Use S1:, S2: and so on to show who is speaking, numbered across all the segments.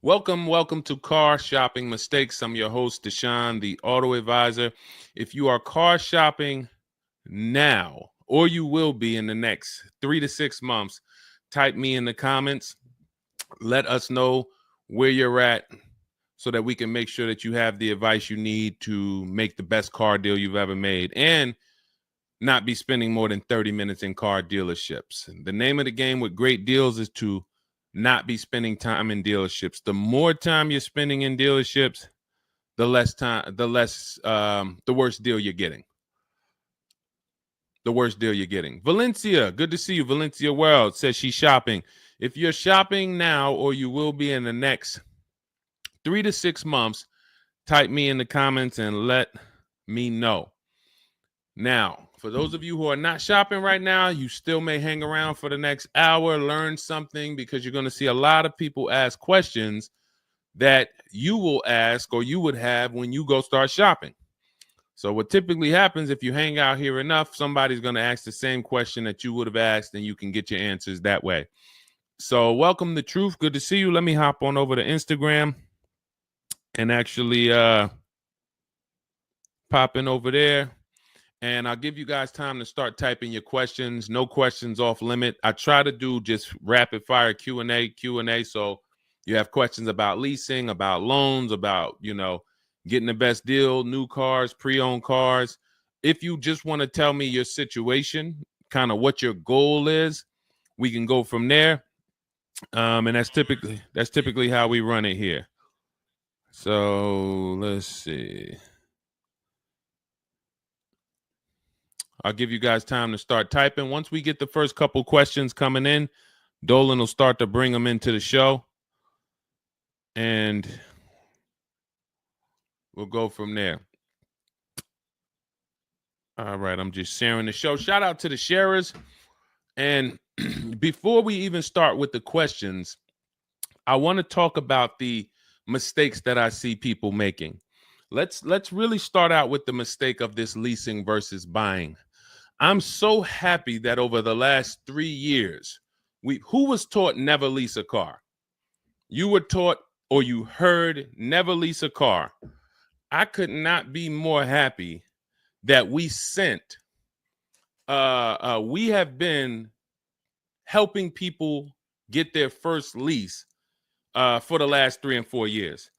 S1: Welcome to Car Shopping Mistakes. I'm your host, Deshone the Auto Advisor. If you are car shopping now, or you will be in the next 3 to 6 months, type me in the comments. Let us know where you're at so that we can make sure that you have the advice you need to make the best car deal you've ever made and not be spending more than 30 minutes in car dealerships. The name of the game with great deals is to not be spending time in dealerships. The more time you're spending in dealerships, the worse deal you're getting. The worst deal you're getting. Valencia, good to see you. Valencia World says she's shopping. If you're shopping now or you will be in the next 3 to 6 months, type me in the comments and let me know. Now, for those of you who are not shopping right now, you still may hang around for the next hour, learn something, because you're going to see a lot of people ask questions that you will ask or you would have when you go start shopping. So what typically happens if you hang out here enough, somebody's going to ask the same question that you would have asked, and you can get your answers that way. So welcome to Truth. Good to see you. Let me hop on over to Instagram and actually pop in over there. And I'll give you guys time to start typing your questions. No questions off limit. I try to do just rapid fire Q&A. So you have questions about leasing, about loans, about, getting the best deal, new cars, pre-owned cars. If you just want to tell me your situation, kind of what your goal is, we can go from there. And that's typically how we run it here. So let's see. I'll give you guys time to start typing. Once we get the first couple questions coming in, Dolan will start to bring them into the show. And we'll go from there. All right, I'm just sharing the show. Shout out to the sharers. And before we even start with the questions, I want to talk about the mistakes that I see people making. Let's really start out with the mistake of this leasing versus buying. I'm so happy that over the last 3 years, who was taught never lease a car? You were taught or you heard never lease a car. I could not be more happy that we have been helping people get their first lease for the last 3 and 4 years.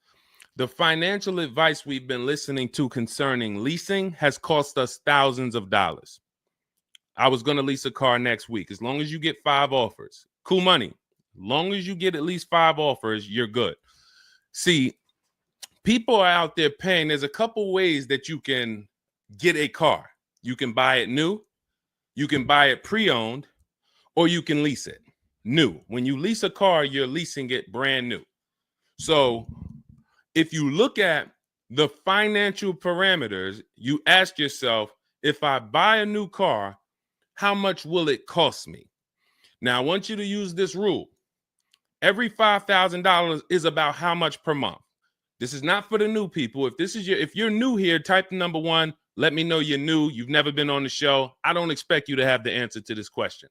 S1: The financial advice we've been listening to concerning leasing has cost us thousands of dollars. I was going to lease a car next week. As long as you get 5 offers, cool money. As long as you get at least 5 offers, you're good. See, people are out there paying. There's a couple ways that you can get a car. You can buy it new, you can buy it pre-owned, or you can lease it new. When you lease a car, you're leasing it brand new. So if you look at the financial parameters, you ask yourself, if I buy a new car, how much will it cost me? Now, I want you to use this rule. Every $5,000 is about how much per month. This is not for the new people. If you're new here, type the number 1. Let me know you're new. You've never been on the show. I don't expect you to have the answer to this question.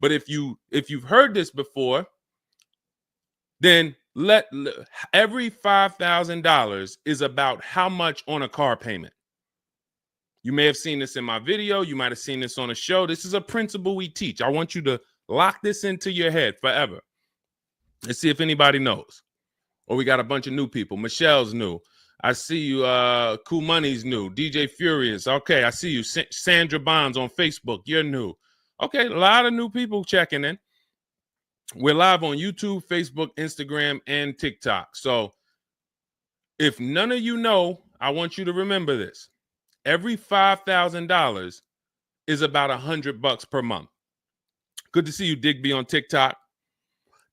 S1: But if you've heard this before, then every $5,000 is about how much on a car payment. You may have seen this in my video. You might have seen this on a show. This is a principle we teach. I want you to lock this into your head forever. Let's see if anybody knows. Or we got a bunch of new people. Michelle's new. I see you. Cool Money's new. DJ Furious. Okay, I see you. Sandra Bonds on Facebook. You're new. Okay, a lot of new people checking in. We're live on YouTube, Facebook, Instagram, and TikTok. So if none of you know, I want you to remember this. Every $5,000 is about $100 per month. Good to see you, Digby, on TikTok.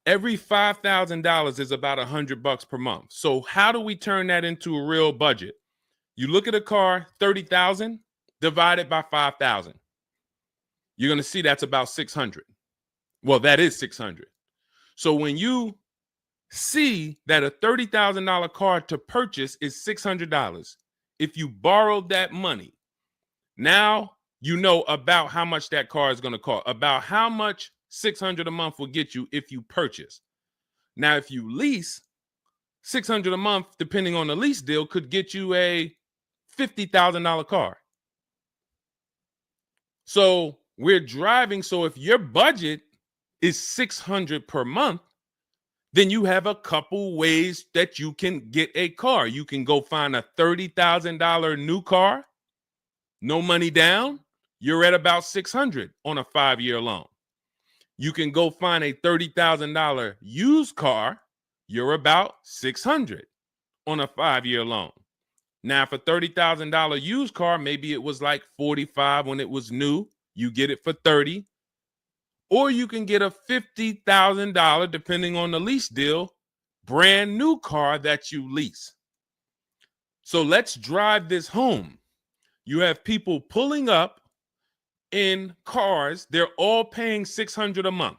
S1: Every $5,000 is about $100 per month. So how do we turn that into a real budget? You look at a car, $30,000 divided by 5,000. You're going to see that's about 600. Well, that is 600. So when you see that a $30,000 car to purchase is $600, if you borrowed that money, now you know about how much that car is going to cost, about how much $600 a month will get you if you purchase. Now, if you lease, $600 a month, depending on the lease deal, could get you a $50,000 car. So we're driving. So if your budget is $600 per month, then you have a couple ways that you can get a car. You can go find a $30,000 new car, no money down. You're at about $600 on a 5-year loan. You can go find a $30,000 used car. You're about $600 on a 5-year loan. Now, for $30,000 used car, maybe it was like $45 when it was new. You get it for $30. Or you can get a $50,000, depending on the lease deal, brand new car that you lease. So let's drive this home. You have people pulling up in cars. They're all paying $600 a month.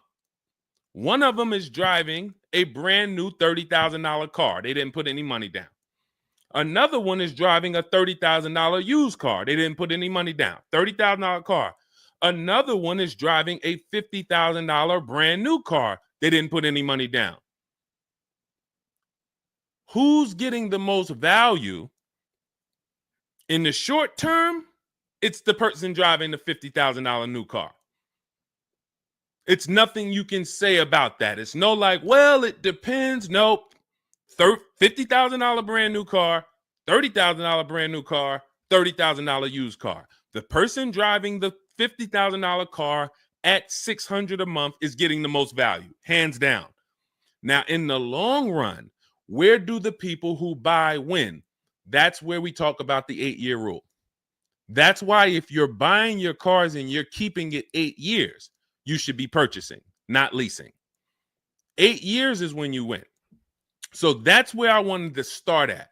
S1: One of them is driving a brand new $30,000 car. They didn't put any money down. Another one is driving a $30,000 used car. They didn't put any money down. $30,000 car. Another one is driving a $50,000 brand new car. They didn't put any money down. Who's getting the most value? In the short term, it's the person driving the $50,000 new car. It's nothing you can say about that. It's no like, well, it depends. Nope. $50,000 brand new car, $30,000 brand new car, $30,000 used car. The person driving the $50,000 car at $600 a month is getting the most value, hands down. Now, in the long run, where do the people who buy win? That's where we talk about the 8-year rule. That's why if you're buying your cars and you're keeping it 8 years, you should be purchasing, not leasing. 8 years is when you win. So that's where I wanted to start at.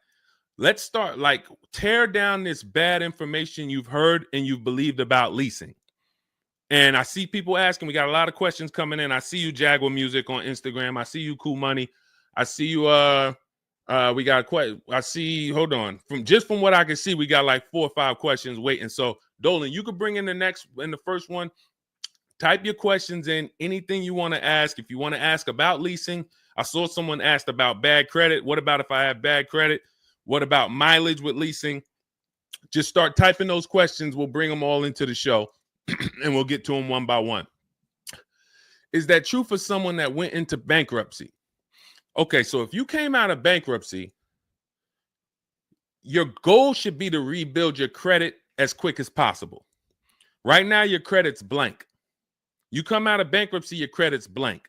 S1: Let's start, like, tear down this bad information you've heard and you've believed about leasing. And I see people asking, we got a lot of questions coming in. I see you, Jaguar Music, on Instagram. I see you, Cool Money. I see you, we got quite, I see, hold on. From what I can see, we got like 4 or 5 questions waiting. So Dolan, you could bring in the first one. Type your questions in, anything you want to ask. If you want to ask about leasing, I saw someone asked about bad credit. What about if I have bad credit? What about mileage with leasing? Just start typing those questions. We'll bring them all into the show and we'll get to them one by one. Is that true for someone that went into bankruptcy? Okay, so if you came out of bankruptcy, your goal should be to rebuild your credit as quick as possible. Right now, your credit's blank. You come out of bankruptcy, your credit's blank.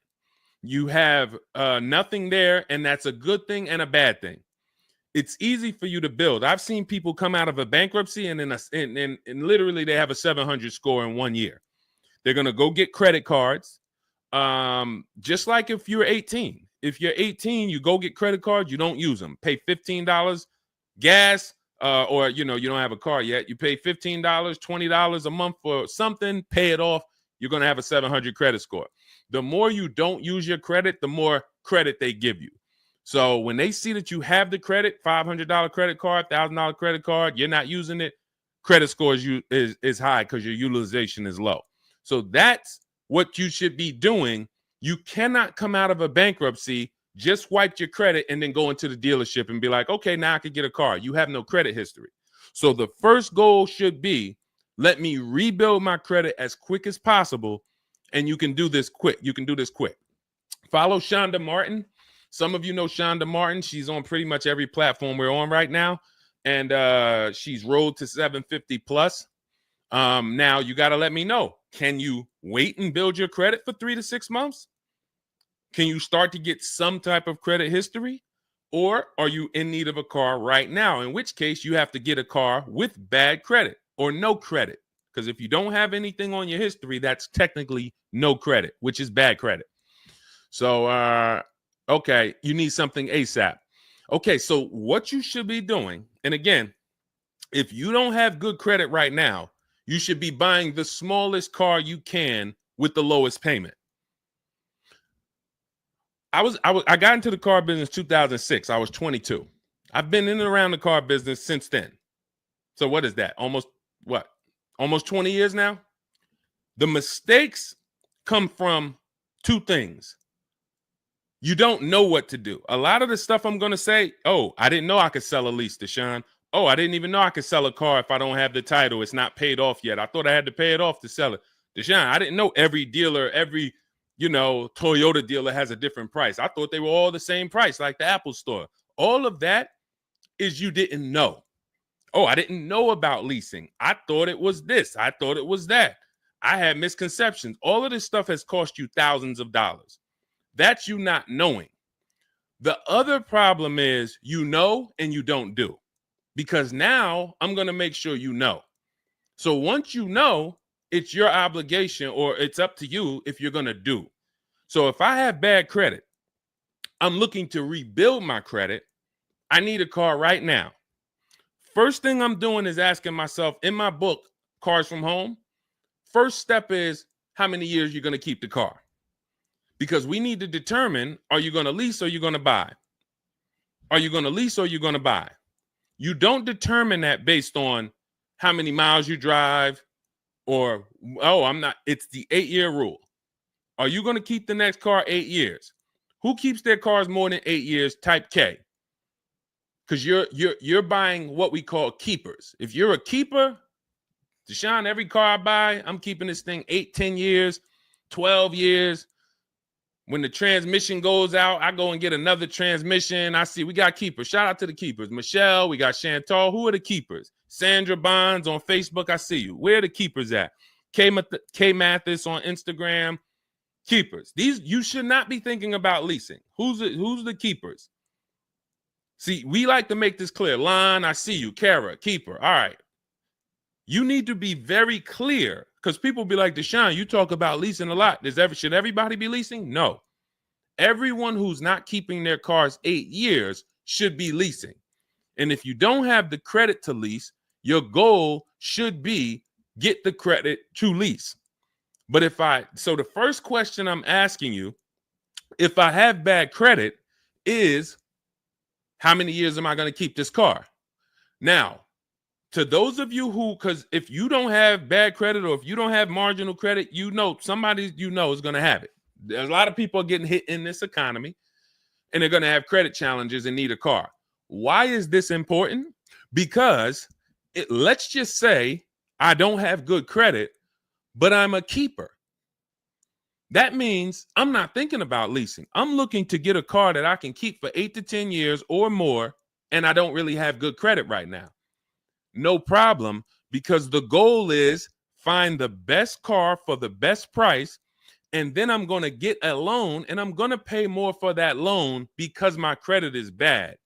S1: You have nothing there, and that's a good thing and a bad thing. It's easy for you to build. I've seen people come out of a bankruptcy and literally they have a 700 score in 1 year. They're going to go get credit cards. Just like if you're 18. If you're 18, you go get credit cards, you don't use them. Pay $15 gas, or you don't have a car yet. You pay $15, $20 a month for something, pay it off. You're going to have a 700 credit score. The more you don't use your credit, the more credit they give you. So when they see that you have the credit, $500 credit card, $1,000 credit card, you're not using it, credit score is high because your utilization is low. So that's what you should be doing. You cannot come out of a bankruptcy, just wipe your credit, and then go into the dealership and be like, okay, now I can get a car. You have no credit history. So the first goal should be, let me rebuild my credit as quick as possible, and you can do this quick. You can do this quick. Follow Shonda Martin. Some of you know Shonda Martin. She's on pretty much every platform we're on right now, and she's Road to 750 plus. Now you got to let me know. Can you wait and build your credit for 3 to 6 months? Can you start to get some type of credit history? Or are you in need of a car right now? In which case you have to get a car with bad credit or no credit. Because if you don't have anything on your history, that's technically no credit, which is bad credit. So, okay, you need something ASAP. Okay, so what you should be doing, and again, if you don't have good credit right now, you should be buying the smallest car you can with the lowest payment. I got into the car business 2006. I was 22. I've been in and around the car business since then. So what is that? Almost 20 years now? The mistakes come from 2 things. You don't know what to do. A lot of the stuff I'm going to say, oh, I didn't know I could sell a lease, Deshone. Oh, I didn't even know I could sell a car if I don't have the title. It's not paid off yet. I thought I had to pay it off to sell it. Deshone, I didn't know every dealer, every, Toyota dealer has a different price. I thought they were all the same price, like the Apple store. All of that is you didn't know. Oh, I didn't know about leasing. I thought it was this. I thought it was that. I had misconceptions. All of this stuff has cost you thousands of dollars. That's you not knowing. The other problem is you know and you don't do, because now I'm going to make sure you know. So once you know, it's your obligation, or it's up to you if you're going to do. So if I have bad credit, I'm looking to rebuild my credit. I need a car right now. First thing I'm doing is asking myself, in my book, Cars from Home, first step is how many years you're going to keep the car. Because we need to determine, are you going to lease or you're going to buy? Are you going to lease or you're going to buy? You don't determine that based on how many miles you drive, or, oh, I'm not. It's the 8-year rule. Are you going to keep the next car 8 years? Who keeps their cars more than 8 years? Type K. Because you're buying what we call keepers. If you're a keeper, Deshone, every car I buy, I'm keeping this thing 8, 10 years, 12 years. When the transmission goes out, I go and get another transmission. I see we got keepers. Shout out to the keepers. Michelle, we got Chantal. Who are the keepers? Sandra Bonds on Facebook. I see you. Where are the keepers at? K Mathis on Instagram. Keepers. These, you should not be thinking about leasing. Who's the keepers? See, we like to make this clear. Lon, I see you. Kara, keeper. All right. You need to be very clear, because people be like, Deshone, you talk about leasing a lot. Should everybody be leasing? No. Everyone who's not keeping their cars 8 years should be leasing. And if you don't have the credit to lease, your goal should be get the credit to lease. But so the first question I'm asking you, if I have bad credit, is how many years am I going to keep this car? Now, to those of you who, because if you don't have bad credit, or if you don't have marginal credit, somebody is going to have it. There's a lot of people getting hit in this economy, and they're going to have credit challenges and need a car. Why is this important? Because let's just say I don't have good credit, but I'm a keeper. That means I'm not thinking about leasing. I'm looking to get a car that I can keep for 8 to 10 years or more, and I don't really have good credit right now. No problem, because the goal is find the best car for the best price, and then I'm going to get a loan, and I'm going to pay more for that loan because my credit is bad.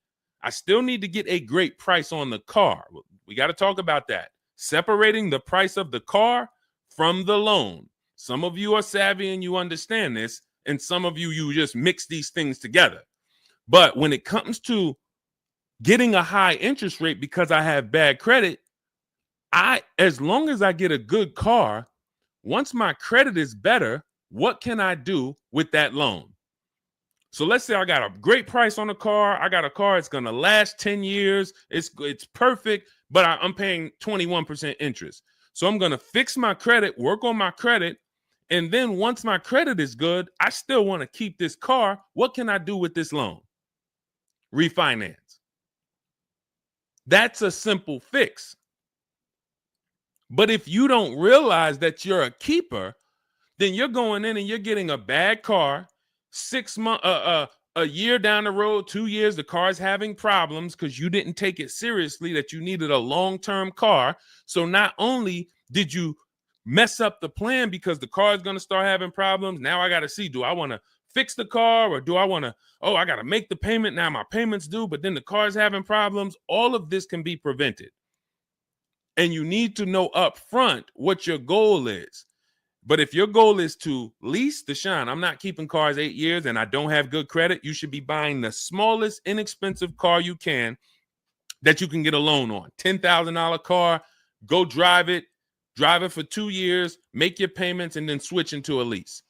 S1: I still need to get a great price on the car. We got to talk about that. Separating the price of the car from the loan. Some of you are savvy and you understand this, and some of you just mix these things together. But when it comes to getting a high interest rate because I have bad credit, as long as I get a good car, once my credit is better, what can I do with that loan? So let's say I got a great price on a car. I got a car, it's going to last 10 years. It's perfect, but I'm paying 21% interest. So I'm going to fix my credit, work on my credit. And then once my credit is good, I still want to keep this car. What can I do with this loan? Refinance. That's a simple fix. But if you don't realize that you're a keeper, then you're going in and you're getting a bad car. 6 months, a year down the road, 2 years, the car's having problems because you didn't take it seriously that you needed a long-term car. So not only did you mess up the plan because the car is going to start having problems, now I got to see, do I want to fix the car, or do I want to, I got to make the payment, now my payment's due, but then the car's having problems. All of this can be prevented. And you need to know up front what your goal is. But if your goal is to lease, Deshone, I'm not keeping cars 8 years and I don't have good credit, you should be buying the smallest inexpensive car you can that you can get a loan on. $10,000 car, go drive it for 2 years, make your payments, and then switch into a lease.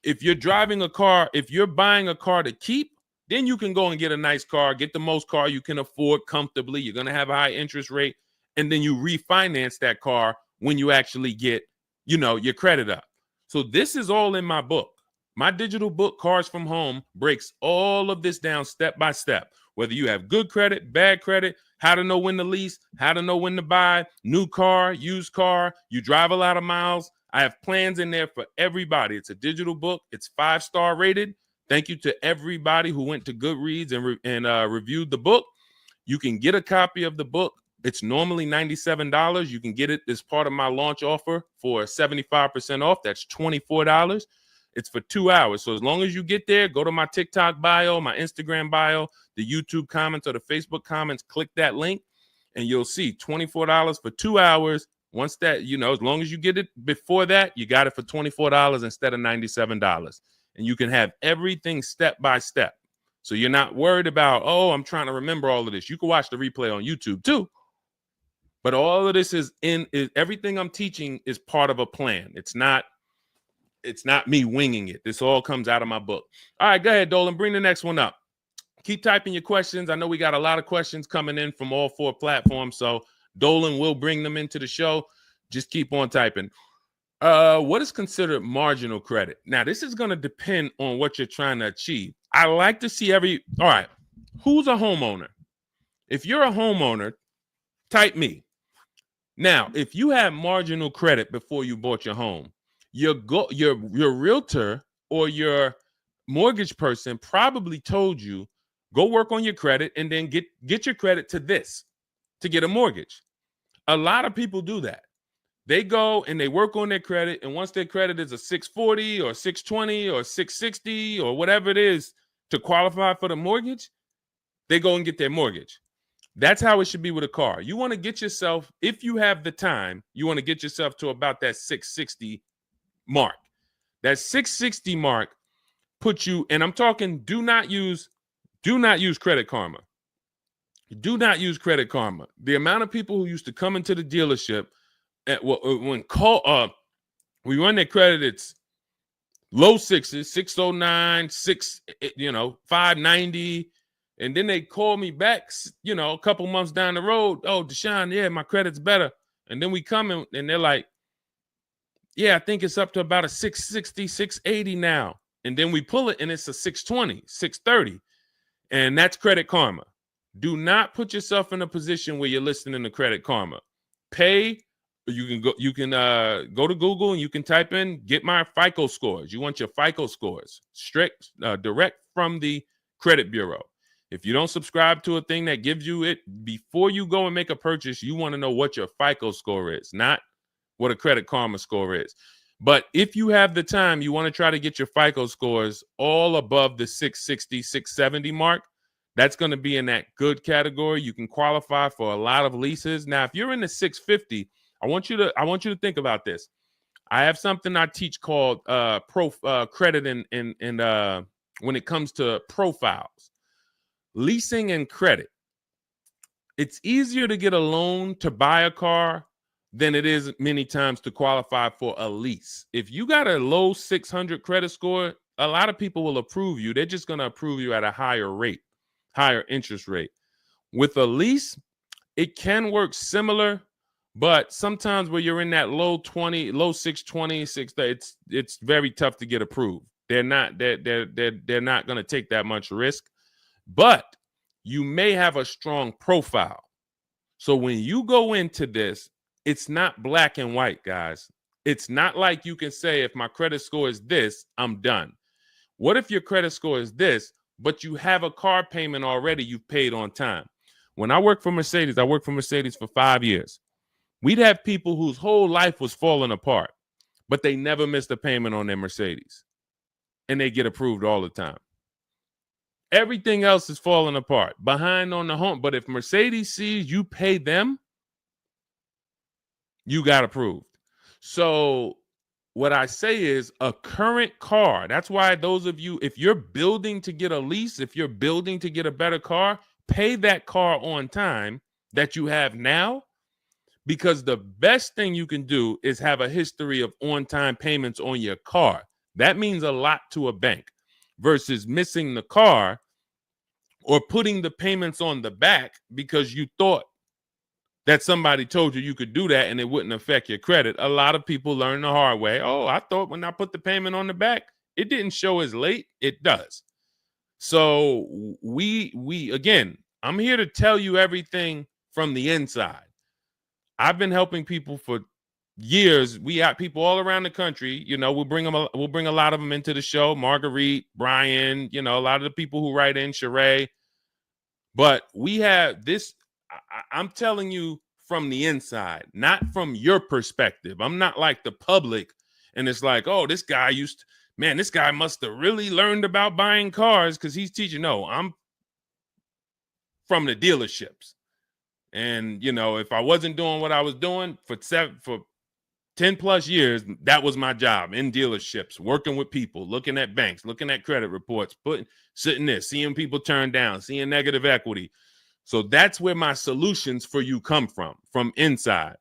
S1: If you're driving a car, if you're buying a car to keep, then you can go and get a nice car, get the most car you can afford comfortably. You're going to have a high interest rate, and then you refinance that car when you actually get, your credit up. So this is all in my book. My digital book, Cars from Home, breaks all of this down step by step. Whether you have good credit, bad credit, how to know when to lease, how to know when to buy, new car, used car, you drive a lot of miles. I have plans in there for everybody. It's a digital book. It's 5-star rated. Thank you to everybody who went to Goodreads and reviewed the book. You can get a copy of the book. It's normally $97. You can get it as part of my launch offer for 75% off. That's $24. It's for 2 hours. So as long as you get there, go to my TikTok bio, my Instagram bio, the YouTube comments or the Facebook comments, click that link, and you'll see $24 for 2 hours. Once that, as long as you get it before that, you got it for $24 instead of $97. And you can have everything step by step. So you're not worried about, I'm trying to remember all of this. You can watch the replay on YouTube too. But all of this is everything I'm teaching is part of a plan. It's not me winging it. This all comes out of my book. All right, go ahead, Dolan. Bring the next one up. Keep typing your questions. I know we got a lot of questions coming in from all 4 platforms, so Dolan will bring them into the show. Just keep on typing. What is considered marginal credit? Now, this is going to depend on what you're trying to achieve. I like to see all right, who's a homeowner? If you're a homeowner, type me. Now, if you had marginal credit before you bought your home, your realtor or your mortgage person probably told you, go work on your credit and then get your credit to this to get a mortgage. A lot of people do that. They go and they work on their credit, and once their credit is a 640 or 620 or 660 or whatever it is to qualify for the mortgage, they go and get their mortgage. That's how it should be with a car. You want to get yourself, if you have the time, you want to get yourself to about that 660 mark. That 660 mark puts you, and I'm talking, do not use Credit Karma. Do not use Credit Karma. The amount of people who used to come into the dealership we run their credit, it's low 6s, 609, 590. And then they call me back, a couple months down the road. Oh, Deshone, yeah, my credit's better. And then we come in and they're like, yeah, I think it's up to about a 660, 680 now. And then we pull it and it's a 620, 630. And that's Credit Karma. Do not put yourself in a position where you're listening to Credit Karma. Pay. You can go to Google and you can type in, get my FICO scores. You want your FICO scores direct from the credit bureau. If you don't subscribe to a thing that gives you it before you go and make a purchase, you want to know what your FICO score is, not what a Credit Karma score is. But if you have the time, you want to try to get your FICO scores all above the 660, 670 mark. That's going to be in that good category. You can qualify for a lot of leases. Now, if you're in the 650, I want you to think about this. I have something I teach called credit and when it comes to profiles, leasing and credit. It's easier to get a loan to buy a car than it is many times to qualify for a lease. If you got a low 600 credit score, a lot of people will approve you. They're just going to approve you at a higher rate, higher interest rate. With a lease, it can work similar. But sometimes when you're in that low 620, 630, it's very tough to get approved. They're not going to take that much risk, but you may have a strong profile. So when you go into this, it's not black and white, guys. It's not like you can say, if my credit score is this, I'm done. What if your credit score is this, but you have a car payment already you've paid on time? When I worked for Mercedes, I worked for Mercedes for 5 years. We'd have people whose whole life was falling apart, but they never missed a payment on their Mercedes, and they get approved all the time. Everything else is falling apart, behind on the home. But if Mercedes sees you pay them, you got approved. So what I say is a current car. That's why those of you, if you're building to get a lease, if you're building to get a better car, pay that car on time that you have now. Because the best thing you can do is have a history of on-time payments on your car. That means a lot to a bank versus missing the car or putting the payments on the back because you thought that somebody told you could do that and it wouldn't affect your credit. A lot of people learn the hard way. Oh, I thought when I put the payment on the back, it didn't show as late. It does. So we again, I'm here to tell you everything from the inside. I've been helping people for years. We have people all around the country. You know, we'll bring a lot of them into the show. Marguerite, Brian, you know, a lot of the people who write in, Sheree. But we have this. I'm telling you from the inside, not from your perspective. I'm not like the public, and it's like, oh, this guy this guy must have really learned about buying cars because he's teaching. No, I'm from the dealerships. And, you know, if I wasn't doing what I was doing for 10 plus years, that was my job in dealerships, working with people, looking at banks, looking at credit reports, sitting there, seeing people turn down, seeing negative equity. So that's where my solutions for you come from inside.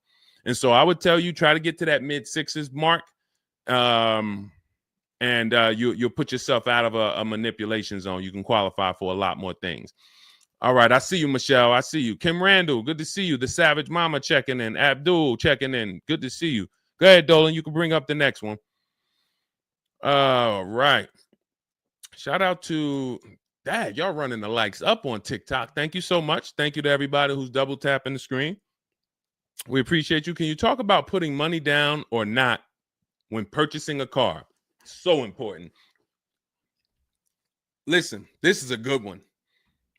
S1: And so I would tell you, try to get to that mid sixes mark. And you'll put yourself out of a manipulation zone. You can qualify for a lot more things. All right, I see you, Michelle. I see you. Kim Randall, good to see you. The Savage Mama checking in. Abdul checking in. Good to see you. Go ahead, Dolan. You can bring up the next one. All right. Shout out to Dad. Y'all running the likes up on TikTok. Thank you so much. Thank you to everybody who's double tapping the screen. We appreciate you. Can you talk about putting money down or not when purchasing a car? So important. Listen, this is a good one.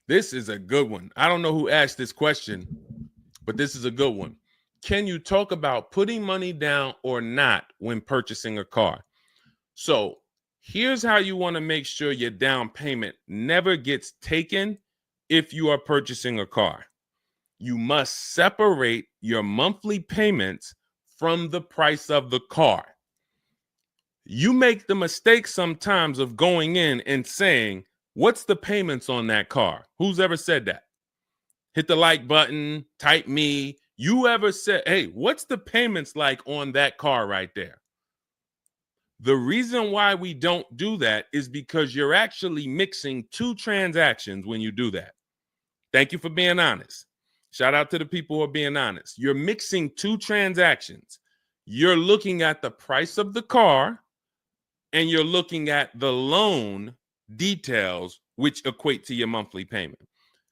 S1: This is a good one. I don't know who asked this question, but this is a good one. Can you talk about putting money down or not when purchasing a car? So here's how you want to make sure your down payment never gets taken if you are purchasing a car. You must separate your monthly payments from the price of the car. You make the mistake sometimes of going in and saying, what's the payments on that car? Who's ever said that? Hit the like button, type me. You ever said, hey, what's the payments like on that car right there? The reason why we don't do that is because you're actually mixing two transactions when you do that. Thank you for being honest. Shout out to the people who are being honest. You're mixing two transactions. You're looking at the price of the car and you're looking at the loan details, which equate to your monthly payment.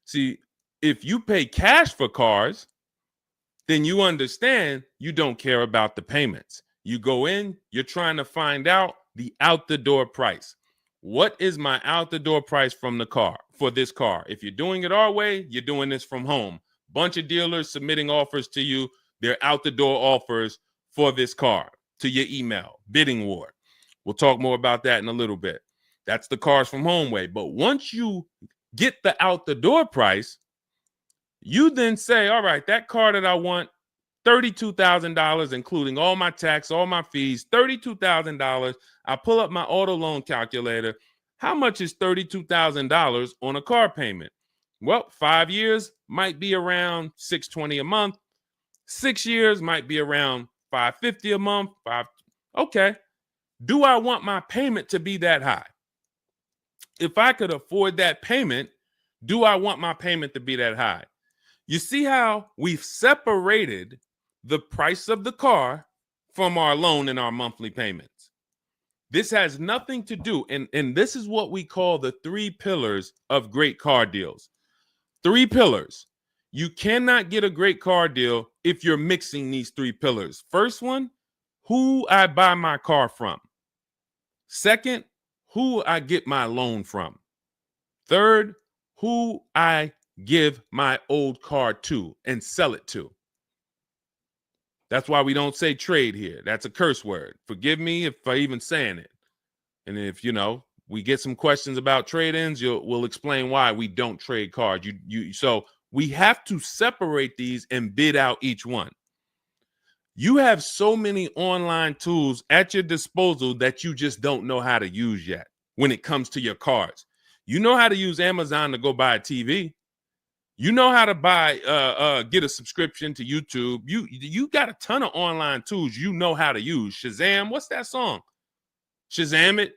S1: See, if you pay cash for cars, then you understand you don't care about the payments. You go in, you're trying to find out the out the door price. What is my out the door price from the car for this car? If you're doing it our way, you're doing this from home. Bunch of dealers submitting offers to you. They're out the door offers for this car to your email, bidding war. We'll talk more about that in a little bit. That's the Cars from Home way. But once you get the out the door price, you then say, all right, that car that I want, $32,000, including all my tax, all my fees, $32,000. I pull up my auto loan calculator. How much is $32,000 on a car payment? Well, 5 years might be around $620 a month. 6 years might be around $550 a month. Okay. Do I want my payment to be that high? If I could afford that payment, do I want my payment to be that high? You see how we've separated the price of the car from our loan and our monthly payments. This has nothing to do, and this is what we call the 3 pillars of great car deals. 3 pillars. You cannot get a great car deal if you're mixing these 3 pillars. First one, who I buy my car from. Second, who I get my loan from. Third, who I give my old car to and sell it to. That's why we don't say trade here. That's a curse word. Forgive me if I even saying it. And if, we get some questions about trade-ins, we'll explain why we don't trade cars. So we have to separate these and bid out each one. You have so many online tools at your disposal that you just don't know how to use yet when it comes to your cars. You know how to use Amazon to go buy a TV. You know how to get a subscription to YouTube. You got a ton of online tools you know how to use. Shazam, what's that song? Shazam it.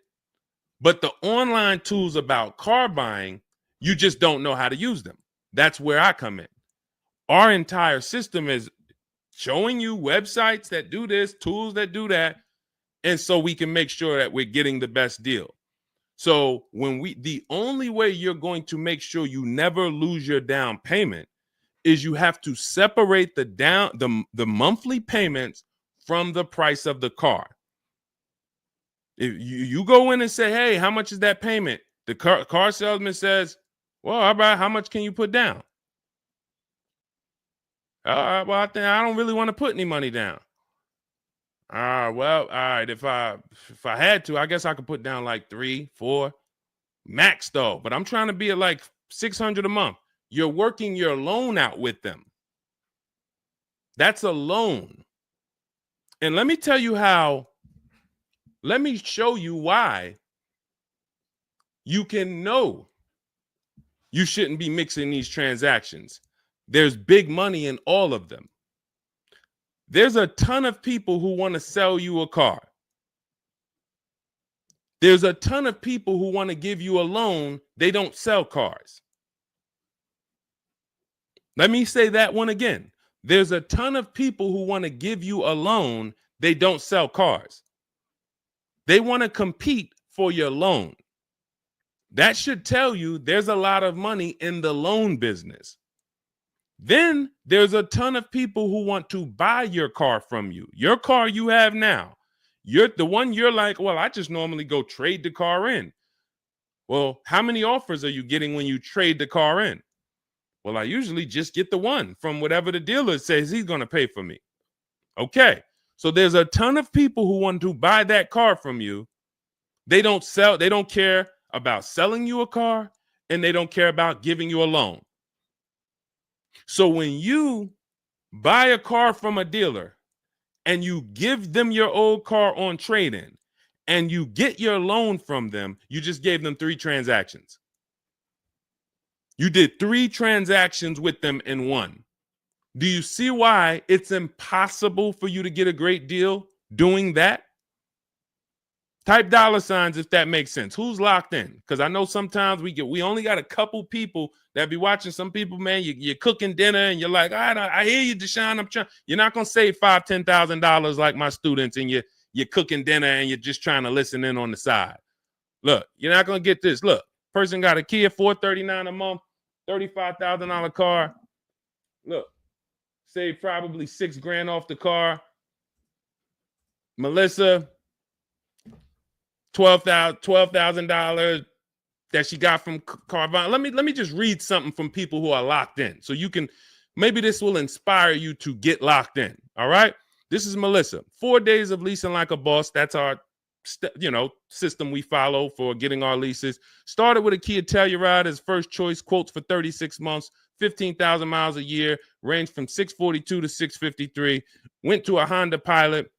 S1: But the online tools about car buying, you just don't know how to use them. That's where I come in. Our entire system is showing you websites that do this, tools that do that. And so we can make sure that we're getting the best deal. So the only way you're going to make sure you never lose your down payment is you have to separate the monthly payments from the price of the car. If you go in and say, hey, how much is that payment? The car salesman says, well, how much can you put down? Well, I don't really want to put any money down. Well, all right. If I had to, I guess I could put down like 3, 4 max though. But I'm trying to be at like $600 a month. You're working your loan out with them. That's a loan. And let me tell you how. Let me show you why you can know you shouldn't be mixing these transactions. There's big money in all of them. There's a ton of people who want to sell you a car. There's a ton of people who want to give you a loan. They don't sell cars. Let me say that one again. There's a ton of people who want to give you a loan. They don't sell cars. They want to compete for your loan. That should tell you there's a lot of money in the loan business. Then there's a ton of people who want to buy your car from you. Your car you have now. You're the one you're like, well, I just normally go trade the car in. Well, how many offers are you getting when you trade the car in? Well, I usually just get the one from whatever the dealer says he's going to pay for me. Okay. So there's a ton of people who want to buy that car from you. They don't care about selling you a car, and they don't care about giving you a loan. So when you buy a car from a dealer and you give them your old car on trade-in and you get your loan from them, you just gave them 3 transactions. You did 3 transactions with them in one. Do you see why it's impossible for you to get a great deal doing that? Type $signs if that makes sense. Who's locked in? Because I know sometimes we only got a couple people that be watching. Some people, man, you're cooking dinner and you're like, I hear you, Deshone. You're not gonna save $5,000, $10,000 like my students, and you're cooking dinner and you're just trying to listen in on the side. Look, you're not gonna get this. Look, person got a Kia $439 a month, $35,000 car. Look, save probably $6,000 off the car. Melissa, $12,000 that she got from Carvana. Let me just read something from people who are locked in, so you can, maybe this will inspire you to get locked in. All right, this is Melissa. 4 days of leasing like a boss. That's our system we follow for getting our leases. Started with a Kia Telluride as first choice. Quotes for 36 months, 15,000 miles a year. Ranged from 642 to 653. Went to a Honda Pilot.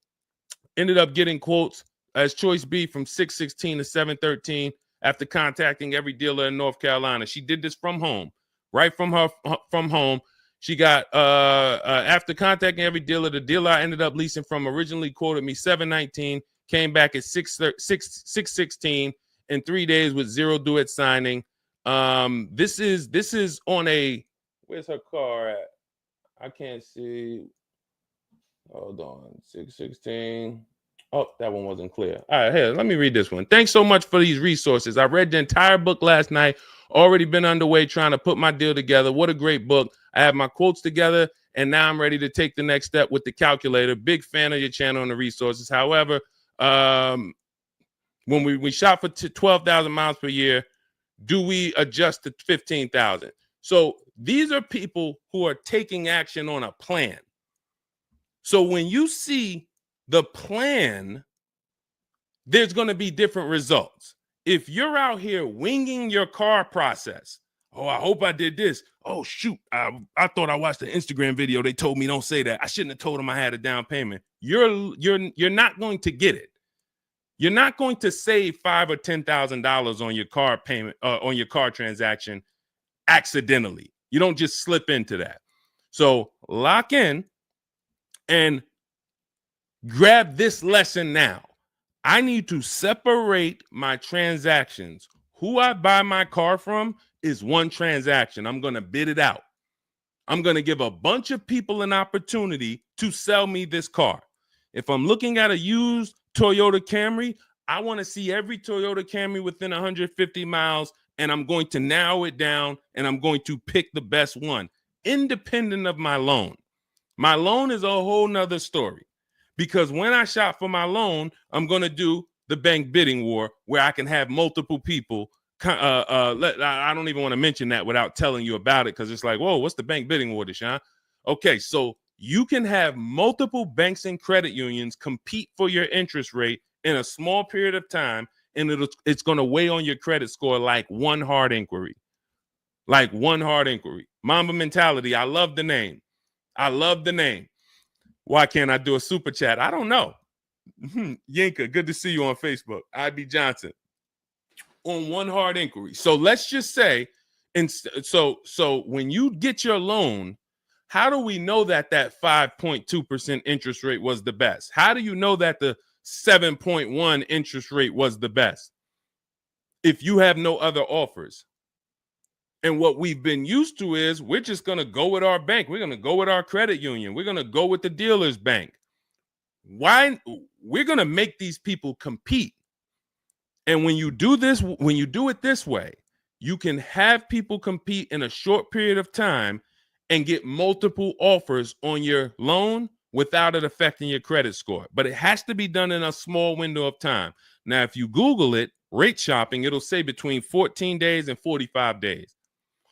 S1: Ended up getting quotes as choice B from 616 to 713 after contacting every dealer in North Carolina. She did this from home, right from home. She got after contacting every dealer, the dealer I ended up leasing from originally quoted me 719, came back at 616 in 3 days with 0 due at signing. This is on a, where's her car at? I can't see. Hold on, 616. Oh, that one wasn't clear. All right, here, let me read this one. Thanks so much for these resources. I read the entire book last night. Already been underway trying to put my deal together. What a great book. I have my quotes together, and now I'm ready to take the next step with the calculator. Big fan of your channel and the resources. However, when we shop for 12,000 miles per year, do we adjust to 15,000? So these are people who are taking action on a plan. So when you see the plan, there's going to be different results. If you're out here winging your car process, oh, I hope I did this. Oh, shoot, I thought I watched the Instagram video. They told me don't say that. I shouldn't have told them I had a down payment. You're not going to get it. You're not going to save $5,000 or $10,000 on your car payment, on your car transaction accidentally. You don't just slip into that. So lock in and grab this lesson now. I need to separate my transactions. Who I buy my car from is one transaction. I'm going to bid it out. I'm going to give a bunch of people an opportunity to sell me this car. If I'm looking at a used Toyota Camry, I want to see every Toyota Camry within 150 miles, and I'm going to narrow it down, and I'm going to pick the best one, independent of my loan. My loan is a whole nother story, because when I shop for my loan, I'm going to do the bank bidding war where I can have multiple people. I don't even want to mention that without telling you about it, because it's like, whoa, what's the bank bidding war, Deshone? Okay, so you can have multiple banks and credit unions compete for your interest rate in a small period of time, and it's going to weigh on your credit score like one hard inquiry. Like one hard inquiry. Mamba Mentality, I love the name. I love the name. Why can't I do a super chat? I don't know. Yinka, good to see you on Facebook. IB Johnson. On one hard inquiry. So let's just say, and so when you get your loan, how do we know that 5.2% interest rate was the best? How do you know that the 7.1 interest rate was the best if you have no other offers? And what we've been used to is we're just going to go with our bank. We're going to go with our credit union. We're going to go with the dealer's bank. Why? We're going to make these people compete. And when you do this, when you do it this way, you can have people compete in a short period of time and get multiple offers on your loan without it affecting your credit score. But it has to be done in a small window of time. Now, if you Google it, rate shopping, it'll say between 14 days and 45 days.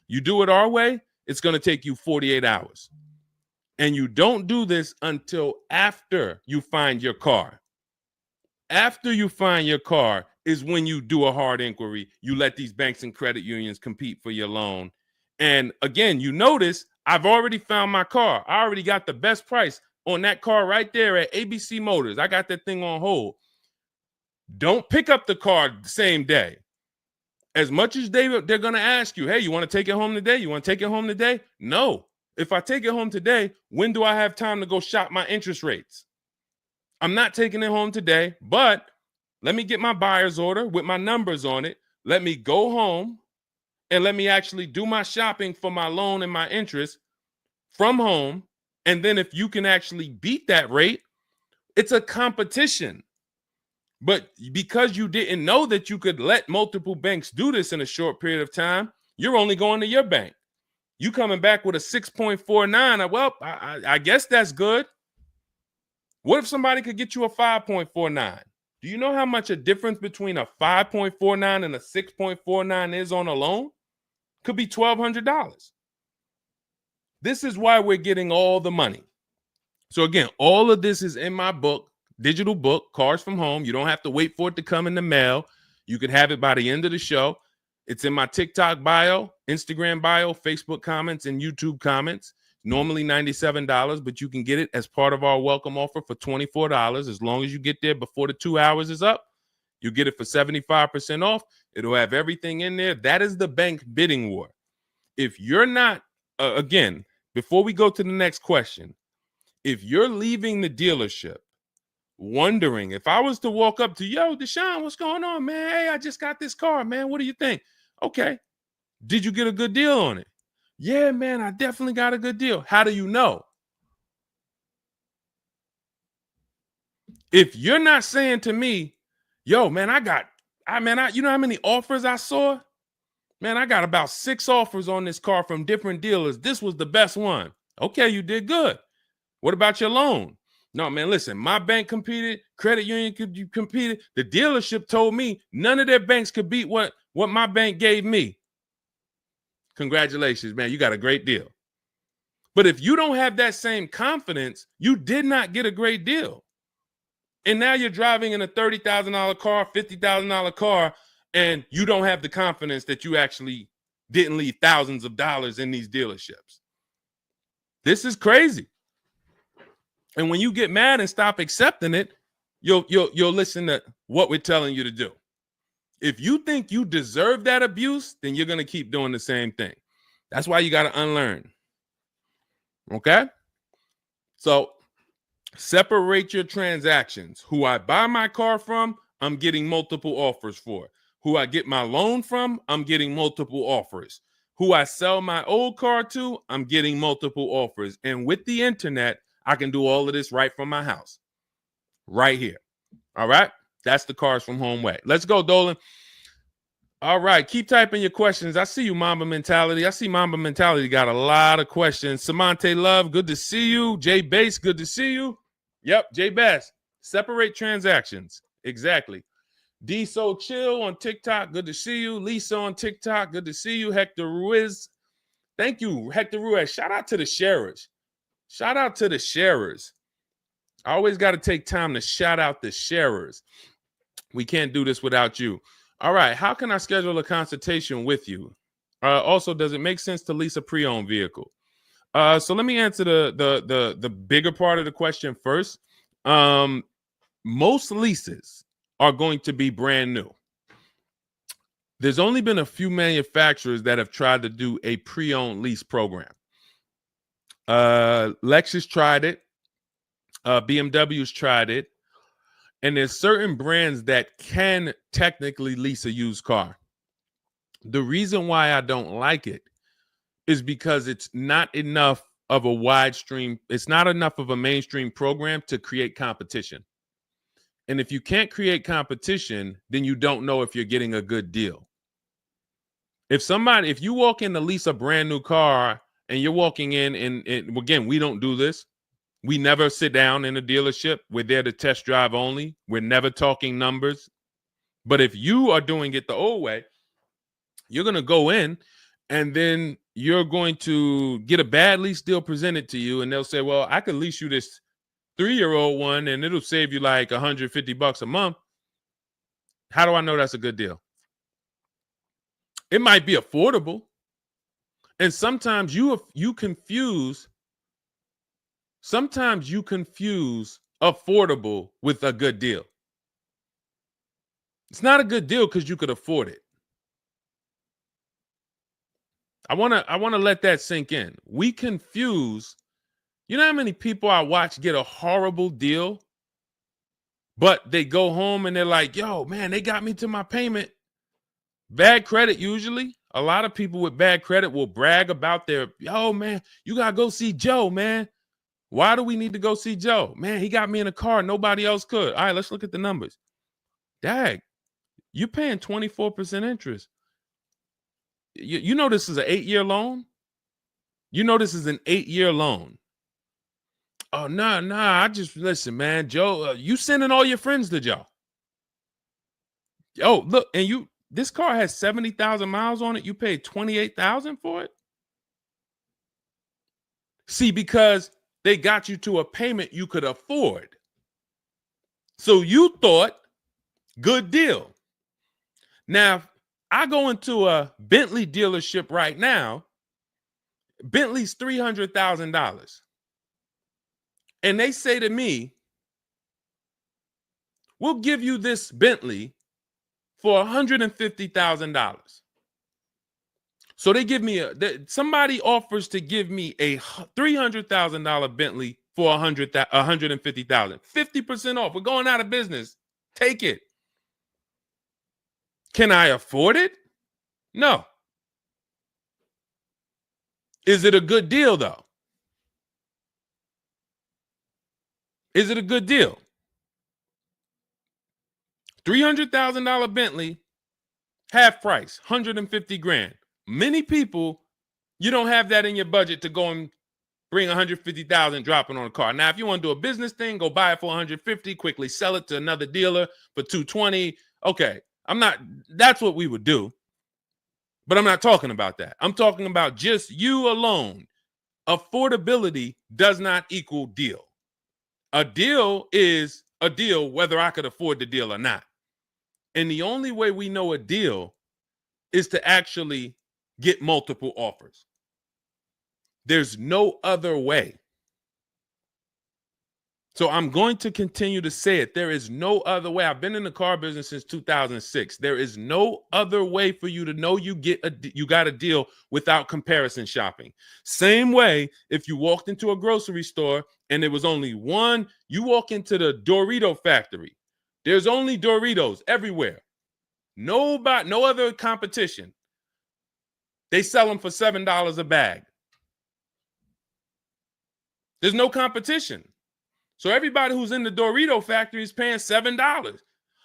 S1: You do it our way, it's going to take you 48 hours. And you don't do this until after you find your car. After you find your car is when you do a hard inquiry. You let these banks and credit unions compete for your loan. And again, you notice I've already found my car. I already got the best price on that car right there at ABC Motors. I got that thing on hold. Don't pick up the car the same day. As much as they're going to ask you, hey, you want to take it home today? You want to take it home today? No. If I take it home today, when do I have time to go shop my interest rates? I'm not taking it home today, but let me get my buyer's order with my numbers on it. Let me go home and let me actually do my shopping for my loan and my interest from home. And then if you can actually beat that rate, it's a competition. But because you didn't know that you could let multiple banks do this in a short period of time, you're only going to your bank. You coming back with a 6.49. Well, I guess that's good. What if somebody could get you a 5.49? Do you know how much a difference between a 5.49 and a 6.49 is on a loan? Could be $1,200. This is why we're getting all the money. So again, all of this is in my book, digital book, Cars from Home. You don't have to wait for it to come in the mail. You can have it by the end of the show. It's in my TikTok bio, Instagram bio, Facebook comments, and YouTube comments. Normally $97, but you can get it as part of our welcome offer for $24. As long as you get there before the 2 hours is up, you get it for 75% off. It'll have everything in there. That is the bank bidding war. If you're not, again, before we go to the next question, if you're leaving the dealership wondering, if I was to walk up to, yo, Deshone, what's going on, man? Hey, I just got this car, man. What do you think? Okay. Did you get a good deal on it? Yeah, man, I definitely got a good deal. How do you know? If you're not saying to me, yo, man, you know how many offers I saw? Man, I got about 6 offers on this car from different dealers. This was the best one. Okay, you did good. What about your loan? No, man, listen, my bank competed, credit union competed. The dealership told me none of their banks could beat what my bank gave me. Congratulations, man. You got a great deal. But if you don't have that same confidence, you did not get a great deal. And now you're driving in a $30,000 car, $50,000 car, and you don't have the confidence that you actually didn't leave thousands of dollars in these dealerships. This is crazy. And when you get mad and stop accepting it, you'll listen to what we're telling you to do. If you think you deserve that abuse, then you're going to keep doing the same thing. That's why you got to unlearn. Okay? So separate your transactions. Who I buy my car from, I'm getting multiple offers for. Who I get my loan from, I'm getting multiple offers. Who I sell my old car to, I'm getting multiple offers. And with the internet, I can do all of this right from my house. Right here. All right. That's the Cars from Home way. Let's go, Dolan. All right. Keep typing your questions. I see you, Mamba Mentality. I see Mamba Mentality got a lot of questions. Samante Love, good to see you. Jay Bass, good to see you. Yep, Jay Bass. Separate transactions. Exactly. D So Chill on TikTok, good to see you. Lisa on TikTok, good to see you. Hector Ruiz, thank you, Hector Ruiz. Shout out to the sharers. Shout out to the sharers. I always got to take time to shout out the sharers. We can't do this without you. All right, how can I schedule a consultation with you? Also, does it make sense to lease a pre-owned vehicle? So let me answer the bigger part of the question first. Most leases are going to be brand new. There's only been a few manufacturers that have tried to do a pre-owned lease program. Lexus tried it. BMW's tried it. And there's certain brands that can technically lease a used car. The reason why I don't like it is because it's not enough of a wide stream. It's not enough of a mainstream program to create competition. And if you can't create competition, then you don't know if you're getting a good deal. If you walk in to lease a brand new car and you're walking in and again, we don't do this. We never sit down in a dealership. We're there to test drive only. We're never talking numbers. But if you are doing it the old way, you're going to go in and then you're going to get a bad lease deal presented to you. And they'll say, well, I could lease you this 3-year-old one and it'll save you like $150 a month. How do I know that's a good deal? It might be affordable. And sometimes you confuse affordable with a good deal. It's not a good deal because you could afford it. I want to let that sink in. We confuse, you know how many people I watch get a horrible deal, but they go home and they're like, yo, man, they got me to my payment. Bad credit usually. A lot of people with bad credit will brag about yo, man, you got to go see Joe, man. Why do we need to go see Joe? Man, he got me in a car. Nobody else could. All right, let's look at the numbers. Dag, you're paying 24% interest. You know this is an 8-year loan? You know this is an 8-year loan. Oh, nah, I just, listen, man, Joe, you sending all your friends to Joe. Oh, look, and this car has 70,000 miles on it. You paid 28,000 for it? See, because they got you to a payment you could afford. So you thought, good deal. Now, I go into a Bentley dealership right now. Bentley's $300,000. And they say to me, we'll give you this Bentley for $150,000. So they give me somebody offers to give me a $300,000 Bentley for $150,000. 50% off. We're going out of business. Take it. Can I afford it? No. Is it a good deal, though? Is it a good deal? $300,000 Bentley, half price, $150,000. Many people, you don't have that in your budget to go and bring $150,000 dropping on a car. Now, if you want to do a business thing, go buy it for $150,000, quickly sell it to another dealer for $220,000. Okay, that's what we would do. But I'm not talking about that. I'm talking about just you alone. Affordability does not equal deal. A deal is a deal whether I could afford the deal or not. And the only way we know a deal is to actually get multiple offers. There's no other way. So I'm going to continue to say it. There is no other way. I've been in the car business since 2006. There is no other way for you to know you got a deal without comparison shopping. Same way if you walked into a grocery store and there was only one, you walk into the Dorito factory. There's only Doritos everywhere. No other competition. They sell them for $7 a bag. There's no competition. So everybody who's in the Dorito factory is paying $7.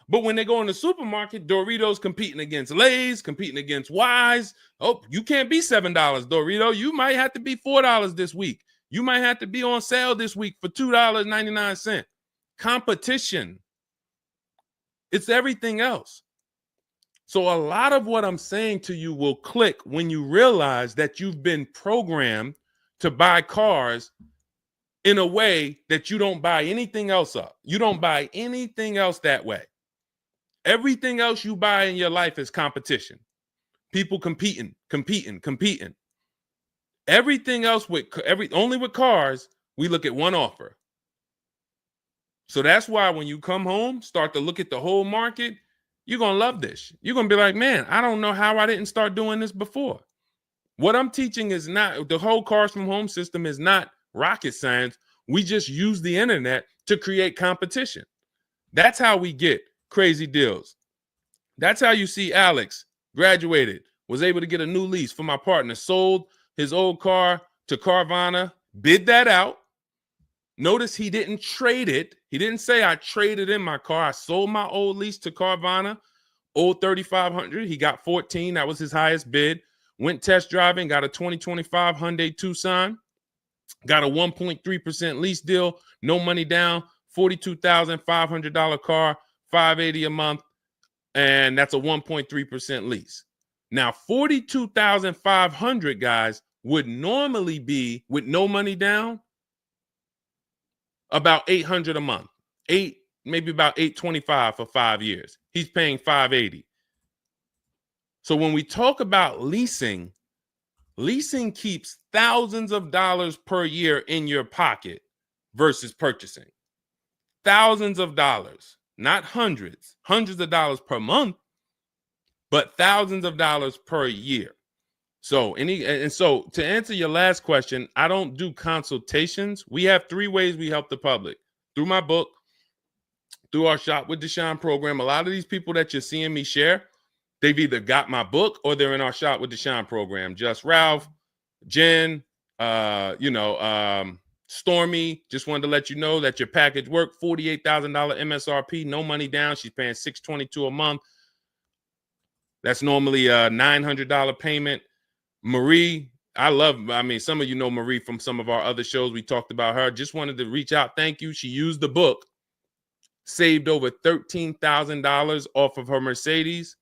S1: But when they go in the supermarket, Doritos competing against Lay's, competing against Wise. Oh, you can't be $7, Dorito. You might have to be $4 this week. You might have to be on sale this week for $2.99. Competition. It's everything else. So a lot of what I'm saying to you will click when you realize that you've been programmed to buy cars in a way that you don't buy anything else up. You don't buy anything else that way. Everything else you buy in your life is competition. People competing. Everything else only with cars, we look at one offer. So that's why when you come home, start to look at the whole market, you're going to love this. You're going to be like, man, I don't know how I didn't start doing this before. What I'm teaching is not, the whole Cars from Home system is not rocket science. We just use the internet to create competition. That's how we get crazy deals. That's how you see Alex graduated, was able to get a new lease for my partner, sold his old car to Carvana, bid that out. Notice he didn't trade it. He didn't say I traded in my car. I sold my old lease to Carvana, old 3,500. He got 14. That was his highest bid. Went test driving, got a 2025 Hyundai Tucson, got a 1.3% lease deal, no money down, $42,500 car, $580 a month, and that's a 1.3% lease. Now, $42,500, guys, would normally be, with no money down, about $800 a month. Maybe about $825 for 5 years. He's paying $580. So when we talk about leasing keeps thousands of dollars per year in your pocket versus purchasing. Thousands of dollars, not hundreds of dollars per month, but thousands of dollars per year. So so to answer your last question, I don't do consultations. We have 3 ways we help the public: through my book, through our Shop with Deshone program. A lot of these people that you're seeing me share, they've either got my book or they're in our Shop with Deshone program. Just Ralph, Jen, Stormy. Just wanted to let you know that your package worked. $48,000 MSRP, no money down. She's paying $622 a month. That's normally a $900 payment. Marie, some of you know Marie from some of our other shows. We talked about her. Just wanted to reach out. Thank you. She used the book, saved over $13,000 off of her Mercedes,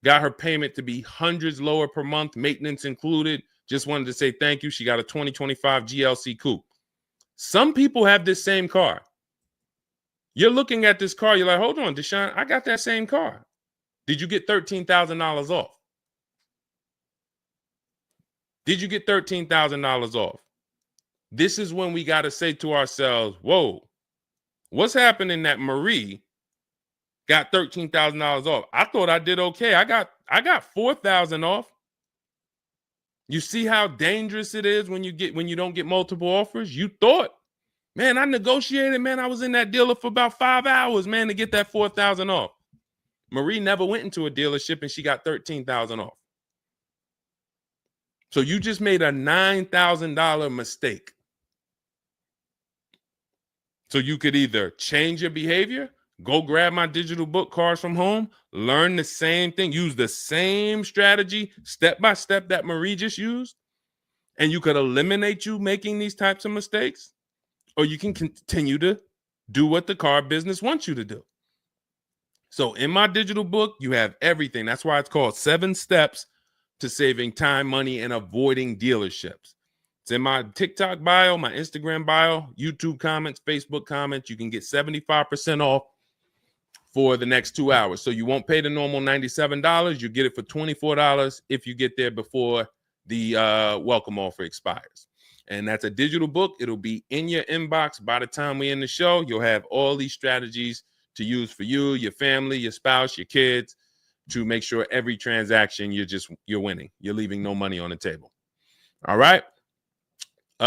S1: got her payment to be hundreds lower per month, maintenance included. Just wanted to say thank you. She got a 2025 GLC Coupe. Some people have this same car. You're looking at this car. You're like, hold on, Deshone, I got that same car. Did you get $13,000 off? Did you get $13,000 off? This is when we got to say to ourselves, whoa, what's happening that Marie got $13,000 off? I thought I did okay. I got $4,000 off. You see how dangerous it is when you don't get multiple offers? You thought, man, I negotiated, man. I was in that dealer for about 5 hours, man, to get that $4,000 off. Marie never went into a dealership and she got $13,000 off. So you just made a $9,000 mistake. So you could either change your behavior, go grab my digital book, Cars from Home, learn the same thing, use the same strategy step by step that Marie just used, and you could eliminate you making these types of mistakes, or you can continue to do what the car business wants you to do. So in my digital book, you have everything. That's why it's called 7 Steps to Saving Time, Money, and Avoiding Dealerships. It's in my TikTok bio, my Instagram bio, YouTube comments, Facebook comments. You can get 75% off for the next 2 hours. So you won't pay the normal $97. You get it for $24 if you get there before the welcome offer expires. And that's a digital book. It'll be in your inbox by the time we end the show. You'll have all these strategies to use for you, your family, your spouse, your kids, to make sure every transaction you're winning. You're leaving no money on the table. All right.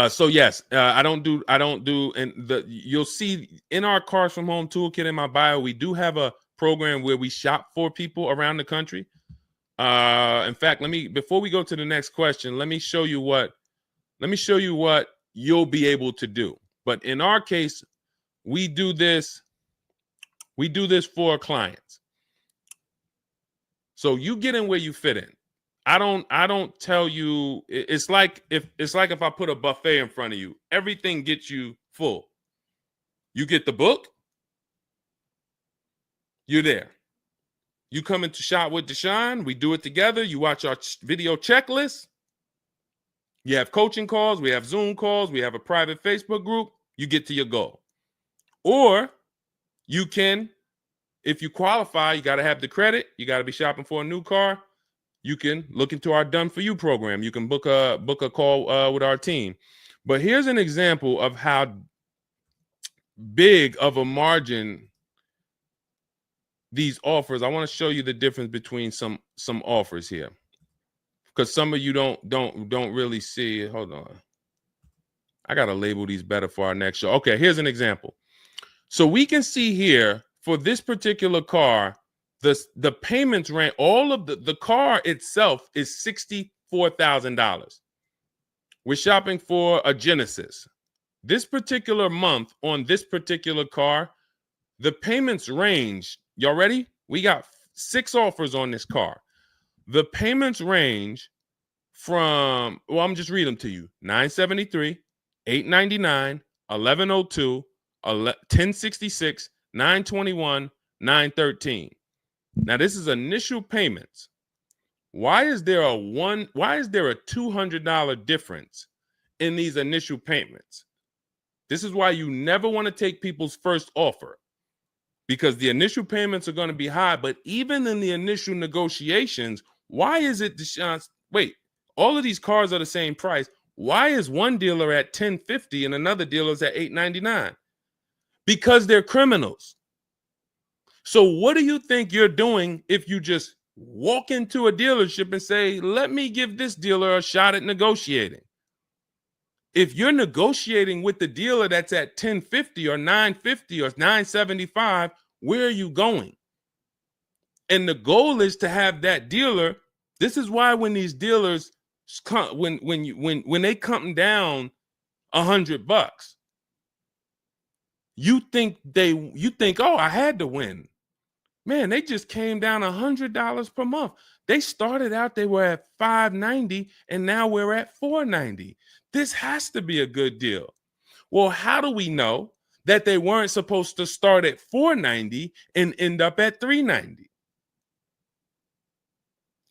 S1: So yes, I don't do, and you'll see in our Cars from Home toolkit in my bio, we do have a program where we shop for people around the country. In fact, before we go to the next question, let me show you what you'll be able to do. But in our case, we do this for clients. So you get in where you fit in. I don't tell you, it's like if I put a buffet in front of you, everything gets you full. You get the book, you're there. You come into Shop with Deshone, we do it together. You watch our video checklist. You have coaching calls, we have Zoom calls, we have a private Facebook group. You get to your goal. Or you can, if you qualify, you got to have the credit. You got to be shopping for a new car. You can look into our Done For You program. You can book a call with our team. But here's an example of how big of a margin these offers. I want to show you the difference between some offers here, because some of you don't really see it. Hold on. I got to label these better for our next show. Okay, here's an example. So we can see here for this particular car, the payments range, all of the car itself is $64,000. We're shopping for a Genesis. This particular month on this particular car, the payments range. Y'all ready? We got 6 offers on this car. The payments range from, well, I'm just reading them to you. $973, $899, $1,102, $1,066, $921, $913. Now this is initial payments. Why is there a $200 difference in these initial payments? This is why you never want to take people's first offer, because the initial payments are going to be high. But even in the initial negotiations, why is it, Deshone? Wait, all of these cars are the same price. Why is one dealer at $1,050 and another dealer is at $899? Because they're criminals. So what do you think you're doing if you just walk into a dealership and say, let me give this dealer a shot at negotiating? If you're negotiating with the dealer that's at $1,050 or $950 or $975, where are you going? And the goal is to have that dealer. This is why when these dealers come, when they come down $100, you think, oh, I had to win. Man, they just came down $100 per month. They started out, they were at $590, and now we're at $490. This has to be a good deal. Well, how do we know that they weren't supposed to start at $490 and end up at $390?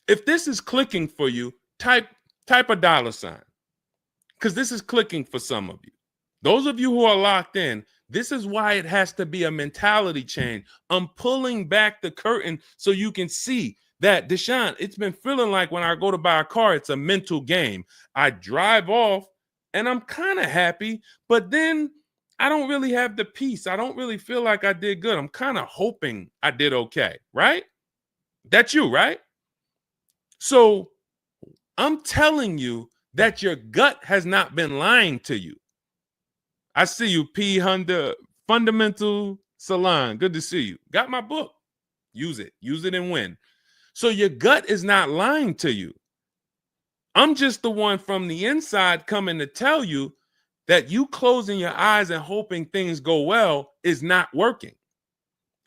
S1: If this is clicking for you, type a $, because this is clicking for some of you. Those of you who are locked in, this is why it has to be a mentality change. I'm pulling back the curtain so you can see that, Deshone, it's been feeling like when I go to buy a car, it's a mental game. I drive off and I'm kind of happy, but then I don't really have the peace. I don't really feel like I did good. I'm kind of hoping I did okay, right? That's you, right? So I'm telling you that your gut has not been lying to you. I see you, P. Honda Fundamental Salon. Good to see you. Got my book. Use it. Use it and win. So your gut is not lying to you. I'm just the one from the inside coming to tell you that you closing your eyes and hoping things go well is not working.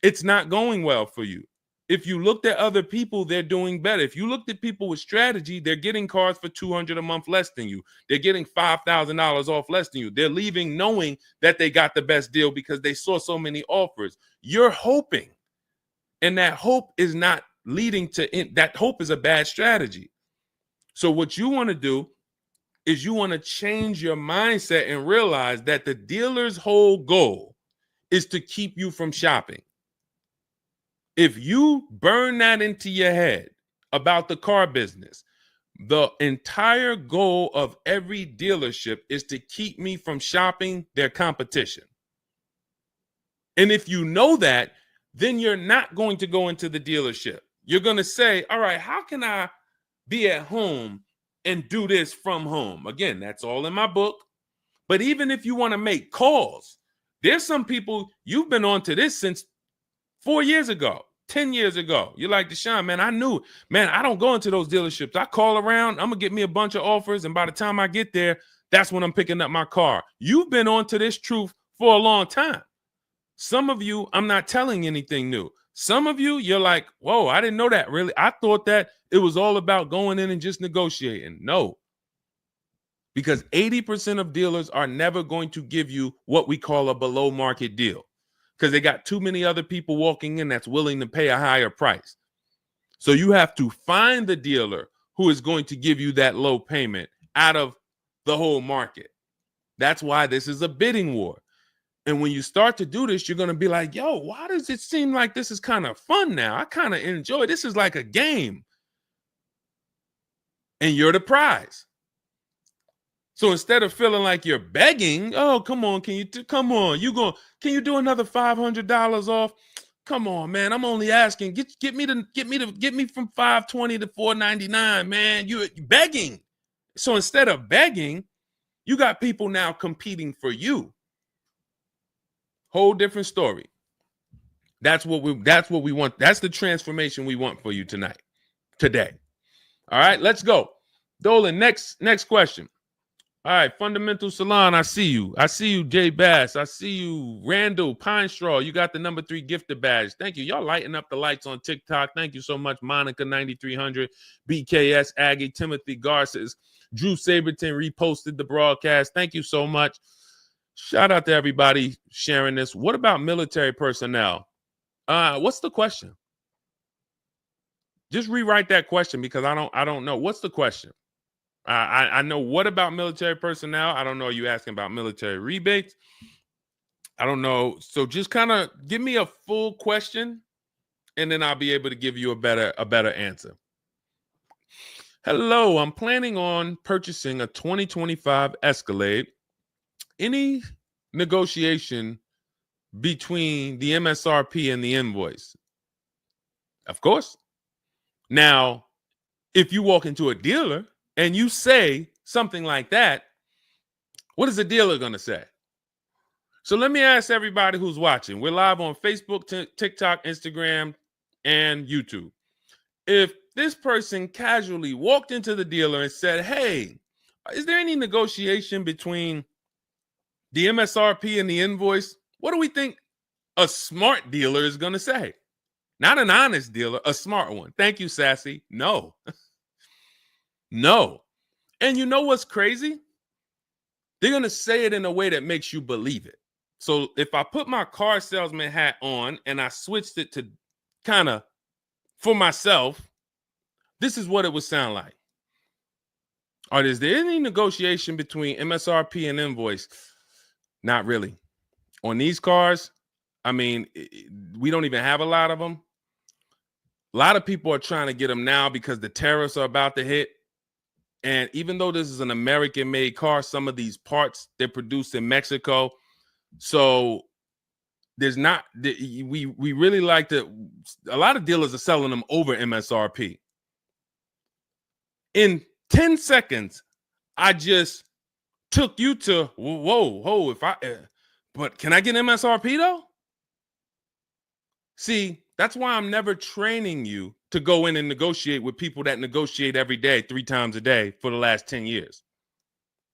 S1: It's not going well for you. If you looked at other people, they're doing better. If you looked at people with strategy, they're getting cars for $200 a month less than you. They're getting $5,000 off less than you. They're leaving knowing that they got the best deal because they saw so many offers. You're hoping, and that hope is not leading to that hope is a bad strategy. So what you want to do is you want to change your mindset and realize that the dealer's whole goal is to keep you from shopping. If you burn that into your head about the car business, the entire goal of every dealership is to keep me from shopping their competition. And if you know that, then you're not going to go into the dealership. You're going to say, all right, how can I be at home and do this from home? Again, that's all in my book. But even if you want to make calls, there's some people, you've been on to this since 4 years ago, 10 years ago. You're like, Deshone, man, I knew, man, I don't go into those dealerships. I call around, I'm going to get me a bunch of offers. And by the time I get there, that's when I'm picking up my car. You've been on to this truth for a long time. Some of you, I'm not telling anything new. Some of you, you're like, whoa, I didn't know that really. I thought that it was all about going in and just negotiating. No, because 80% of dealers are never going to give you what we call a below market deal because they got too many other people walking in that's willing to pay a higher price. So you have to find the dealer who is going to give you that low payment out of the whole market. That's why this is a bidding war. And when you start to do this, you're going to be like, yo, why does it seem like this is kind of fun now? I kind of enjoy this. Is like a game. And you're the prize. So instead of feeling like you're begging, oh, come on, can you do another $500 off? Come on, man. I'm only asking. Get me from 520 to 499, man. You're begging. So instead of begging, you got people now competing for you. Whole different story. That's what we want. That's the transformation we want for you today. All right, let's go. Dolan, next question. All right, Fundamental Salon, I see you. I see you, Jay Bass. I see you, Randall Pine Straw. You got the number 3 gifted badge. Thank you. Y'all lighting up the lights on TikTok. Thank you so much, Monica 9300, BKS Aggie, Timothy Garces, Drew Saberton reposted the broadcast. Thank you so much. Shout out to everybody sharing this. What about military personnel? What's the question? Just rewrite that question because I don't know. What's the question? I know what about military personnel. I don't know. Are you asking about military rebates? I don't know. So just kind of give me a full question, and then I'll be able to give you a better answer. Hello, I'm planning on purchasing a 2025 Escalade. Any negotiation between the MSRP and the invoice? Of course. Now, if you walk into a dealer and you say something like that, what is the dealer going to say? So let me ask everybody who's watching. We're live on Facebook, TikTok, Instagram, and YouTube. If this person casually walked into the dealer and said, hey, is there any negotiation between the MSRP and the invoice? What do we think a smart dealer is going to say? Not an honest dealer, a smart one. Thank you, Sassy. No. No. And you know what's crazy? They're going to say it in a way that makes you believe it. So if I put my car salesman hat on and I switched it to kind of for myself, this is what it would sound like. Or is there any negotiation between MSRP and invoice? Not really. On these cars, I mean, we don't even have a lot of them. A lot of people are trying to get them now because the tariffs are about to hit. And even though this is an American-made car, some of these parts, they're produced in Mexico. So there's not, we really like to, a lot of dealers are selling them over MSRP. In 10 seconds, I just took you to, whoa, but can I get MSRP though? See, that's why I'm never training you to go in and negotiate with people that negotiate every day, 3 times a day for the last 10 years.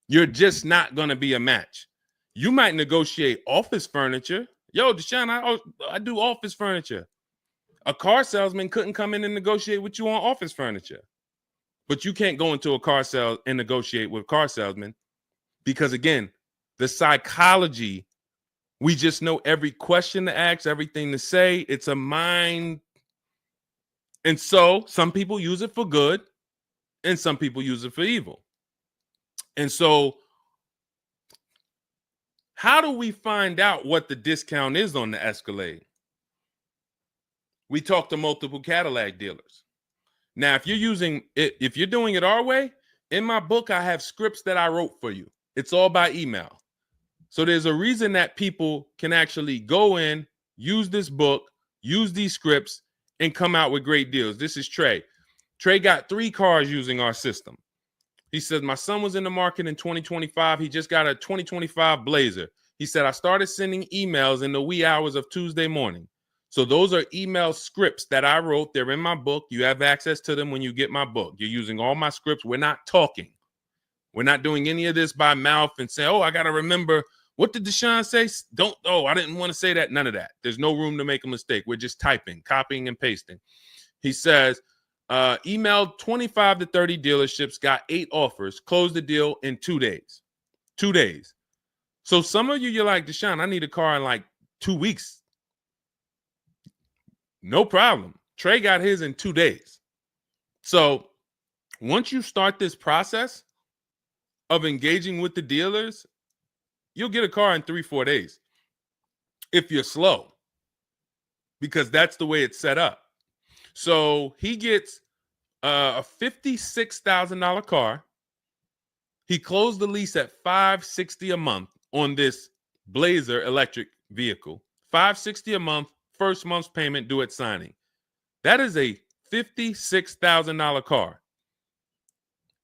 S1: You're just not going to be a match. You might negotiate office furniture. Yo, Deshone, I do office furniture. A car salesman couldn't come in and negotiate with you on office furniture. But you can't go into a car sale and negotiate with car salesmen because, again, the psychology, we just know every question to ask, everything to say. It's a mind. And so some people use it for good and some people use it for evil. And so how do we find out what the discount is on the Escalade? We talk to multiple Cadillac dealers. Now, if you're doing it our way, in my book, I have scripts that I wrote for you. It's all by email. So there's a reason that people can actually go in, use this book, use these scripts, and come out with great deals. This is Trey. Trey got 3 cars using our system. He says, my son was in the market in 2025. He just got a 2025 Blazer. He said, I started sending emails in the wee hours of Tuesday morning. So those are email scripts that I wrote. They're in my book. You have access to them when you get my book. You're using all my scripts. We're not talking. We're not doing any of this by mouth and saying, oh, I got to remember What did Deshone say? Don't, oh, I didn't want to say that. None of that. There's no room to make a mistake. We're just typing, copying, and pasting. He says, emailed 25 to 30 dealerships, got 8 offers, closed the deal in 2 days. 2 days. So some of you, you're like, Deshone, I need a car in like 2 weeks. No problem. Trey got his in 2 days. So once you start this process of engaging with the dealers, you'll get a car in 3-4 days if you're slow, because that's the way it's set up. So he gets a $56,000 car. He closed the lease at $560 a month on this Blazer electric vehicle. $560 a month, first month's payment due at signing. That is a $56,000 car.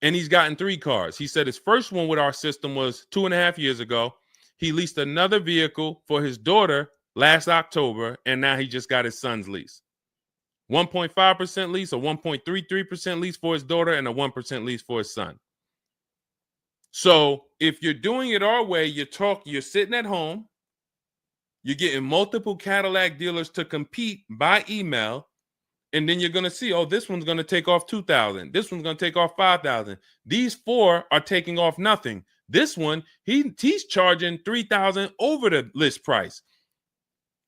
S1: And he's gotten 3 cars. He said his first one with our system was 2.5 years ago. He leased another vehicle for his daughter last October, and now he just got his son's lease. 1.5% lease, a 1.33% lease for his daughter, and a 1% lease for his son. So if you're doing it our way, you're sitting at home, you're getting multiple Cadillac dealers to compete by email, and then you're going to see, oh, this one's going to take off $2,000. This one's going to take off $5,000. These 4 are taking off nothing. This one, he's charging $3,000 over the list price.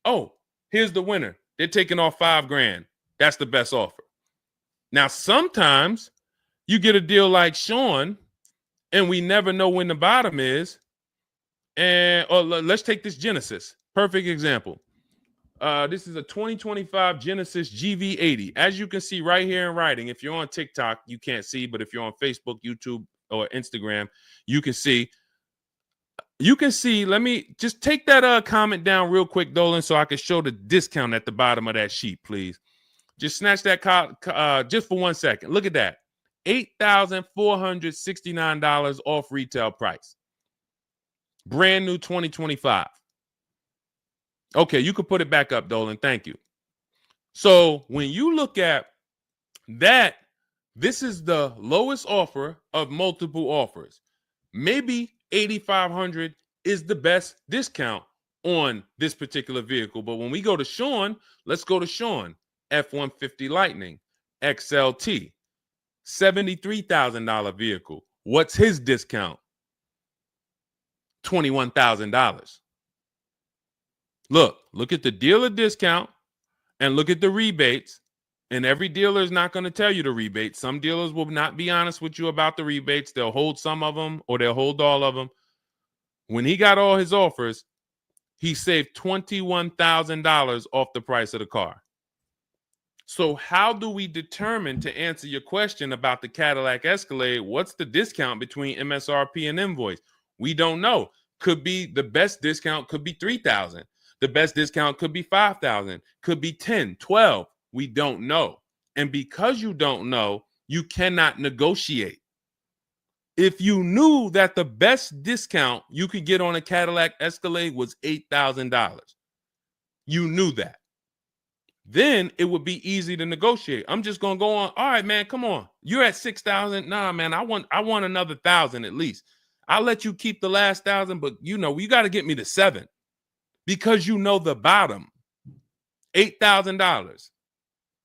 S1: Oh, here's the winner. They're taking off $5,000. That's the best offer. Now, sometimes you get a deal like Sean, and we never know when the bottom is. And let's take this Genesis. Perfect example. This is a 2025 Genesis GV80. As you can see right here in writing, if you're on TikTok, you can't see, but if you're on Facebook, YouTube, or Instagram, you can see. You can see, let me just take that comment down real quick, Dolan, so I can show the discount at the bottom of that sheet, please. Just snatch that just for 1 second. Look at that. $8,469 off retail price. Brand new 2025. Okay, you could put it back up, Dolan. Thank you. So when you look at that, this is the lowest offer of multiple offers. Maybe $8,500 is the best discount on this particular vehicle. But when we go to Sean, let's go to Sean. F-150 Lightning XLT, $73,000 vehicle. What's his discount? $21,000. Look at the dealer discount and look at the rebates. And every dealer is not going to tell you the rebates. Some dealers will not be honest with you about the rebates. They'll hold some of them or they'll hold all of them. When he got all his offers, he saved $21,000 off the price of the car. So how do we determine, to answer your question about the Cadillac Escalade, what's the discount between MSRP and invoice? We don't know. Could be the best discount could be $3,000. The best discount could be $5,000, could be $10,000, $12,000. We don't know. And because you don't know, you cannot negotiate. If you knew that the best discount you could get on a Cadillac Escalade was $8,000, you knew that, then it would be easy to negotiate. I'm just going to go on. All right, man, come on. You're at $6,000. Nah, man, I want another $1,000 at least. I'll let you keep the last $1,000, but you got to get me to $7,000 because you know the bottom, $8,000.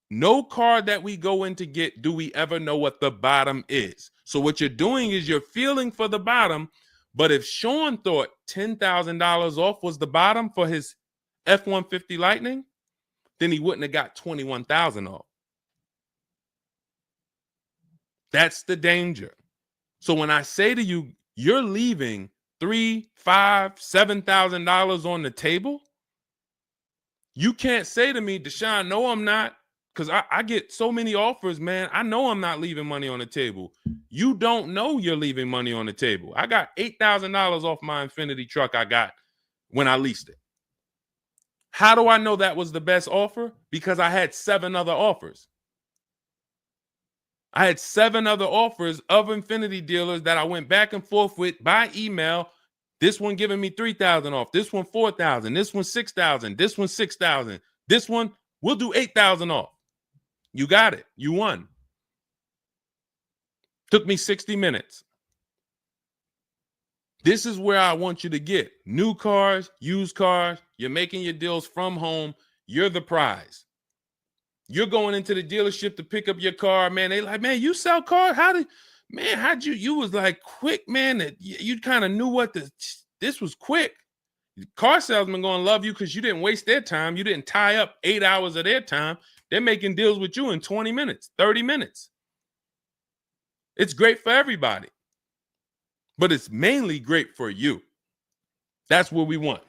S1: No car that we go in to get do we ever know what the bottom is. So what you're doing is you're feeling for the bottom. But if Sean thought $10,000 off was the bottom for his F-150 Lightning, then he wouldn't have got $21,000 off. That's the danger. So when I say to you, you're leaving $3,000, $5,000, $7,000 on the table, you can't say to me, Deshone, no, I'm not. Because I get so many offers, man. I know I'm not leaving money on the table. You don't know you're leaving money on the table. I got $8,000 off my Infiniti truck I got when I leased it. How do I know that was the best offer? Because I had 7 other offers. I had 7 other offers of Infiniti dealers that I went back and forth with by email. This one giving me $3,000 off. This one $4,000. This one $6,000. This one $6,000. This one, we'll do $8,000 off. You got it. You won. Took me 60 minutes. This is where I want you to get new cars, used cars. You're making your deals from home. You're the prize. You're going into the dealership to pick up your car, man. They like, man, you sell cars? How'd you was like quick, man, that you kind of knew what this was quick. Car salesmen going to love you because you didn't waste their time. You didn't tie up 8 hours of their time. They're making deals with you in 20 minutes, 30 minutes. It's great for everybody, but it's mainly great for you. That's what we want.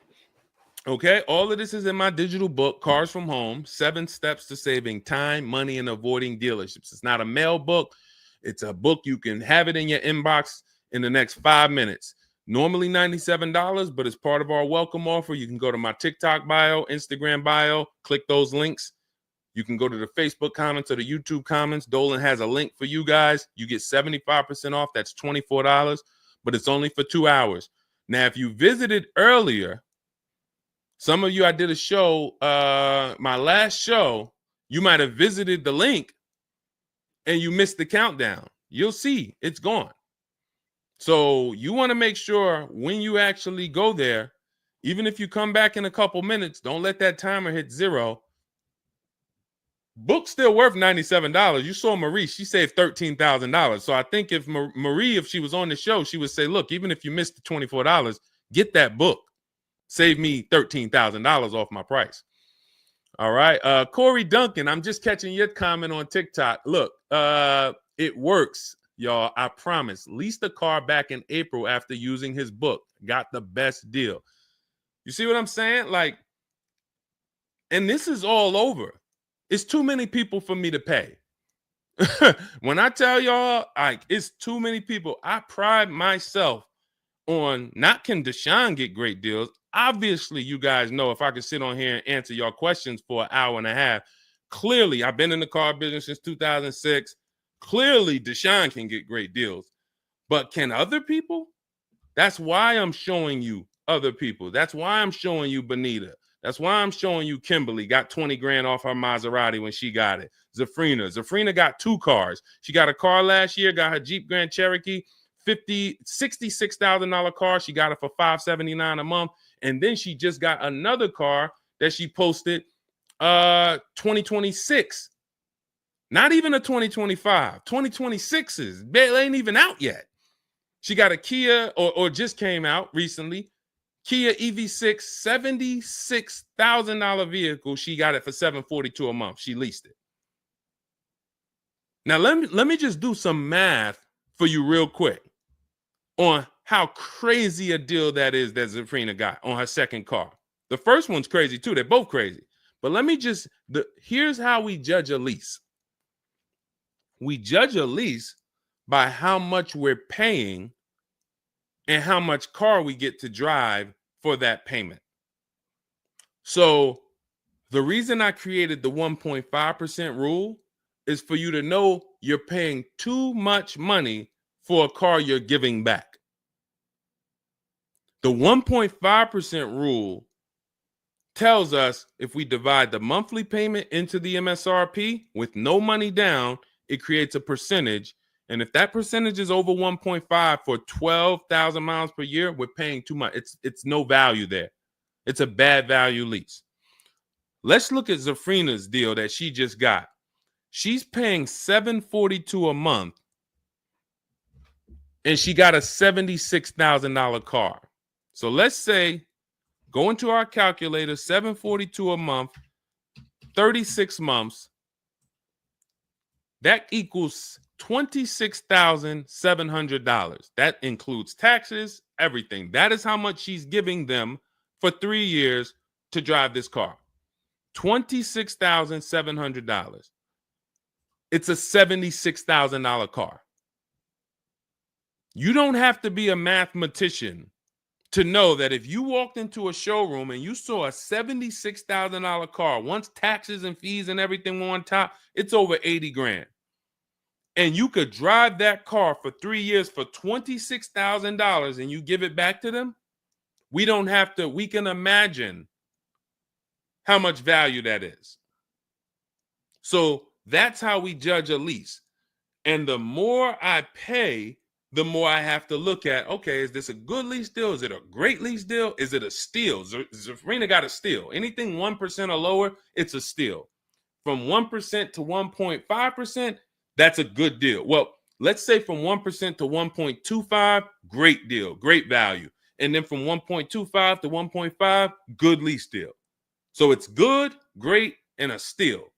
S1: Okay, all of this is in my digital book, Cars from Home, 7 Steps to Saving Time, Money, and Avoiding Dealerships. It's not a mail book. It's a book. You can have it in your inbox in the next 5 minutes. Normally $97, but as part of our welcome offer, you can go to my TikTok bio, Instagram bio, click those links. You can go to the Facebook comments or the YouTube comments. Dolan has a link for you guys. You get 75% off. That's $24, but it's only for 2 hours. Now, if you visited earlier, some of you, I did a show, my last show, you might have visited the link and you missed the countdown. You'll see it's gone. So you want to make sure when you actually go there, even if you come back in a couple minutes, don't let that timer hit 0. Book's still worth $97. You saw Marie, she saved $13,000. So I think if Marie, if she was on the show, she would say, look, even if you missed the $24, get that book. Save me $13,000 off my price. All right. Corey Duncan, I'm just catching your comment on TikTok. Look, it works, y'all. I promise. Leased a car back in April after using his book. Got the best deal. You see what I'm saying? Like, and this is all over. It's too many people for me to pay. When I tell y'all, like, it's too many people. I pride myself on not can Deshone get great deals. Obviously, you guys know if I could sit on here and answer your questions for an hour and a half. Clearly, I've been in the car business since 2006. Clearly, Deshone can get great deals. But can other people? That's why I'm showing you other people. That's why I'm showing you Benita. That's why I'm showing you Kimberly got 20 grand off her Maserati when she got it. Zafrina got 2 cars. She got a car last year, got her Jeep Grand Cherokee, $66,000 car. She got it for $579 a month. And then she just got another car that she posted 2026. Not even a 2025. 2026s. It ain't even out yet. She got a Kia or just came out recently. Kia EV6, $76,000 vehicle. She got it for $742 a month. She leased it. Now let me just do some math for you real quick on how crazy a deal that is that Zafrina got on her second car. The first one's crazy too. They're both crazy. But let me just, here's how we judge a lease. We judge a lease by how much we're paying and how much car we get to drive for that payment. So the reason I created the 1.5% rule is for you to know you're paying too much money for a car you're giving back. The 1.5% rule tells us if we divide the monthly payment into the MSRP with no money down, it creates a percentage. And if that percentage is over 1.5 for 12,000 miles per year, we're paying too much. It's no value there. It's a bad value lease. Let's look at Zafrina's deal that she just got. She's paying $742 a month, and she got a $76,000 car. So let's say, go into our calculator, $742 a month, 36 months. That equals $26,700. That includes taxes, everything. That is how much she's giving them for 3 years to drive this car. $26,700. It's a $76,000 car. You don't have to be a mathematician to know that if you walked into a showroom and you saw a $76,000 car, once taxes and fees and everything were on top, it's over 80 grand. And you could drive that car for 3 years for $26,000 and you give it back to them, we don't have to, we can imagine how much value that is. So that's how we judge a lease. And the more I pay, the more I have to look at, okay, is this a good lease deal? Is it a great lease deal? Is it a steal? Zafrina got a steal. Anything 1% or lower, it's a steal. From 1% to 1.5%, that's a good deal. Well, let's say from 1% to 1.25, great deal, great value. And then from 1.25 to 1.5, good lease deal. So it's good, great, and a steal.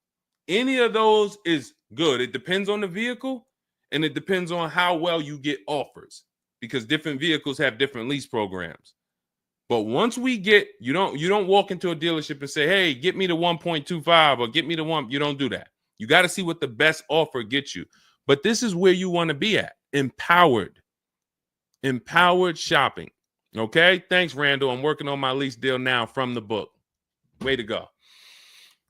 S1: Any of those is good. It depends on the vehicle, and it depends on how well you get offers, because different vehicles have different lease programs. But once we get, you don't walk into a dealership and say, hey, get me the 1.25 or get me the one. You don't do that. You got to see what the best offer gets you. But this is where you want to be at. Empowered shopping. Okay. Thanks, Randall. I'm working on my lease deal now from the book. Way to go.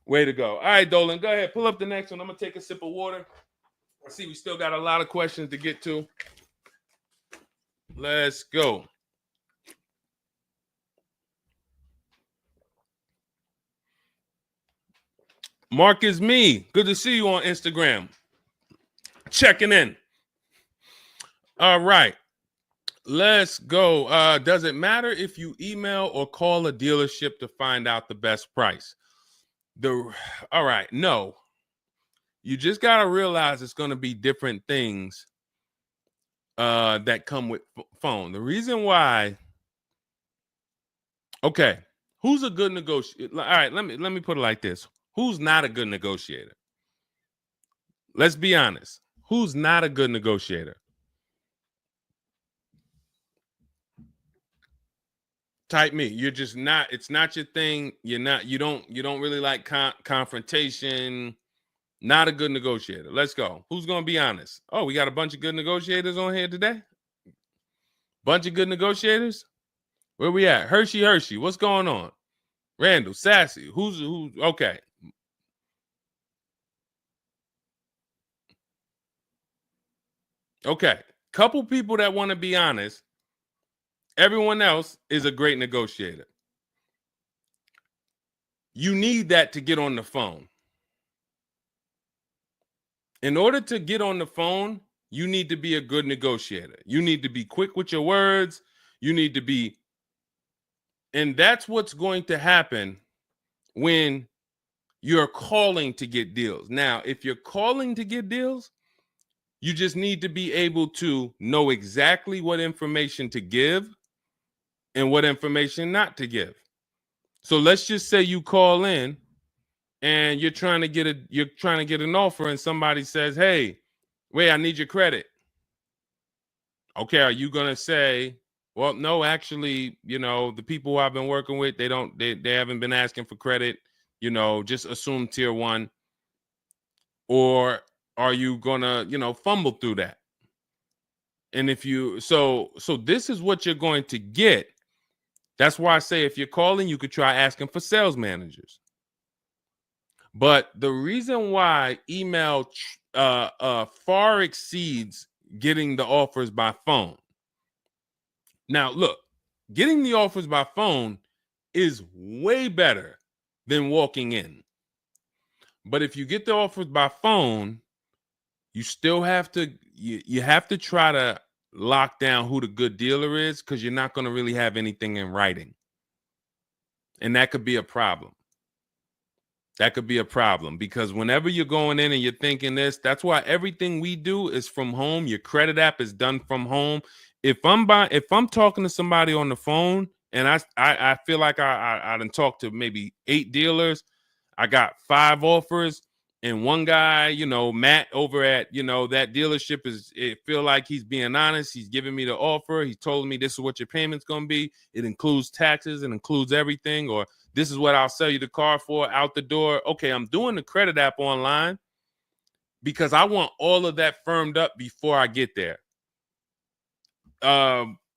S1: Way to go. All right, Dolan, go ahead. Pull up the next one. I'm going to take a sip of water. I see we still got a lot of questions to get to. Let's go. Mark is me. Good to see you on Instagram. Checking in. All right. Let's go. Does it matter if you email or call a dealership to find out the best price? All right. No. You just got to realize it's going to be different things that come with phone. The reason why. Okay. Who's a good negotiator? All right. Let me put it like this. Who's not a good negotiator? Let's be honest. Who's not a good negotiator? Type me. You're just not. It's not your thing. You don't really like confrontation. Not a good negotiator. Let's go. Who's gonna be honest? Oh, we got a bunch of good negotiators on here today. Bunch of good negotiators. Where we at? Hershey. What's going on? Randall, Sassy. Who's okay? Okay. Couple people that want to be honest. Everyone else is a great negotiator. You need that to get on the phone. In order to get on the phone, you need to be a good negotiator. You need to be quick with your words. You need to be, and that's what's going to happen when you're calling to get deals. Now, if you're calling to get deals, you just need to be able to know exactly what information to give and what information not to give. So let's just say you call in and you're trying to get an offer, and somebody says, "Hey, wait, I need your credit." Okay, are you gonna say, "Well, no, actually, the people who I've been working with, they haven't been asking for credit. Just assume tier 1," or are you gonna, fumble through that? And if you so this is what you're going to get. That's why I say if you're calling, you could try asking for sales managers. But the reason why email far exceeds getting the offers by phone. Now, look, getting the offers by phone is way better than walking in. But if you get the offers by phone, you still have to you have to try to lock down who the good dealer is, because you're not going to really have anything in writing. And that could be a problem. That could be a problem, because whenever you're going in and you're thinking this, that's why everything we do is from home. Your credit app is done from home. If I'm talking to somebody on the phone and I feel like I done talked to maybe 8 dealers, I got 5 offers, and one guy, Matt over at, that dealership it feel like he's being honest. He's giving me the offer. He told me this is what your payment's going to be. It includes taxes. It includes everything. Or this is what I'll sell you the car for out the door. Okay, I'm doing the credit app online because I want all of that firmed up before I get there.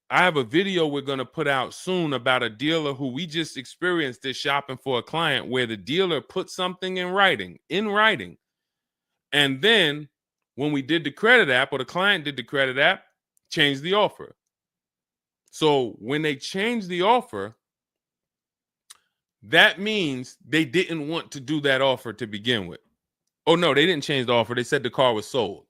S1: I have a video we're going to put out soon about a dealer who we just experienced this shopping for a client, where the dealer put something in writing. And then when we did the credit app, or the client did the credit app, changed the offer. So when they changed the offer, that means they didn't want to do that offer to begin with. Oh, no, they didn't change the offer. They said the car was sold.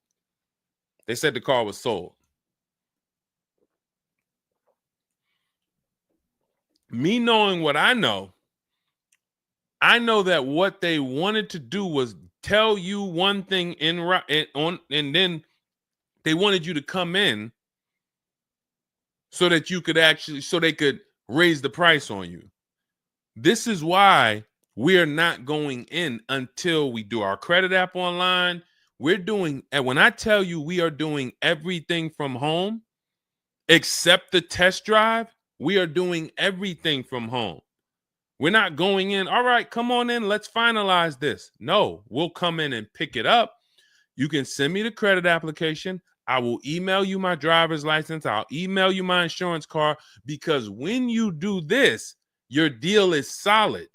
S1: Me knowing what I know that what they wanted to do was tell you one thing and then they wanted you to come in so that you could so they could raise the price on you. This is why we're not going in until we do our credit app online. And when I tell you we are doing everything from home, except the test drive, we are doing everything from home. We're not going in, all right, come on in, let's finalize this. No, we'll come in and pick it up. You can send me the credit application. I will email you my driver's license. I'll email you my insurance card, because when you do this, your deal is solid.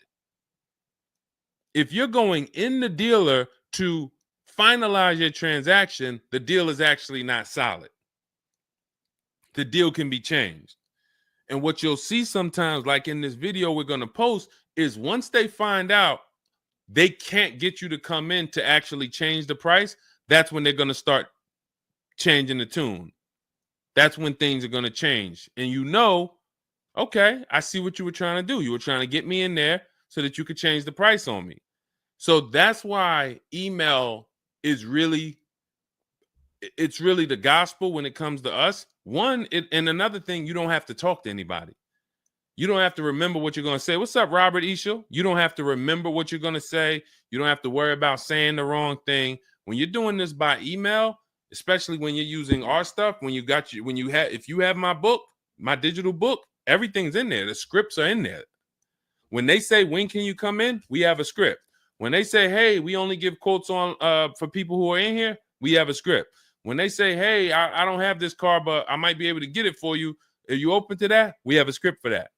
S1: If you're going in the dealer to finalize your transaction, the deal is actually not solid. The deal can be changed. And what you'll see sometimes, like in this video we're going to post, is once they find out they can't get you to come in to actually change the price, that's when they're going to start changing the tune. That's when things are going to change. And you know, okay, I see what you were trying to do. You were trying to get me in there so that you could change the price on me. So that's why email is really the gospel when it comes to us. And another thing, you don't have to talk to anybody. You don't have to remember what you're going to say. What's up, Robert Ishel? You don't have to remember what you're going to say. You don't have to worry about saying the wrong thing. When you're doing this by email, especially when you're using our stuff, if you have my book, my digital book, everything's in there. The scripts are in there. When they say, when can you come in? We have a script. When they say, hey, we only give quotes on for people who are in here, we have a script. When they say, hey, I don't have this car, but I might be able to get it for you. Are you open to that? We have a script for that.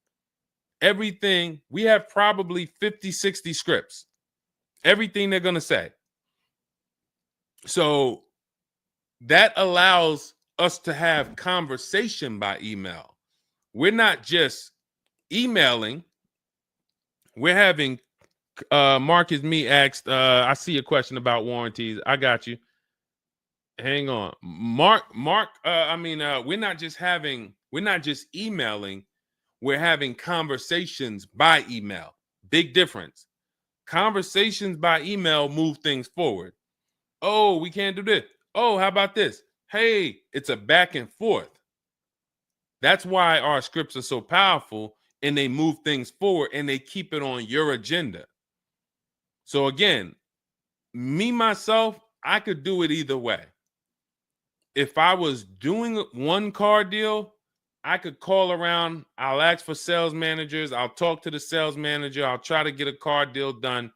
S1: Everything, we have probably 50, 60 scripts. Everything they're going to say. So that allows us to have conversation by email. We're not just emailing. We're having, Marcus Me asked, I see a question about warranties. I got you. Hang on. Mark, we're not just emailing. We're having conversations by email. Big difference. Conversations by email move things forward. Oh, we can't do this. Oh, how about this? Hey, it's a back and forth. That's why our scripts are so powerful, and they move things forward and they keep it on your agenda. So again, me, myself, I could do it either way. If I was doing one car deal, I could call around. I'll ask for sales managers. I'll talk to the sales manager. I'll try to get a car deal done.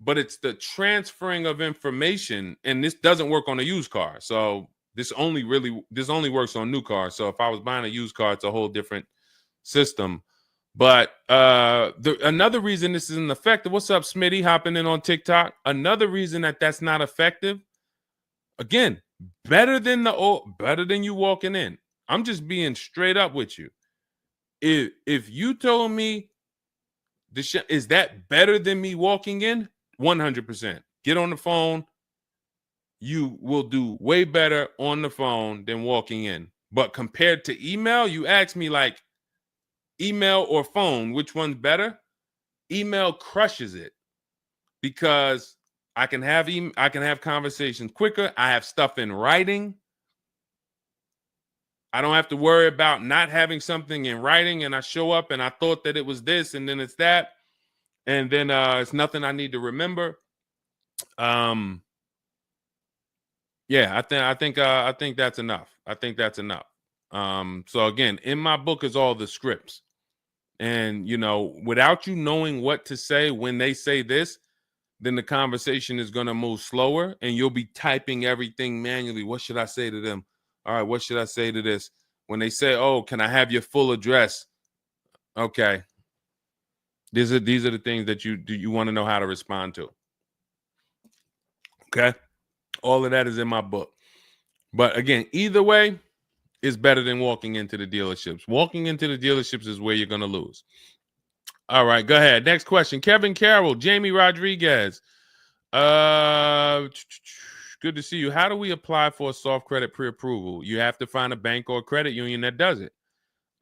S1: But it's the transferring of information, and this doesn't work on a used car. So this only works on new cars. So if I was buying a used car, it's a whole different system. But another reason this isn't effective. What's up, Smitty? Hopping in on TikTok. Another reason that's not effective. Again, better than you walking in. I'm just being straight up with you. If you told me is that better than me walking in? 100%. Get on the phone. You will do way better on the phone than walking in. But compared to email, you ask me like email or phone, which one's better? Email crushes it because I can have conversations quicker. I have stuff in writing. I don't have to worry about not having something in writing, and I show up and I thought that it was this and then it's that, and then it's nothing I need to remember. Yeah, I think that's enough. I think that's enough. So again, in my book is all the scripts. And without you knowing what to say when they say this, then the conversation is going to move slower and you'll be typing everything manually. What should I say to them? All right, what should I say to this? When they say, "Oh, can I have your full address?" Okay. These are the things that you want to know how to respond to. Okay? All of that is in my book. But again, either way is better than walking into the dealerships. Walking into the dealerships is where you're going to lose. All right, go ahead. Next question. Kevin Carroll, Jamie Rodriguez. Good to see you. How do we apply for a soft credit pre-approval? You have to find a bank or a credit union that does it.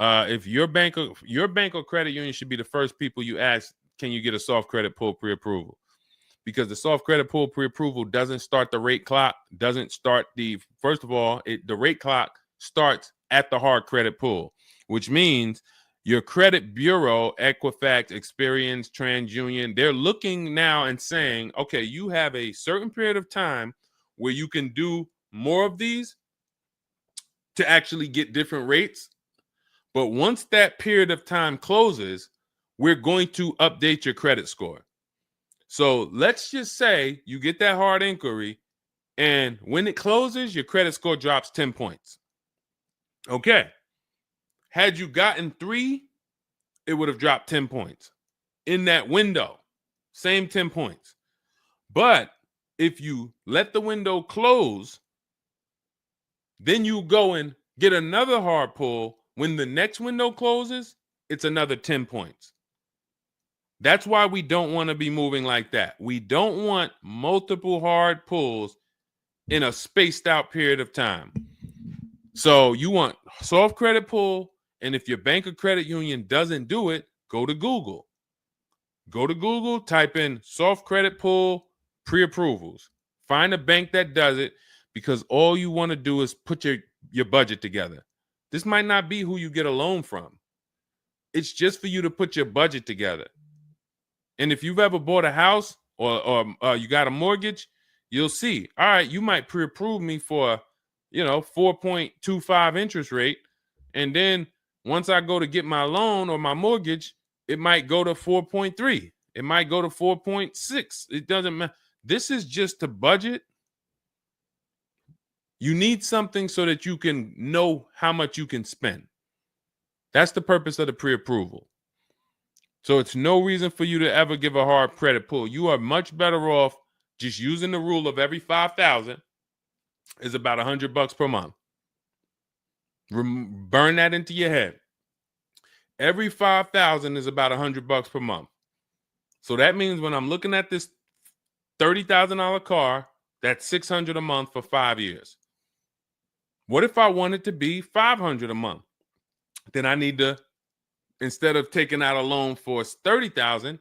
S1: If your bank or credit union should be the first people you ask, can you get a soft credit pull pre-approval? Because the soft credit pull pre-approval doesn't start the rate clock, doesn't start first of all, the rate clock starts at the hard credit pull, which means your credit bureau, Equifax, Experian, TransUnion, they're looking now and saying, okay, you have a certain period of time where you can do more of these to actually get different rates. But once that period of time closes, we're going to update your credit score. So let's just say you get that hard inquiry, and when it closes, your credit score drops 10 points. Okay. Had you gotten 3, it would have dropped 10 points. In that window, same 10 points. But if you let the window close, then you go and get another hard pull. When the next window closes, it's another 10 points. That's why we don't want to be moving like that. We don't want multiple hard pulls in a spaced out period of time. So you want soft credit pull, and if your bank or credit union doesn't do it, go to Google. Go to Google, type in soft credit pull pre-approvals. Find a bank that does it, because all you want to do is put your budget together. This might not be who you get a loan from. It's just for you to put your budget together. And if you've ever bought a house or you got a mortgage, you'll see, all right, you might pre-approve me for, 4.25 interest rate. And then once I go to get my loan or my mortgage, it might go to 4.3. It might go to 4.6. It doesn't matter. This is just to budget. You need something so that you can know how much you can spend. That's the purpose of the pre-approval. So it's no reason for you to ever give a hard credit pull. You are much better off just using the rule of every 5,000 is about $100 per month. Burn that into your head. Every 5,000 is about $100 per month. So that means when I'm looking at this $30,000 car, that's $600 a month for 5 years. What if I want it to be $500 a month? Then I need to, instead of taking out a loan for $30,000,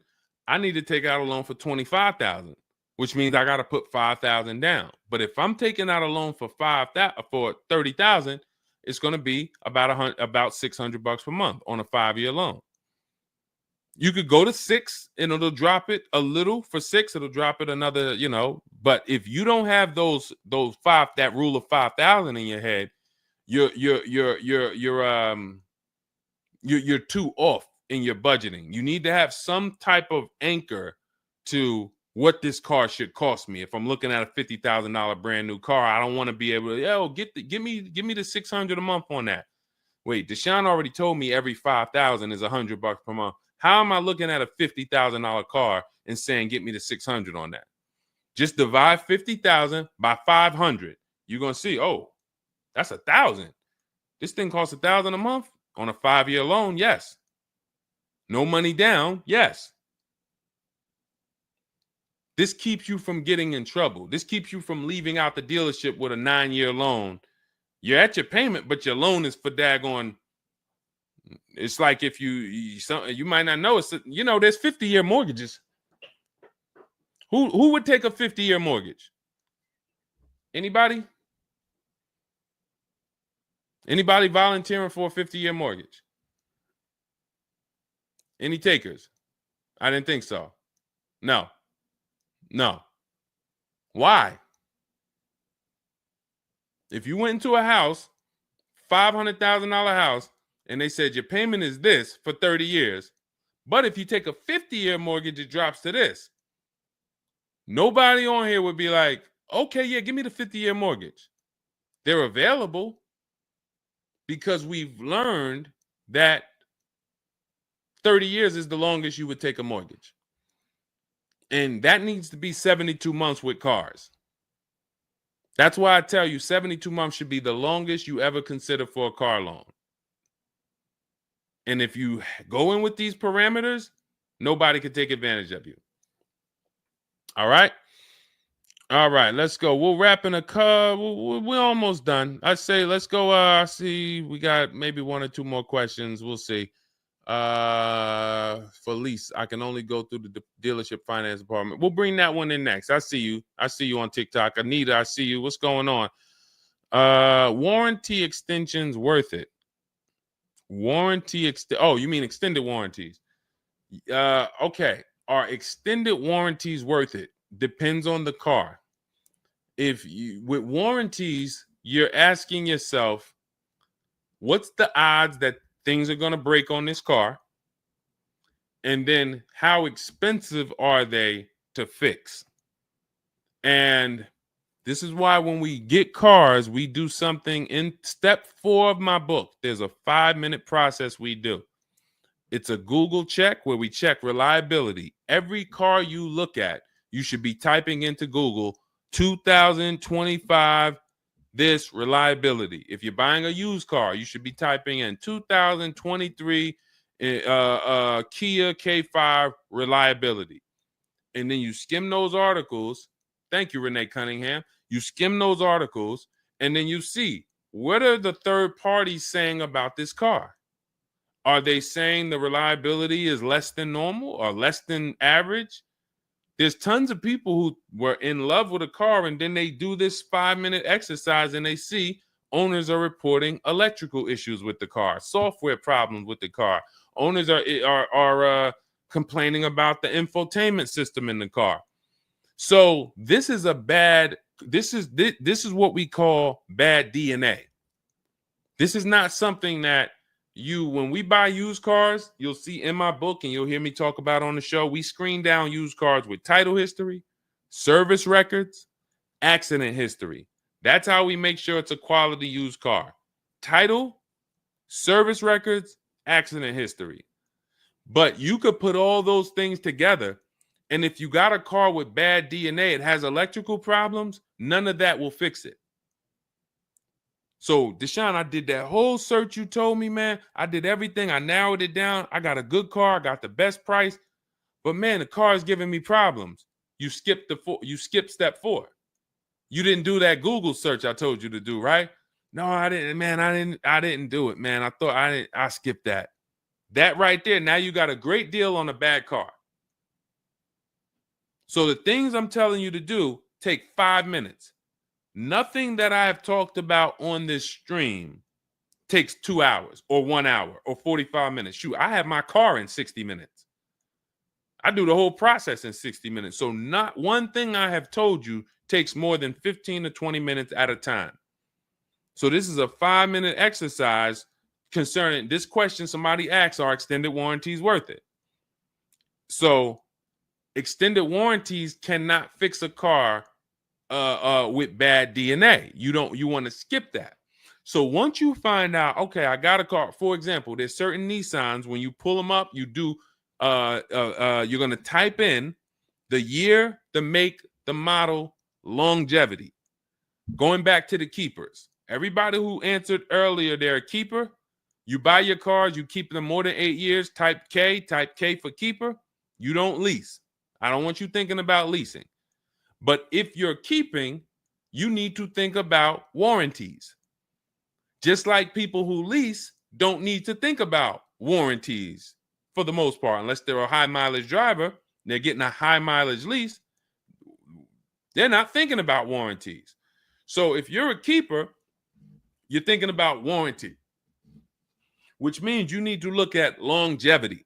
S1: I need to take out a loan for $25,000, which means I got to put $5,000 down. But if I'm taking out a loan for $30,000, it's going to be about $600 per month on a 5-year loan. You could go to 6 and it'll drop it a little. For 6, it'll drop it another, But if you don't have that rule of 5,000 in your head, you're too off in your budgeting. You need to have some type of anchor to what this car should cost me. If I'm looking at a $50,000 brand new car, I don't want to be able to, give me the $600 a month on that. Wait, Deshone already told me every 5,000 is $100 per month. How am I looking at a $50,000 car and saying get me the 600 on that? Just divide 50,000 by 500. You're gonna see, oh, that's 1,000. This thing costs 1,000 a month on a 5-year loan. Yes. No money down. Yes. This keeps you from getting in trouble. This keeps you from leaving out the dealership with a 9-year loan. You're at your payment, but your loan is for daggone. It's like if you might not know, it's there's 50-year mortgages. Who would take a 50-year mortgage? Anybody? Anybody volunteering for a 50-year mortgage? Any takers? I didn't think so. No. Why? If you went into a house, $500,000 house, and they said your payment is this for 30 years, but if you take a 50-year mortgage, it drops to this. Nobody on here would be like, okay, yeah, give me the 50-year mortgage. They're available because we've learned that 30 years is the longest you would take a mortgage. And that needs to be 72 months with cars. That's why I tell you 72 months should be the longest you ever consider for a car loan. And if you go in with these parameters, nobody can take advantage of you. All right. All right, let's go. We'll wrap in a car. We're almost done. I say let's go. I see we got maybe one or two more questions. We'll see. For lease, I can only go through the dealership finance department. We'll bring that one in next. I see you. I see you on TikTok. Anita, I see you. What's going on? Warranty extensions worth it? Oh, you mean extended warranties? Okay. Are extended warranties worth it? Depends on the car. If you with warranties, you're asking yourself, what's the odds that things are going to break on this car? And then how expensive are they to fix? And this is why when we get cars, we do something in step 4 of my book. There's a 5-minute process we do. It's a Google check where we check reliability. Every car you look at, you should be typing into Google 2025 this reliability. If you're buying a used car, you should be typing in 2023 Kia K5 reliability. And then you skim those articles. Thank you, Renee Cunningham. You skim those articles, and then you see, what are the third parties saying about this car? Are they saying the reliability is less than normal or less than average? There's tons of people who were in love with a car, and then they do this 5-minute exercise and they see owners are reporting electrical issues with the car, software problems with the car. Owners are complaining about the infotainment system in the car. So this is what we call bad DNA. This is not something that when we buy used cars, you'll see in my book and you'll hear me talk about on the show. We screen down used cars with title history, service records, accident history. That's how we make sure it's a quality used car. Title, service records, accident history. But you could put all those things together, and if you got a car with bad DNA, it has electrical problems, none of that will fix it. So, Deshone, I did that whole search you told me, man. I did everything. I narrowed it down. I got a good car. I got the best price. But, man, the car is giving me problems. You skipped step 4. You didn't do that Google search I told you to do, right? No, I didn't, man. I didn't do it, man. I skipped that. That right there, now you got a great deal on a bad car. So the things I'm telling you to do take 5 minutes. Nothing that I have talked about on this stream takes 2 hours or 1 hour or 45 minutes. Shoot, I have my car in 60 minutes. I do the whole process in 60 minutes. So not one thing I have told you takes more than 15 to 20 minutes at a time. So this is a 5-minute exercise concerning this question somebody asks, are extended warranties worth it? So extended warranties cannot fix a car with bad DNA. You want to skip that. So once you find out, okay, I got a car. For example, there's certain Nissans, when you pull them up, you do you're going to type in the year, the make, the model, longevity. Going back to the keepers. Everybody who answered earlier, they're a keeper. You buy your cars, you keep them more than 8 years, type K for keeper. You don't lease. I don't want you thinking about leasing. But if you're keeping, you need to think about warranties. Just like people who lease don't need to think about warranties for the most part, unless they're a high mileage driver, they're getting a high mileage lease, they're not thinking about warranties. So if you're a keeper, you're thinking about warranty, which means you need to look at longevity.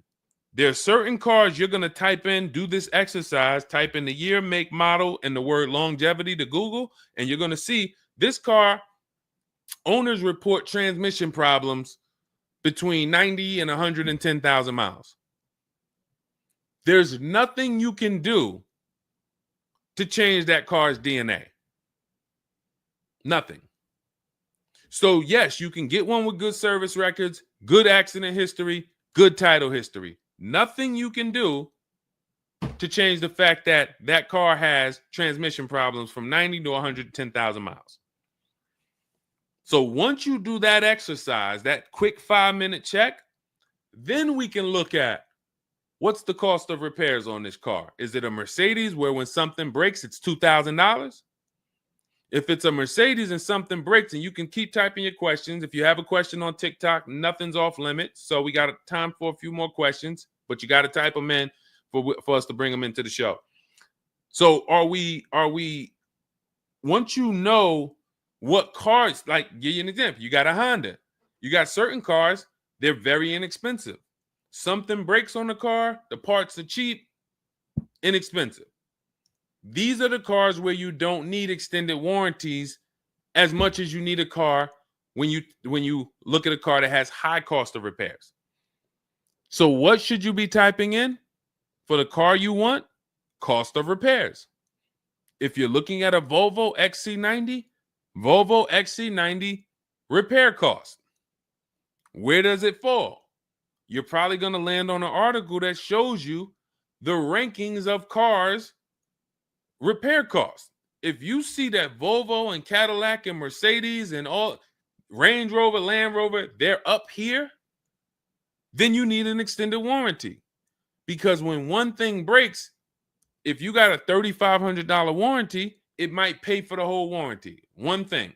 S1: There are certain cars you're going to type in, do this exercise, type in the year, make, model, and the word longevity to Google, and you're going to see this car, owners report transmission problems between 90 and 110,000 miles. There's nothing you can do to change that car's DNA. Nothing. So yes, you can get one with good service records, good accident history, good title history. Nothing you can do to change the fact that that car has transmission problems from 90 to 110,000 miles. So once you do that exercise, that quick 5-minute check, then we can look at what's the cost of repairs on this car? Is it a Mercedes where when something breaks, it's $2,000? If it's a Mercedes and something breaks, and you can keep typing your questions. If you have a question on TikTok, nothing's off limits. So we got time for a few more questions, but you got to type them in for us to bring them into the show. So are we, once you know what cars, like give you an example, you got a Honda, you got certain cars, they're very inexpensive. Something breaks on the car, the parts are cheap, inexpensive. These are the cars where you don't need extended warranties as much as you need a car when you look at a car that has high cost of repairs. So what should you be typing in for the car you want? Cost of repairs. If you're looking at a Volvo XC90, Volvo XC90 repair cost. Where does it fall? You're probably going to land on an article that shows you the rankings of cars repair costs. If you see that Volvo and Cadillac and Mercedes and all Range Rover, Land Rover, they're up here, then you need an extended warranty. Because when one thing breaks, if you got a $3,500 warranty, it might pay for the whole warranty. One thing.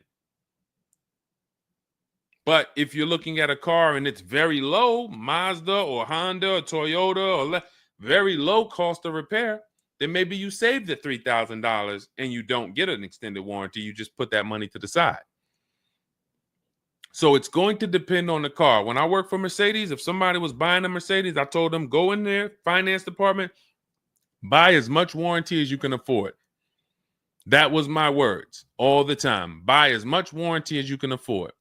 S1: But if you're looking at a car and it's very low, Mazda or Honda or Toyota or very low cost of repair, then maybe you save the $3,000 and you don't get an extended warranty. You just put that money to the side. So it's going to depend on the car. When I worked for Mercedes, if somebody was buying a Mercedes, I told them, go in there, finance department, buy as much warranty as you can afford. That was my words all the time. Buy as much warranty as you can afford.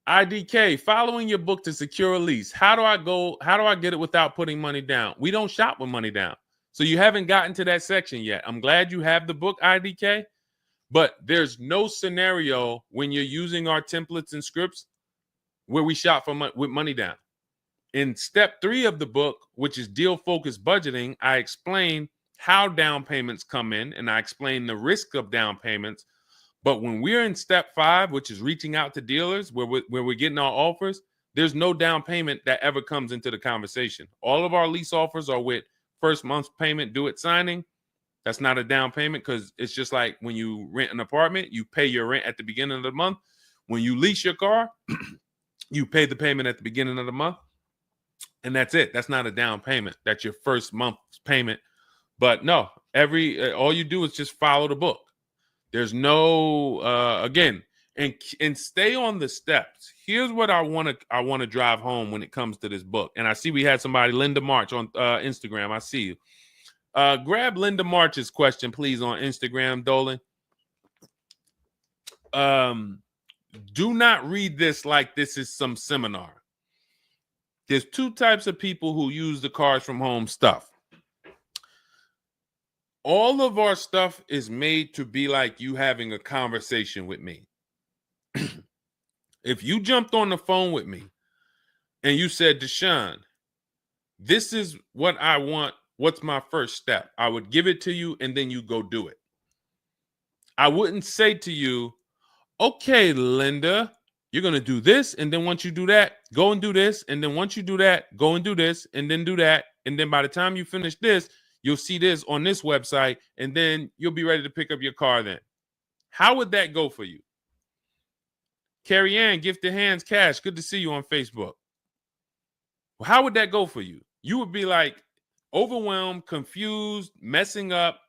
S1: IDK, following your book to secure a lease. How do I get it without putting money down? We don't shop with money down. So you haven't gotten to that section yet. I'm glad you have the book, IDK, but there's no scenario when you're using our templates and scripts where we shop for with money down. In step 3 of the book, which is deal focused budgeting, I explain how down payments come in and I explain the risk of down payments. But when we're in step 5, which is reaching out to dealers where we're getting our offers, there's no down payment that ever comes into the conversation. All of our lease offers are with first month's payment due at signing. That's not a down payment because it's just like when you rent an apartment, you pay your rent at the beginning of the month. When you lease your car, you pay the payment at the beginning of the month. And that's it. That's not a down payment. That's your first month's payment. But no, all you do is just follow the book. There's no again, and stay on the steps. Here's what I want to drive home when it comes to this book. And I see we had somebody, Linda March, on Instagram. I see you. Grab Linda March's question, please, on Instagram, Dolan. Do not read this like this is some seminar. There's 2 types of people who use the Cars from Home stuff. All of our stuff is made to be like you having a conversation with me. If you jumped on the phone with me and you said, Deshone, this is what I want. What's my first step? I would give it to you and then you go do it. I wouldn't say to you, okay, Linda, you're going to do this. And then once you do that, go and do this. And then once you do that, go and do this and then do that. And then by the time you finish this, you'll see this on this website and then you'll be ready to pick up your car then. How would that go for you? Carrie Ann, Gifted Hands Cash, good to see you on Facebook. Well, how would that go for you? You would be like overwhelmed, confused, messing up.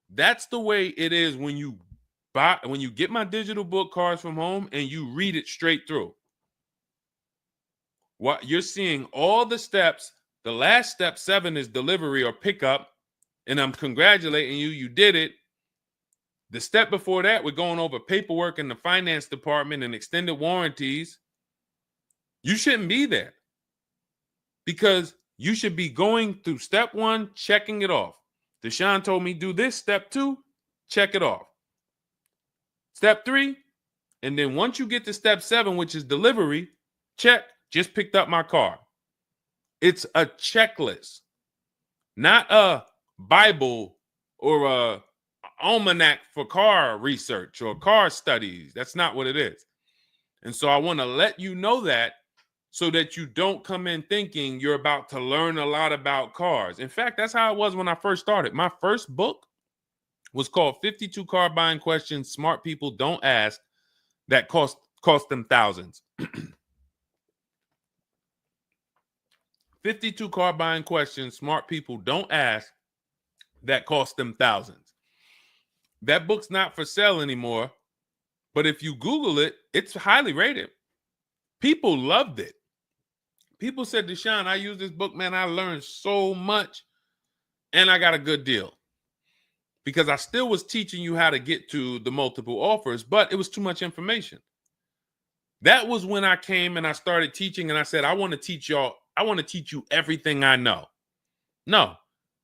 S1: That's the way it is when you get my digital book, Cars from Home, and you read it straight through. What you're seeing all the steps. The last step 7 is delivery or pickup, and I'm congratulating you. You did it. The step before that, we're going over paperwork in the finance department and extended warranties. You shouldn't be there because you should be going through step 1, checking it off. Deshone told me do this. Step 2, check it off. Step 3, and then once you get to step 7, which is delivery, check, just picked up my car. It's a checklist, not a Bible or a almanac for car research or car studies. That's not what it is. And so I want to let you know that so that you don't come in thinking you're about to learn a lot about cars. In fact, that's how it was when I first started. My first book was called 52 Car Buying Questions Smart People Don't Ask that cost them thousands. 52 car buying questions smart people don't ask that cost them thousands. That book's not for sale anymore, but if you Google it, it's highly rated. People loved it. People said, Deshone, I use this book, man. I learned so much and I got a good deal. Because I still was teaching you how to get to the multiple offers, but it was too much information. That was when I came and I started teaching and I said, I want to teach you everything I know. No,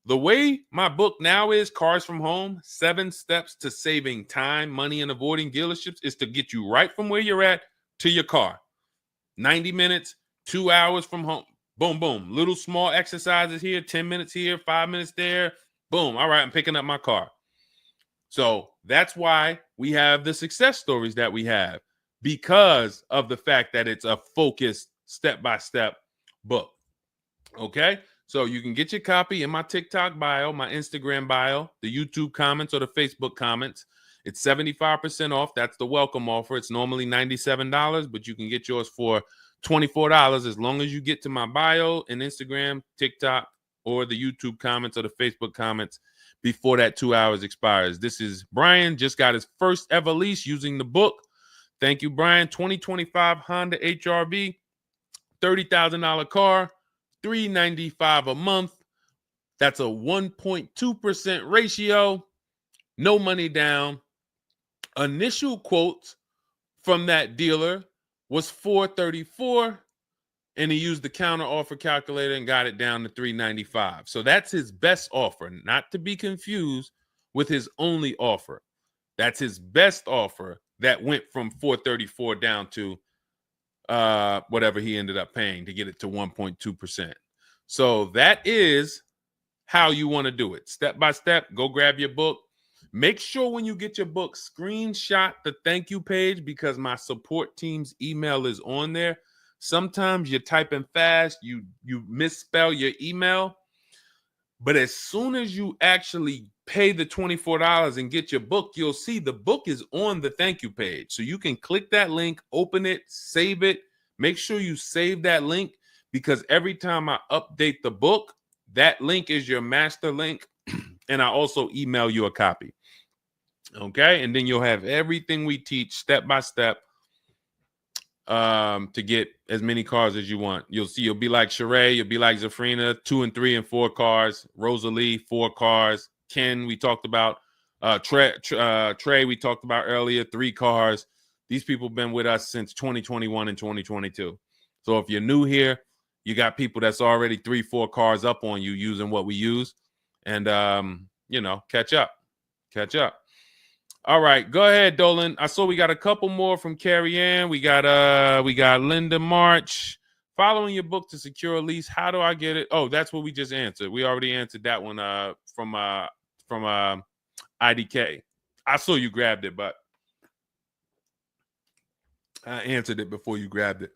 S1: the way my book now is, Cars from Home, 7 Steps to Saving Time, Money, and Avoiding Dealerships, is to get you right from where you're at to your car. 90 minutes, 2 hours from home. Boom, boom. Little small exercises here, 10 minutes here, 5 minutes there. Boom. All right, I'm picking up my car. So that's why we have the success stories that we have, because of the fact that it's a focused step-by-step book. Okay? So you can get your copy in my TikTok bio, my Instagram bio, the YouTube comments, or the Facebook comments. It's 75% off. That's the welcome offer. It's normally $97, but you can get yours for $24 as long as you get to my bio and Instagram, TikTok, or the YouTube comments or the Facebook comments before that 2 hours expires. This is Brian, just got his first ever lease using the book. Thank you, Brian. 2025 Honda HRV, $30,000 car, $395 a month. That's a 1.2% ratio. No money down. Initial quotes from that dealer was $434, and he used the counter offer calculator and got it down to $395. So that's his best offer, not to be confused with his only offer. That's his best offer that went from $434 down to whatever he ended up paying to get it to 1.2%. So that is how you want to do it. Step by step, go grab your book. Make sure when you get your book, screenshot the thank you page, because my support team's email is on there. Sometimes you're typing fast, you misspell your email, but as soon as you actually pay the $24 and get your book, you'll see the book is on the thank you page. So you can click that link, open it, save it. Make sure you save that link, because every time I update the book, that link is your master link, and I also email you a copy. Okay, and then you'll have everything we teach step by step to get as many cars as you want. You'll see, you'll be like Sheree, you'll be like Zafrina, 2 and 3 and 4 cars. Rosalie, 4 cars. Ken, we talked about. Trey, we talked about earlier, 3 cars. These people have been with us since 2021 and 2022. So if you're new here, you got people that's already 3, 4 cars up on you using what we use. And, catch up. All right, go ahead, Dolan. I saw we got a couple more from Carrie Ann. We got Linda March. Following your book to secure a lease, how do I get it? Oh, that's what we just answered. We already answered that one from IDK. I saw you grabbed it, but I answered it before you grabbed it.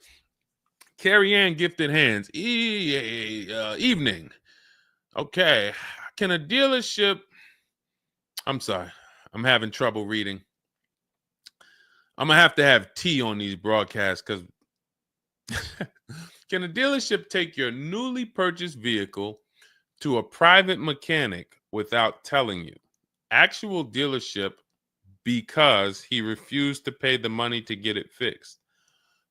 S1: Carrie Ann Gifted Hands. Evening. Okay. Can a dealership... I'm sorry. I'm having trouble reading. I'm going to have tea on these broadcasts, because can a dealership take your newly purchased vehicle to a private mechanic without telling you? Actual dealership, because he refused to pay the money to get it fixed.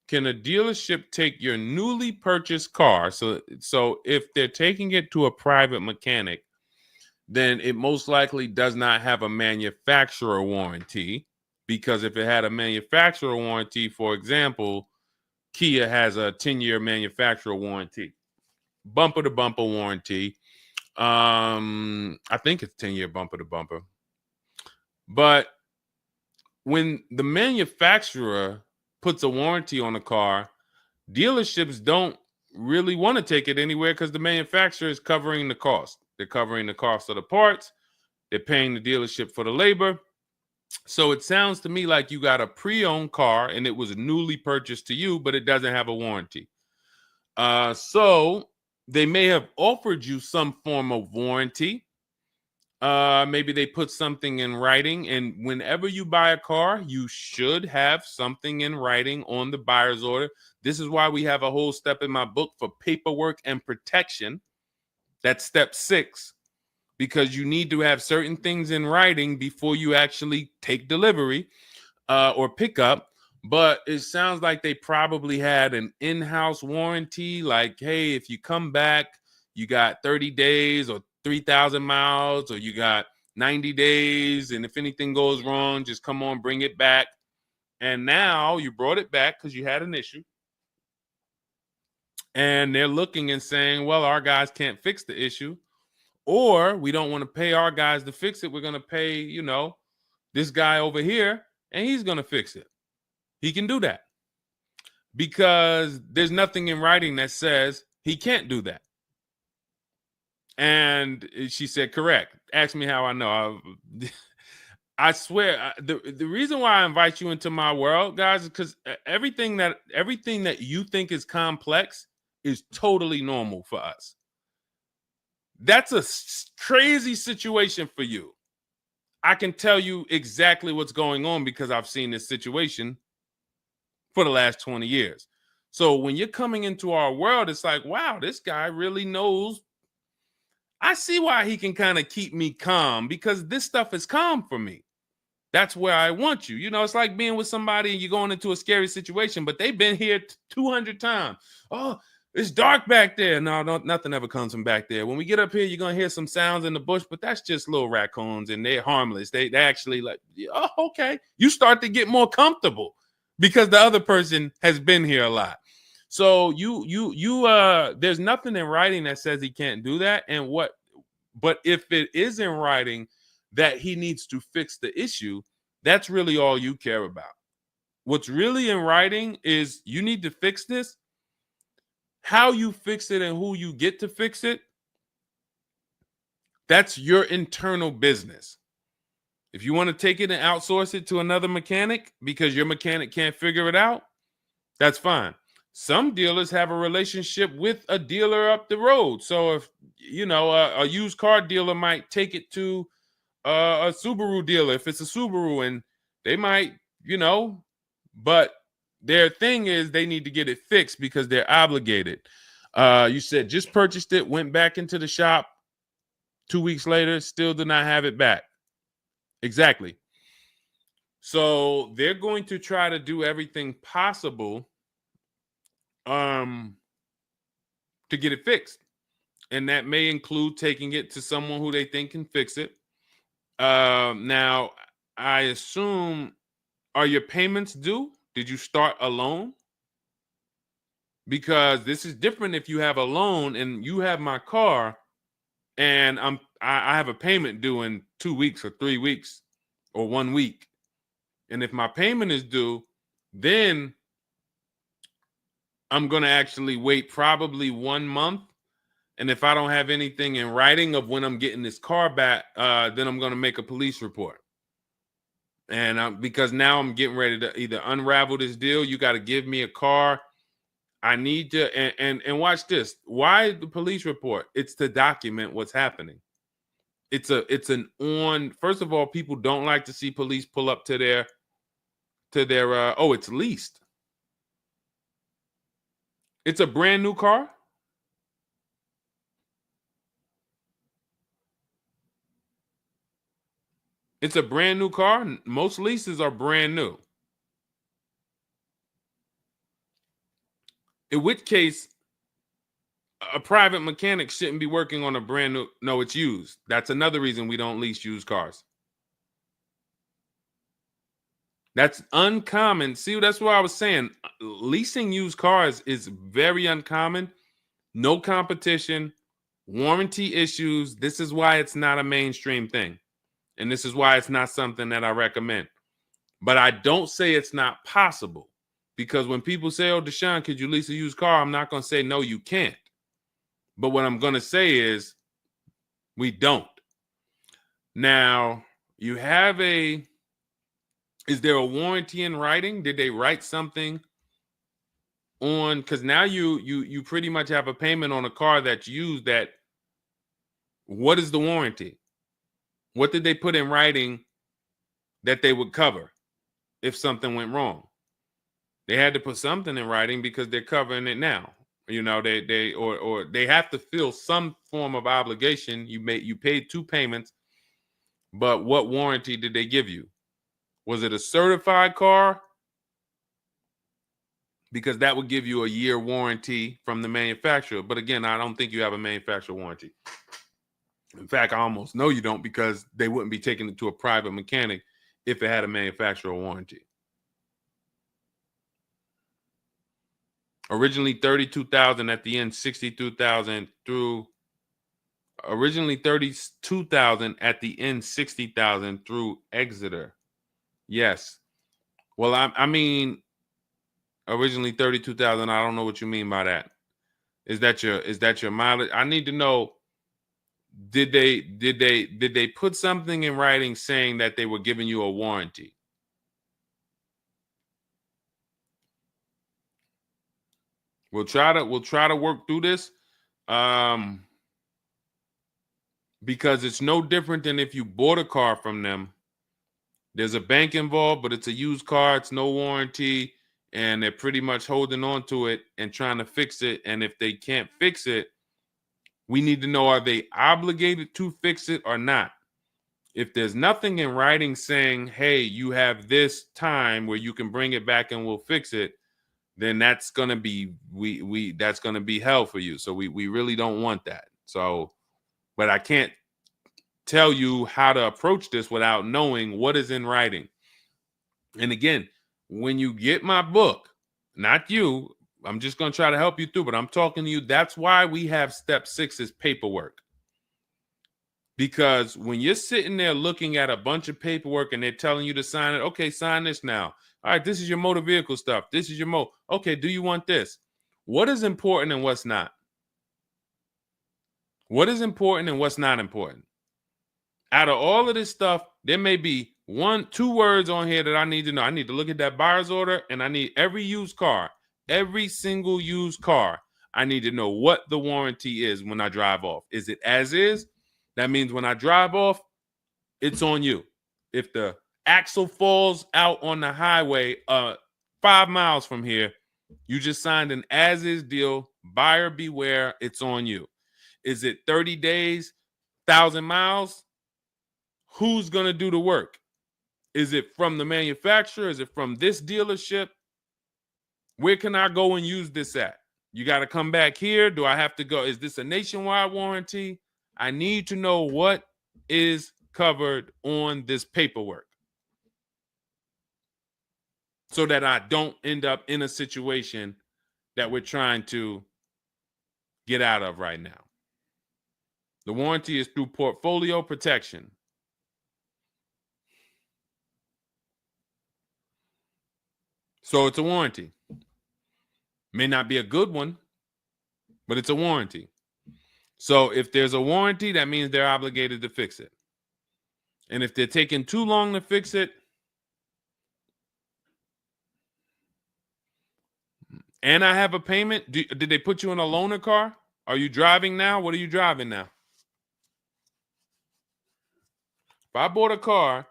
S1: Can a dealership take your newly purchased car? So if they're taking it to a private mechanic, then it most likely does not have a manufacturer warranty, because if it had a manufacturer warranty, for example, Kia has a 10-year manufacturer warranty, bumper to bumper warranty. I think it's 10-year bumper to bumper. But when the manufacturer puts a warranty on a car, dealerships don't really want to take it anywhere, because the manufacturer is covering the cost. They're covering the cost of the parts. They're paying the dealership for the labor. So it sounds to me like you got a pre-owned car and it was newly purchased to you, but it doesn't have a warranty. So they may have offered you some form of warranty. Maybe they put something in writing, and whenever you buy a car, you should have something in writing on the buyer's order. This is why we have a whole step in my book for paperwork and protection. That's step 6, because you need to have certain things in writing before you actually take delivery or pick up. But it sounds like they probably had an in-house warranty, like, hey, if you come back, you got 30 days or 3,000 miles, or you got 90 days, and if anything goes wrong, just come on, bring it back. And now you brought it back because you had an issue, and they're looking and saying, well, our guys can't fix the issue, or we don't want to pay our guys to fix it. We're going to pay, this guy over here, and he's going to fix it. He can do that because there's nothing in writing that says he can't do that. And she said, correct. Ask me how I know. I swear, the reason why I invite you into my world, guys, is because everything that you think is complex is totally normal for us. That's a crazy situation for you. I can tell you exactly what's going on because I've seen this situation for the last 20 years. So when you're coming into our world, it's like, wow, this guy really knows. I see why he can kind of keep me calm, because this stuff is calm for me. That's where I want you. It's like being with somebody and you're going into a scary situation, but they've been here 200 times. Oh, it's dark back there. No, nothing ever comes from back there. When we get up here, you're going to hear some sounds in the bush, but that's just little raccoons and they're harmless. They actually like, oh, okay. You start to get more comfortable because the other person has been here a lot. So there's nothing in writing that says he can't do that. But if it is in writing that he needs to fix the issue, that's really all you care about. What's really in writing is you need to fix this. How you fix it and who you get to fix it, that's your internal business. If you want to take it and outsource it to another mechanic because your mechanic can't figure it out, that's fine. Some dealers have a relationship with a dealer up the road. So if, a used car dealer might take it to a Subaru dealer if it's a Subaru, and they might, but their thing is they need to get it fixed because they're obligated. You said just purchased it, went back into the shop 2 weeks later, still did not have it back. Exactly. So they're going to try to do everything possible to get it fixed. And that may include taking it to someone who they think can fix it. Now, I assume, are your payments due? Did you start a loan? Because this is different if you have a loan and you have my car and I have a payment due in 2 weeks or 3 weeks or 1 week. And if my payment is due, then I'm going to actually wait probably 1 month. And if I don't have anything in writing of when I'm getting this car back, then I'm going to make a police report. And because now I'm getting ready to either unravel this deal, you got to give me a car. I need to, and watch this. Why the police report? It's to document what's happening. First of all, people don't like to see police pull up to their, it's leased. It's a brand new car. It's a brand new car. Most leases are brand new. In which case, a private mechanic shouldn't be working on a brand new. No, it's used. That's another reason we don't lease used cars. That's uncommon. See, that's what I was saying. Leasing used cars is very uncommon. No competition, warranty issues. This is why it's not a mainstream thing. And this is why it's not something that I recommend. But I don't say it's not possible. Because when people say, oh, Deshone, could you lease a used car? I'm not going to say, no, you can't. But what I'm going to say is we don't. Now, you have is there a warranty in writing? Did they write something on, because now you pretty much have a payment on a car that's used. That what is the warranty? What did they put in writing that they would cover if something went wrong? They had to put something in writing because they're covering it now. You know, or they have to fill some form of obligation. You paid 2 payments, but what warranty did they give you? Was it a certified car? Because that would give you a year warranty from the manufacturer. But again, I don't think you have a manufacturer warranty. In fact, I almost know you don't, because they wouldn't be taking it to a private mechanic if it had a manufacturer warranty. Originally 32,000, at the end 62,000 through. Originally 32,000, at the end 60,000 through Exeter. Yes. Well, I mean, originally 32,000. I don't know what you mean by that. Is that your mileage? I need to know. Did they put something in writing saying that they were giving you a warranty? We'll try to work through this, because it's no different than if you bought a car from them. There's a bank involved, but it's a used car. It's no warranty, and they're pretty much holding on to it and trying to fix it. And if they can't fix it, we need to know, are they obligated to fix it or not? If there's nothing in writing saying, hey, you have this time where you can bring it back and we'll fix it, then that's gonna be that's gonna be hell for you. So we really don't want that. So, but I can't tell you how to approach this without knowing what is in writing. And again, when you get my book, not you, I'm just gonna try to help you through, but I'm talking to you. That's why we have step 6 is paperwork. Because when you're sitting there looking at a bunch of paperwork and they're telling you to sign it, okay, sign this now. All right, this is your motor vehicle stuff. This is your okay, do you want this? What is important and what's not? What is important and what's not important? Out of all of this stuff, there may be 1-2 words on here that I need to know. I need to look at that buyer's order, and I need every used car, every single used car. I need to know what the warranty is when I drive off. Is it as is? That means when I drive off, it's on you. If the axle falls out on the highway 5 miles from here, you just signed an as-is deal. Buyer beware, it's on you. Is it 30 days, 1,000 miles? Who's going to do the work? Is it from the manufacturer? Is it from this dealership? Where can I go and use this at? You got to come back here. Do I have to go? Is this a nationwide warranty? I need to know what is covered on this paperwork so that I don't end up in a situation that we're trying to get out of right now. The warranty is through portfolio protection. So it's a warranty. May not be a good one, but it's a warranty. So if there's a warranty, that means they're obligated to fix it. And if they're taking too long to fix it, and I have a payment, did they put you in a loaner car? Are you driving now? What are you driving now? If I bought a car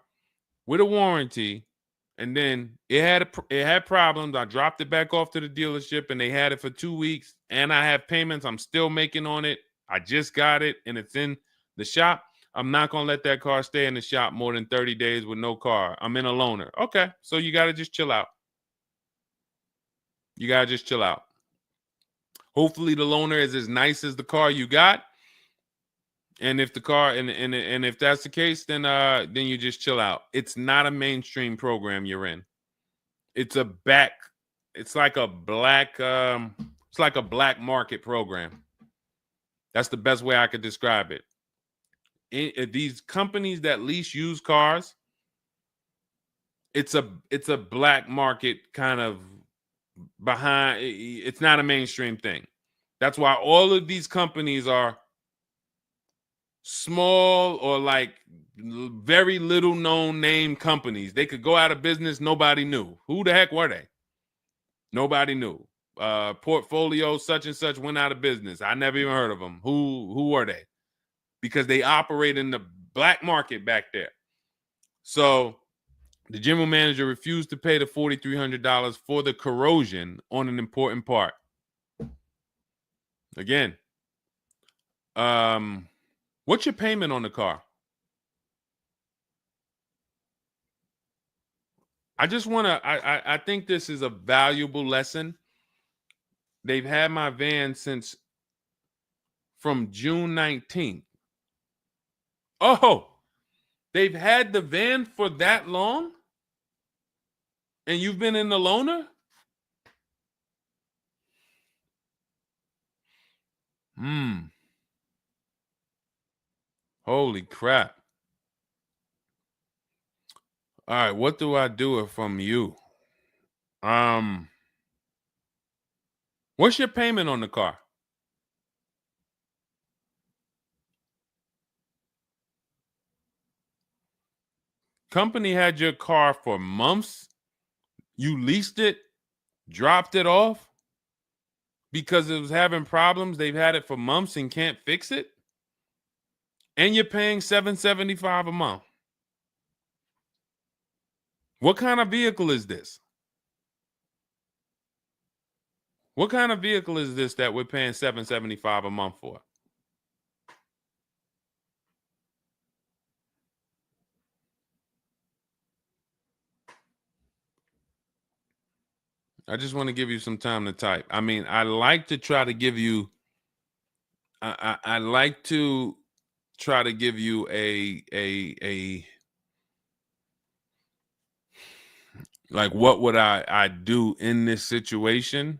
S1: with a warranty and then it had problems, I dropped it back off to the dealership and they had it for 2 weeks, and I have payments I'm still making on it, I just got it and it's in the shop, I'm not going to let that car stay in the shop more than 30 days with no car. I'm in a loaner. Okay, so you got to just chill out. You got to just chill out. Hopefully the loaner is as nice as the car you got. And if the car and if that's the case, then you just chill out. It's not a mainstream program you're in. It's like a black market program. That's the best way I could describe it. These companies that lease used cars, it's a black market kind of behind. It's not a mainstream thing. That's why all of these companies are small or like very little known name companies. They could go out of business. Nobody knew. Who the heck were they? Nobody knew. portfolio such and such went out of business. I never even heard of them. Who are they? Because they operate in the black market back there. So the general manager refused to pay the $4,300 for the corrosion on an important part. Again, what's your payment on the car? I just want to, I think this is a valuable lesson. They've had my van since from June 19th. Oh, they've had the van for that long? And you've been in the loaner? Holy crap. All right, what do I do from you? What's your payment on the car? Company had your car for months. You leased it, dropped it off because it was having problems. They've had it for months and can't fix it. And you're paying $775 a month. What kind of vehicle is this? What kind of vehicle is this that we're paying $775 a month for? I just want to give you some time to type. I mean, I like to try to give you, I like to try to give you a like, what would I do in this situation?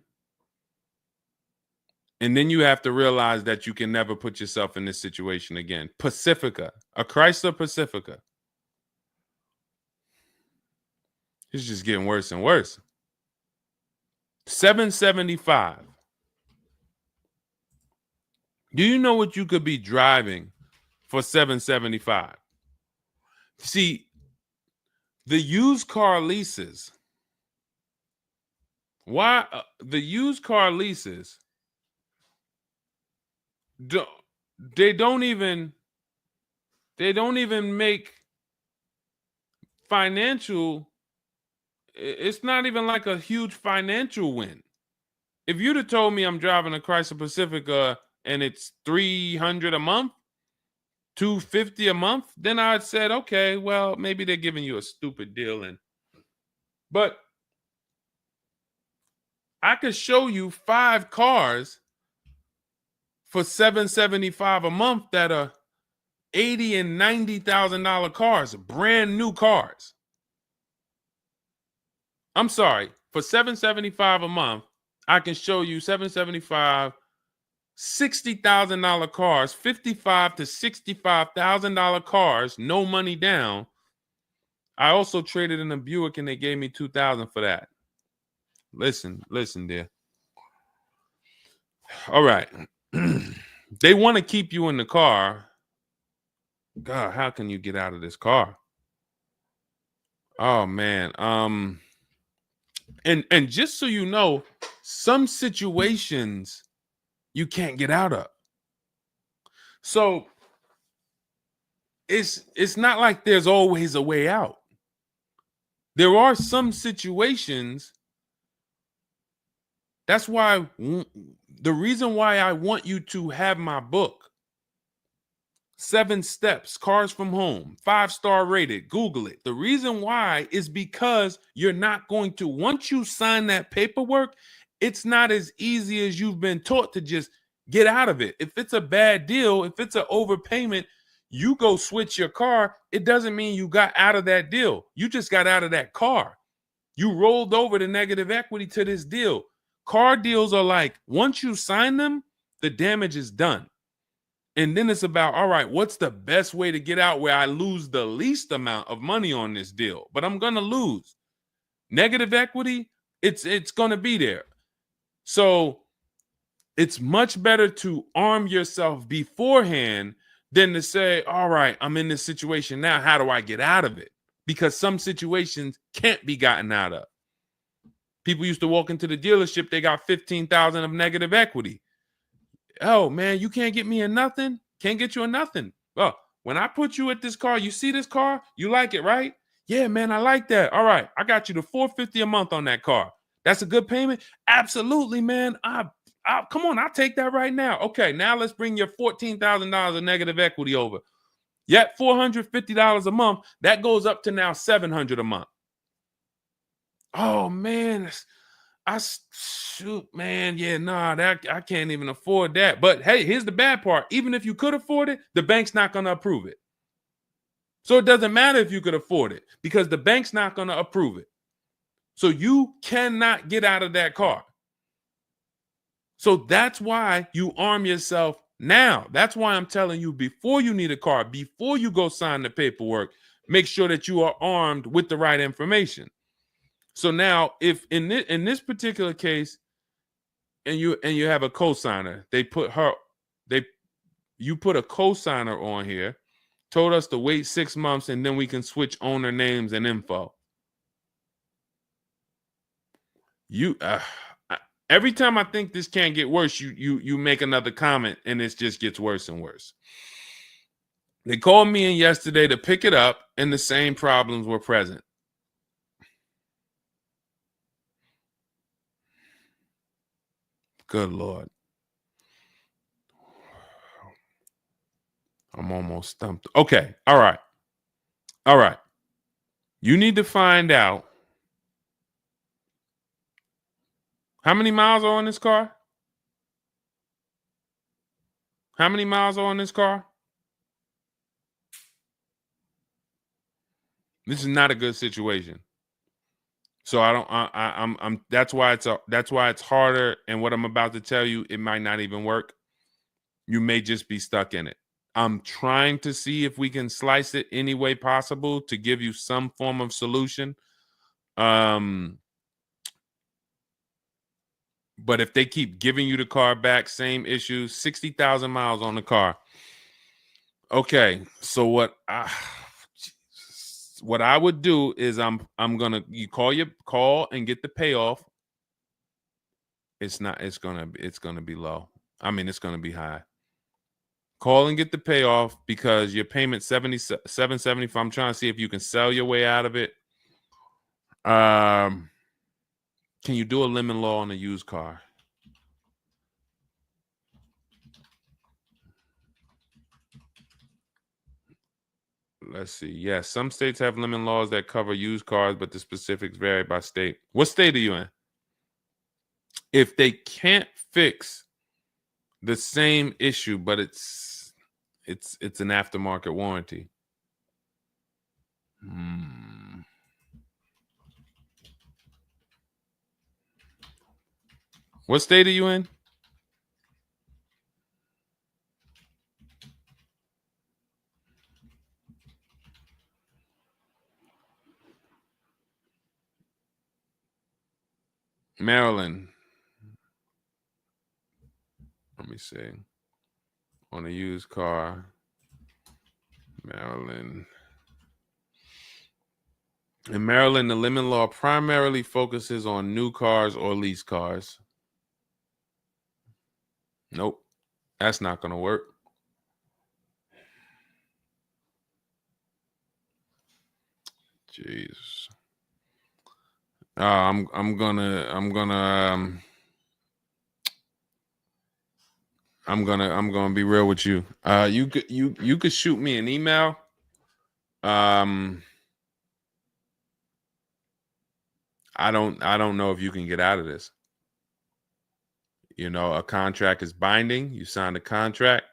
S1: And then you have to realize that you can never put yourself in this situation again. Pacifica, a Chrysler Pacifica. It's just getting worse and worse. $775. Do you know what you could be driving for $775? See, the used car leases. Why the used car leases? They don't even make financial. It's not even like a huge financial win. If you'd have told me I'm driving a Chrysler Pacifica and it's $300 a month, $250 a month, then I'd said, okay, well, maybe they're giving you a stupid deal. But I could show you 5 cars for $775 a month that are $80,000 and $90,000 cars, brand new cars. I'm sorry, for $775 a month, I can show you $775, $60,000 cars, $55,000 to $65,000 cars, no money down. I also traded in a Buick and they gave me $2,000 for that. Listen, dear. All right. They want to keep you in the car. God, how can you get out of this car? Oh man. And just so you know, some situations you can't get out of. So it's not like there's always a way out. There are some situations. That's why the reason why I want you to have my book, 7 Steps, Cars from Home, 5-star rated, Google it. The reason why is because you're not going to, once you sign that paperwork, it's not as easy as you've been taught to just get out of it. If it's a bad deal, if it's an overpayment, you go switch your car, it doesn't mean you got out of that deal. You just got out of that car. You rolled over the negative equity to this deal. Car deals are like, once you sign them, the damage is done. And then it's about, all right, what's the best way to get out where I lose the least amount of money on this deal? But I'm going to lose. Negative equity, it's going to be there. So it's much better to arm yourself beforehand than to say, all right, I'm in this situation now. How do I get out of it? Because some situations can't be gotten out of. People used to walk into the dealership, they got 15,000 of negative equity. Oh man, you can't get me in nothing. Can't get you in nothing. Well, when I put you at this car, you see this car, you like it, right? Yeah, man, I like that. All right, I got you the $450 a month on that car. That's a good payment. Absolutely, man. Come on, I'll take that right now. Okay, now let's bring your $14,000 of negative equity over. Yet $450 a month. That goes up to now $700 a month. Oh man, shoot, man, yeah, nah, that I can't even afford that. But hey, here's the bad part. Even if you could afford it, the bank's not going to approve it. So it doesn't matter if you could afford it because the bank's not going to approve it. So you cannot get out of that car. So that's why you arm yourself now. That's why I'm telling you, before you need a car, before you go sign the paperwork, make sure that you are armed with the right information. So now, if in this particular case, and you have a cosigner, you put a cosigner on here, told us to wait 6 months, and then we can switch owner names and info. Every time I think this can't get worse, you make another comment, and it just gets worse and worse. They called me in yesterday to pick it up, and the same problems were present. Good Lord. I'm almost stumped. Okay. All right. All right. You need to find out how many miles are on this car? How many miles are on this car? This is not a good situation. So that's why it's harder. And what I'm about to tell you, it might not even work. You may just be stuck in it. I'm trying to see if we can slice it any way possible to give you some form of solution. But if they keep giving you the car back, same issues, 60,000 miles on the car. Okay, so what I would do is you call and get the payoff. It's gonna be low. I mean, it's gonna be high. Call and get the payoff because your payment $775. I'm trying to see if you can sell your way out of it. Can you do a lemon law on a used car? Let's see. Yes, some states have lemon laws that cover used cars, but the specifics vary by state. What state are you in? If they can't fix the same issue, but it's an aftermarket warranty. What state are you in? Maryland. Let me see. On a used car, Maryland. In Maryland, the lemon law primarily focuses on new cars or lease cars. Nope, that's not going to work. Jeez. I'm gonna be real with you. You could shoot me an email. I don't know if you can get out of this. You know, a contract is binding. You signed a contract.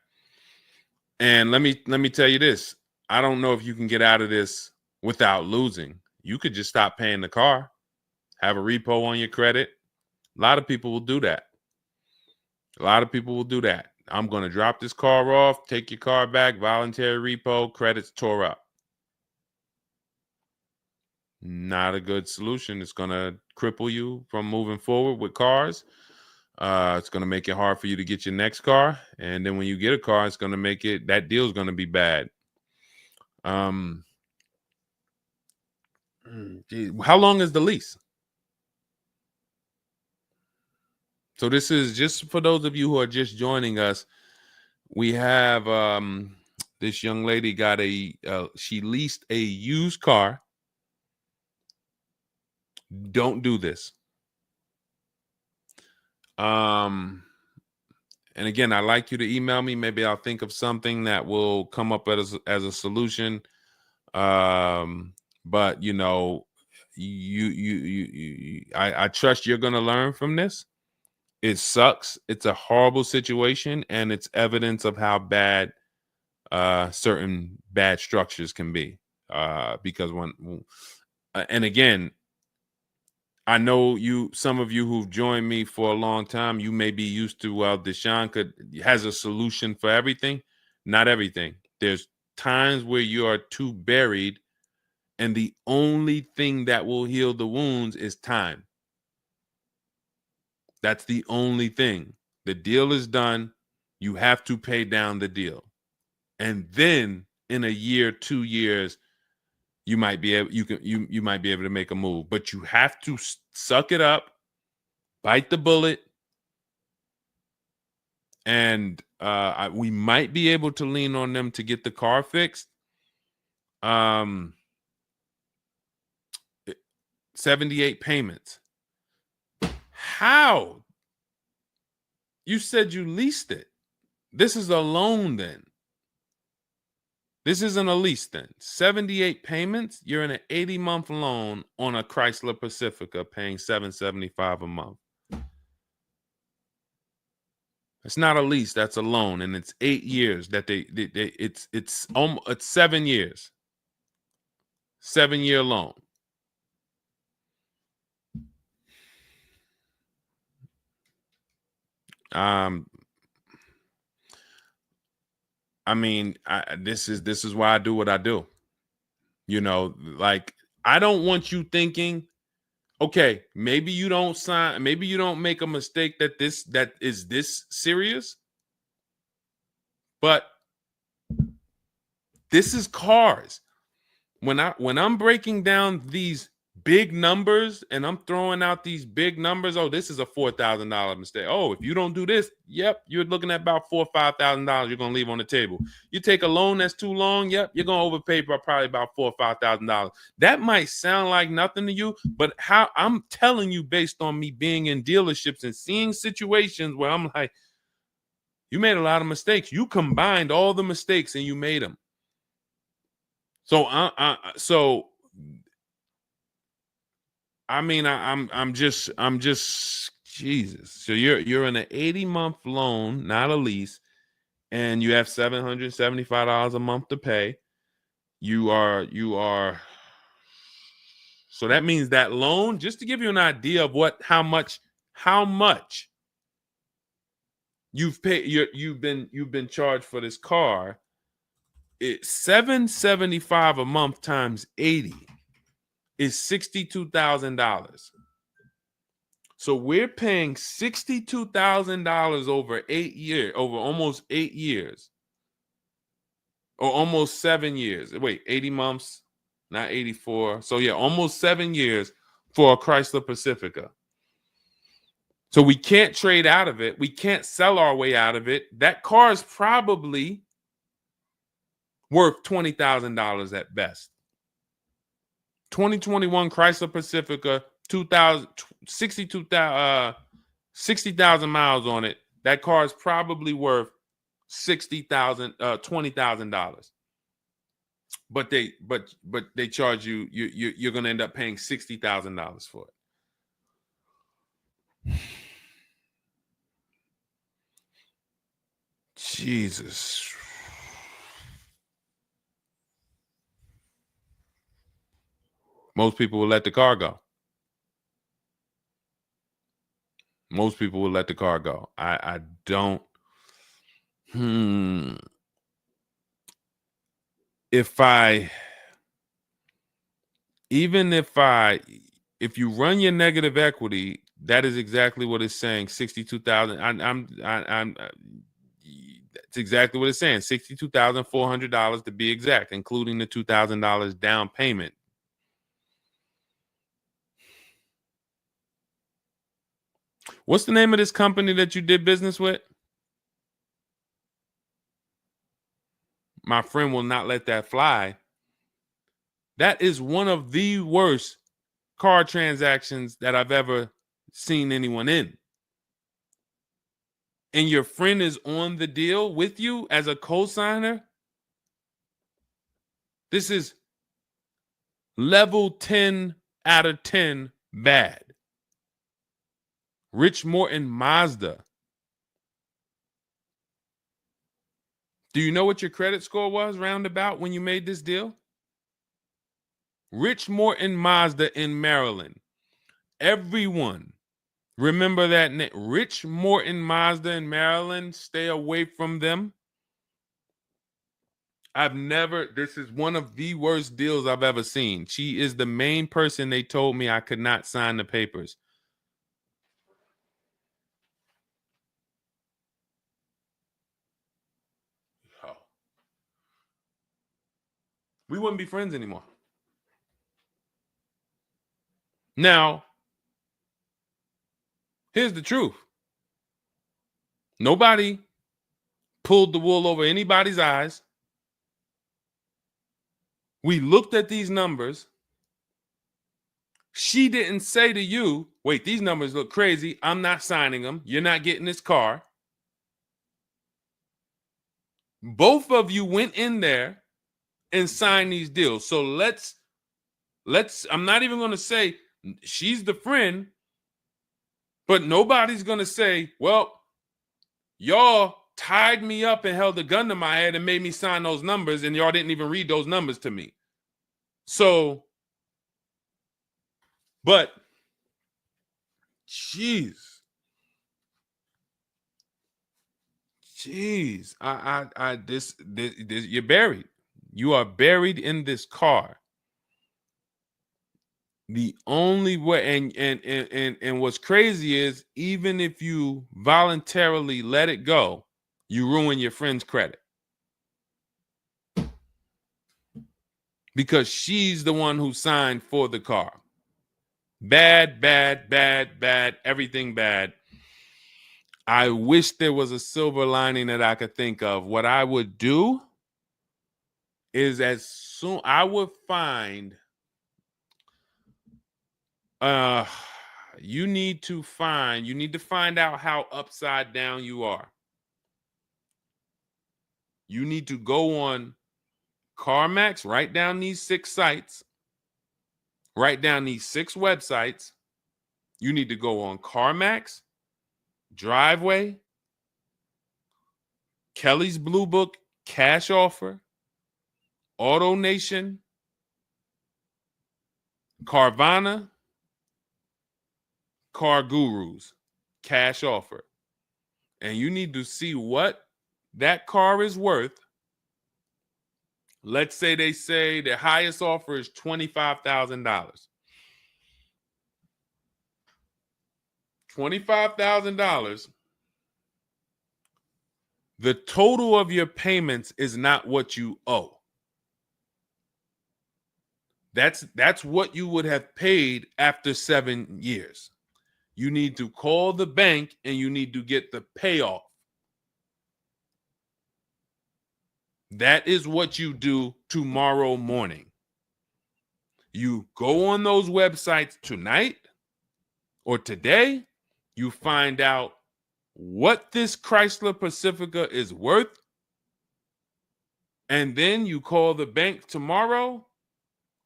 S1: And let me tell you this. I don't know if you can get out of this without losing. You could just stop paying the car, have a repo on your credit. A lot of people will do that. I'm going to drop this car off, take your car back, voluntary repo, credits tore up. Not a good solution. It's going to cripple you from moving forward with cars. It's going to make it hard for you to get your next car. And then when you get a car, it's going to make that deal is going to be bad. Geez, how long is the lease? So this is just for those of you who are just joining us. We have this young lady got she leased a used car. Don't do this. And again, I'd like you to email me. Maybe I'll think of something that will come up as a solution. But you know, I trust you're gonna learn from this. It sucks. It's a horrible situation, and it's evidence of how bad certain bad structures can be. Because and again, I know some of you who've joined me for a long time, you may be used to, well, Deshone has a solution for everything. Not everything. There's times where you are too buried, and the only thing that will heal the wounds is time. That's the only thing. The deal is done. You have to pay down the deal. And then in a year, 2 years, you might be able you might be able to make a move. But you have to suck it up, bite the bullet, and we might be able to lean on them to get the car fixed. 78 payments. How? You said you leased it. This is a loan then. This isn't a lease then. 78 payments. You're in an 80-month loan on a Chrysler Pacifica paying $775 a month. It's not a lease, that's a loan, and it's 8 years that it's 7 years. 7-year loan. I mean, this is why I do what I do. You know, like, I don't want you thinking, okay, maybe you don't sign, maybe you don't make a mistake that is this serious, but this is cars. When I'm breaking down these big numbers and I'm throwing out these big numbers, oh, this is a $4,000 mistake. Oh, if you don't do this, yep, you're looking at about $4,000 or $5,000 you're gonna leave on the table. You take a loan that's too long, yep, you're gonna overpay by probably about $4,000 or $5,000. That might sound like nothing to you, but how I'm telling you based on me being in dealerships and seeing situations where I'm like, you made a lot of mistakes. You combined all the mistakes and you made them. So I'm just Jesus. So you're in an 80-month loan, not a lease, and you have $775 a month to pay. You are. So that means that loan, just to give you an idea of how much you've paid, you've been charged for this car. It's $775 a month times 80 is $62,000. So we're paying $62,000 over 8 years, over almost 8 years, or almost 7 years. Wait, 80 months, not 84. So yeah, almost 7 years for a Chrysler Pacifica. So we can't trade out of it. We can't sell our way out of it. That car is probably worth $20,000 at best. 2021 Chrysler Pacifica, 60,000 miles on it. That car is probably worth $20,000. But they charge you. You're going to end up paying $60,000 for it. Jesus. Most people will let the car go. Most people will let the car go. I don't. If you run your negative equity, that is exactly what it's saying. 62,000. It's exactly what it's saying. $62,400 to be exact, including the $2,000 down payment. What's the name of this company that you did business with? My friend will not let that fly. That is one of the worst car transactions that I've ever seen anyone in. And your friend is on the deal with you as a co-signer. This is level 10 out of 10 bad. Rich Morton Mazda. Do you know what your credit score was roundabout when you made this deal? Rich Morton Mazda in Maryland. Everyone remember that name. Rich Morton Mazda in Maryland. Stay away from them. This is one of the worst deals I've ever seen. She is the main person they told me I could not sign the papers. Oh. We wouldn't be friends anymore. Now, here's the truth. Nobody pulled the wool over anybody's eyes. We looked at these numbers. She didn't say to you, wait, these numbers look crazy. I'm not signing them. You're not getting this car. Both of you went in there and signed these deals. So let's I'm not even going to say she's the friend, but nobody's going to say, well, y'all tied me up and held a gun to my head and made me sign those numbers, and y'all didn't even read those numbers to me. So, but, jeez, this, you're buried. You are buried in this car. The only way, and what's crazy is, even if you voluntarily let it go, you ruin your friend's credit. Because she's the one who signed for the car. Bad, bad, bad, bad, everything bad. I wish there was a silver lining that I could think of. What I would do is, as soon I would find, you need to find out how upside down you are. You need to go on CarMax, write down these 6 sites, write down these 6 websites. You need to go on CarMax, Driveway, Kelly's Blue Book, Cash Offer, Auto Nation, Carvana, Car Gurus, Cash Offer. And you need to see what that car is worth. Let's say they say the highest offer is $25,000. $25,000. The total of your payments is not what you owe. That's what you would have paid after 7 years. You need to call the bank and you need to get the payoff. That is what you do tomorrow morning. You go on those websites tonight or today. You find out what this Chrysler Pacifica is worth. And then you call the bank tomorrow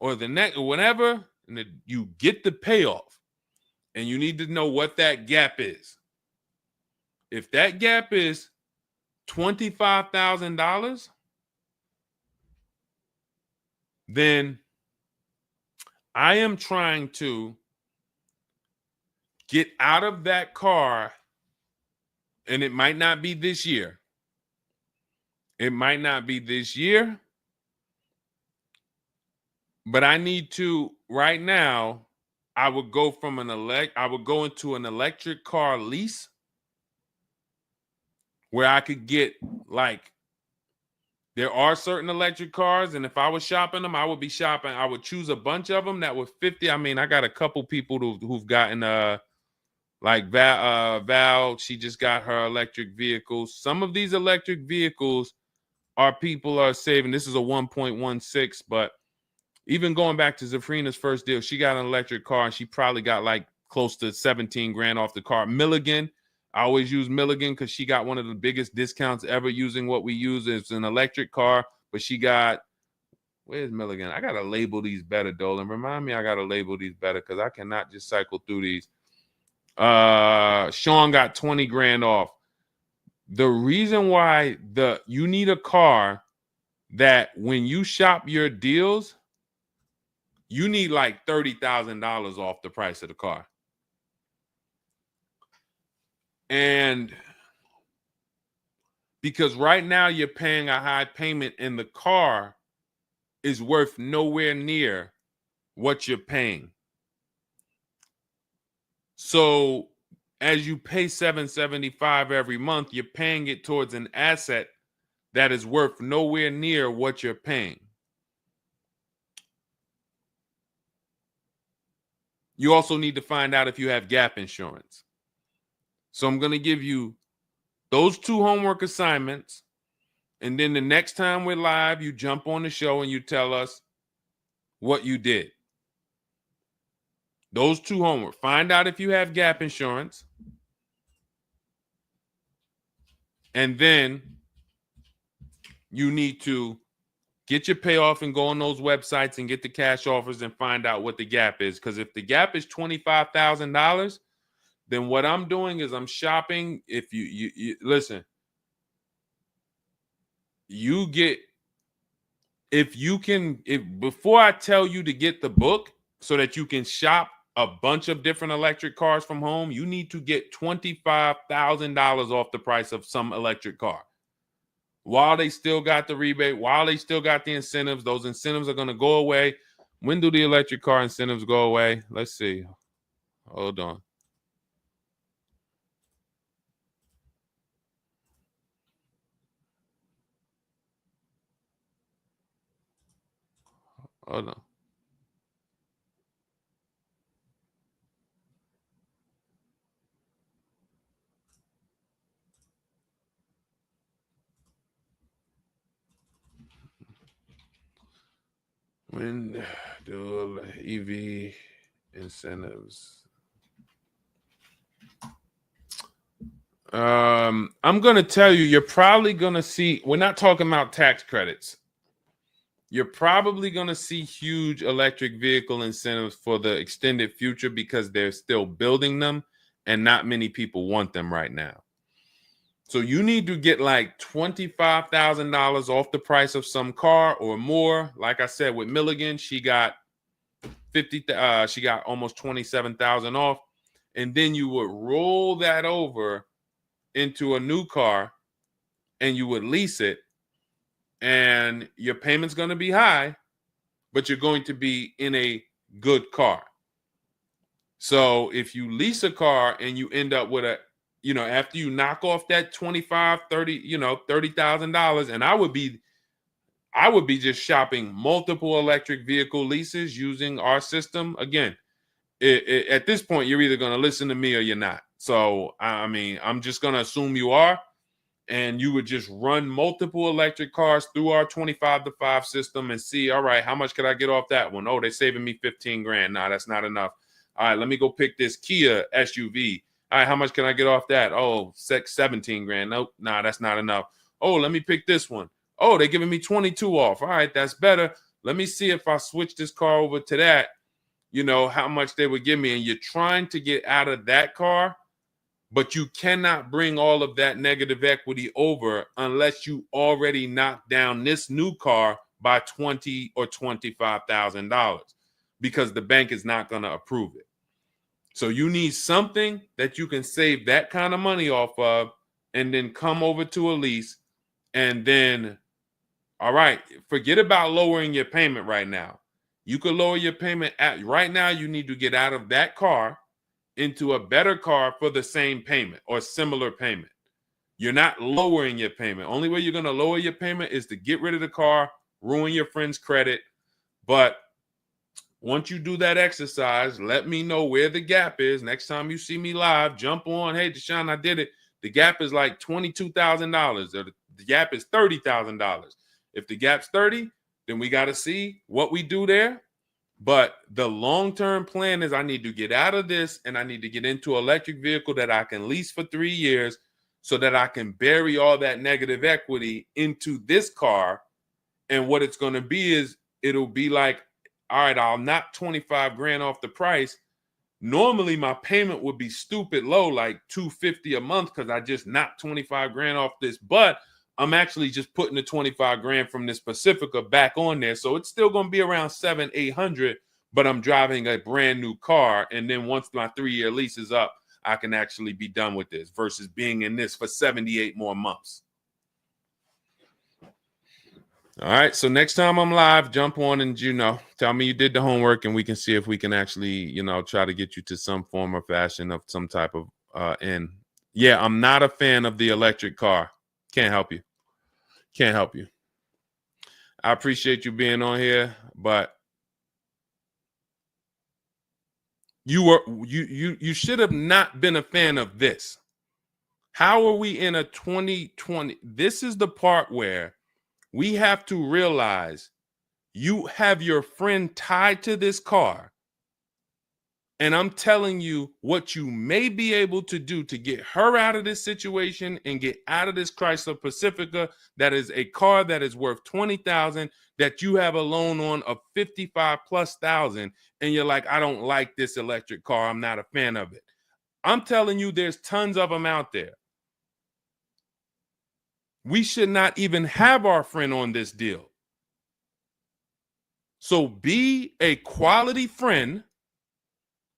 S1: or the next or whenever, and you get the payoff. And you need to know what that gap is. If that gap is $25,000, then I am trying to get out of that car, and it might not be this year. It might not be this year, but I need to right now. I would go into an electric car lease where I could get, like, there are certain electric cars, and if I was shopping them, I would choose a bunch of them that were 50. I mean, I got a couple people who've gotten Like Val, she just got her electric vehicle. Some of these electric vehicles people are saving. This is a 1.16, but even going back to Zafrina's first deal, she got an electric car and she probably got like close to 17 grand off the car. Milligan, I always use Milligan because she got one of the biggest discounts ever using what we use. It's an electric car, but she got, where's Milligan? I got to label these better, Dolan. Remind me I got to label these better because I cannot just cycle through these. Sean got 20 grand off. The reason why you need a car that when you shop your deals, you need like $30,000 off the price of the car. And because right now you're paying a high payment and the car is worth nowhere near what you're paying. So as you pay $775 every month, you're paying it towards an asset that is worth nowhere near what you're paying. You also need to find out if you have gap insurance. So I'm going to give you those 2 homework assignments. And then the next time we're live, you jump on the show and you tell us what you did. Those 2 homework. Find out if you have gap insurance. And then you need to get your payoff and go on those websites and get the cash offers and find out what the gap is. Because if the gap is $25,000, then what I'm doing is I'm shopping. If you listen, you get, if before I tell you to get the book so that you can shop a bunch of different electric cars from home, you need to get $25,000 off the price of some electric car. While they still got the rebate, while they still got the incentives, those incentives are going to go away. When do the electric car incentives go away? Let's see. Hold on. Hold on. When do EV incentives? I'm going to tell you, you're probably going to see, we're not talking about tax credits. You're probably going to see huge electric vehicle incentives for the extended future because they're still building them and not many people want them right now. So you need to get like $25,000 off the price of some car or more. Like I said, with Milligan, she got she got almost 27,000 off. And then you would roll that over into a new car and you would lease it. And your payment's going to be high, but you're going to be in a good car. So if you lease a car and you end up with after you knock off that 25, 30, $30,000, and I would be just shopping multiple electric vehicle leases using our system. Again, at this point, you're either going to listen to me or you're not. So, I mean, I'm just going to assume you are. And you would just run multiple electric cars through our 25-to-5 system and see, all right, how much could I get off that one? Oh, they're saving me 15 grand. Nah, that's not enough. All right, let me go pick this Kia SUV. All right, how much can I get off that? Oh, 17 grand. Nope, nah, that's not enough. Oh, let me pick this one. Oh, they're giving me 22 off. All right, that's better. Let me see if I switch this car over to that, how much they would give me. And you're trying to get out of that car, but you cannot bring all of that negative equity over unless you already knock down this new car by $20,000 or $25,000 because the bank is not going to approve it. So you need something that you can save that kind of money off of and then come over to a lease and then, all right, forget about lowering your payment right now. You could lower your payment right now. You need to get out of that car into a better car for the same payment or similar payment. You're not lowering your payment. Only way you're going to lower your payment is to get rid of the car, ruin your friend's credit. But once you do that exercise, let me know where the gap is. Next time you see me live, jump on. Hey, Deshone, I did it. The gap is like $22,000. Or the gap is $30,000. If the gap's 30, then we got to see what we do there. But the long-term plan is I need to get out of this and I need to get into an electric vehicle that I can lease for 3 years so that I can bury all that negative equity into this car. And what it's going to be is it'll be like, all right, I'll knock 25 grand off the price. Normally my payment would be stupid low, like $250 a month, because I just knocked 25 grand off this. But I'm actually just putting the 25 grand from this Pacifica back on there. So it's still going to be around 700-800, but I'm driving a brand new car. And then once my 3-year lease is up, I can actually be done with this versus being in this for 78 more months. All right. So next time I'm live, jump on and, tell me you did the homework and we can see if we can actually, try to get you to some form or fashion of some type of end. Yeah, I'm not a fan of the electric car. Can't help you. Can't help you. I appreciate you being on here, but you should have not been a fan of this. How are we in a 2020? This is the part where we have to realize you have your friend tied to this car. And I'm telling you what you may be able to do to get her out of this situation and get out of this Chrysler Pacifica. That is a car that is worth $20,000 that you have a loan on of $55,000+. And you're like, I don't like this electric car. I'm not a fan of it. I'm telling you, there's tons of them out there. We should not even have our friend on this deal. So be a quality friend.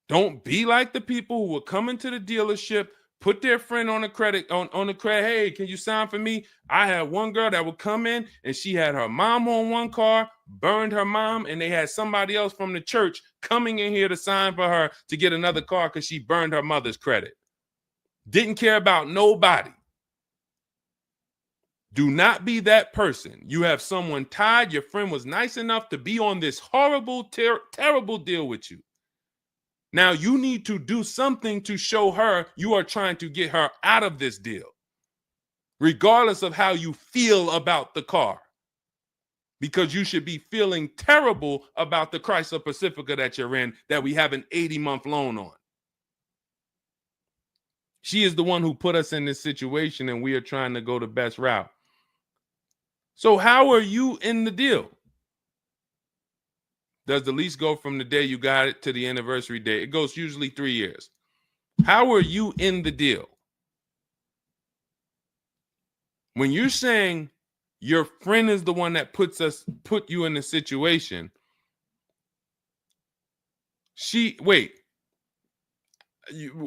S1: Don't be like the people who will come into the dealership, put their friend on the credit, on the credit. Hey, can you sign for me? I had one girl that would come in and she had her mom on one car, burned her mom, and they had somebody else from the church coming in here to sign for her to get another car because she burned her mother's credit. Didn't care about nobody. Do not be that person. You have someone tied. Your friend was nice enough to be on this horrible, terrible deal with you. Now you need to do something to show her you are trying to get her out of this deal, regardless of how you feel about the car, because you should be feeling terrible about the Chrysler Pacifica that you're in that we have an 80-month loan on. She is the one who put us in this situation and we are trying to go the best route. So how are you in the deal? Does the lease go from the day you got it to the anniversary day? It goes usually 3 years. How are you in the deal? When you're saying your friend is the one that put you in the situation,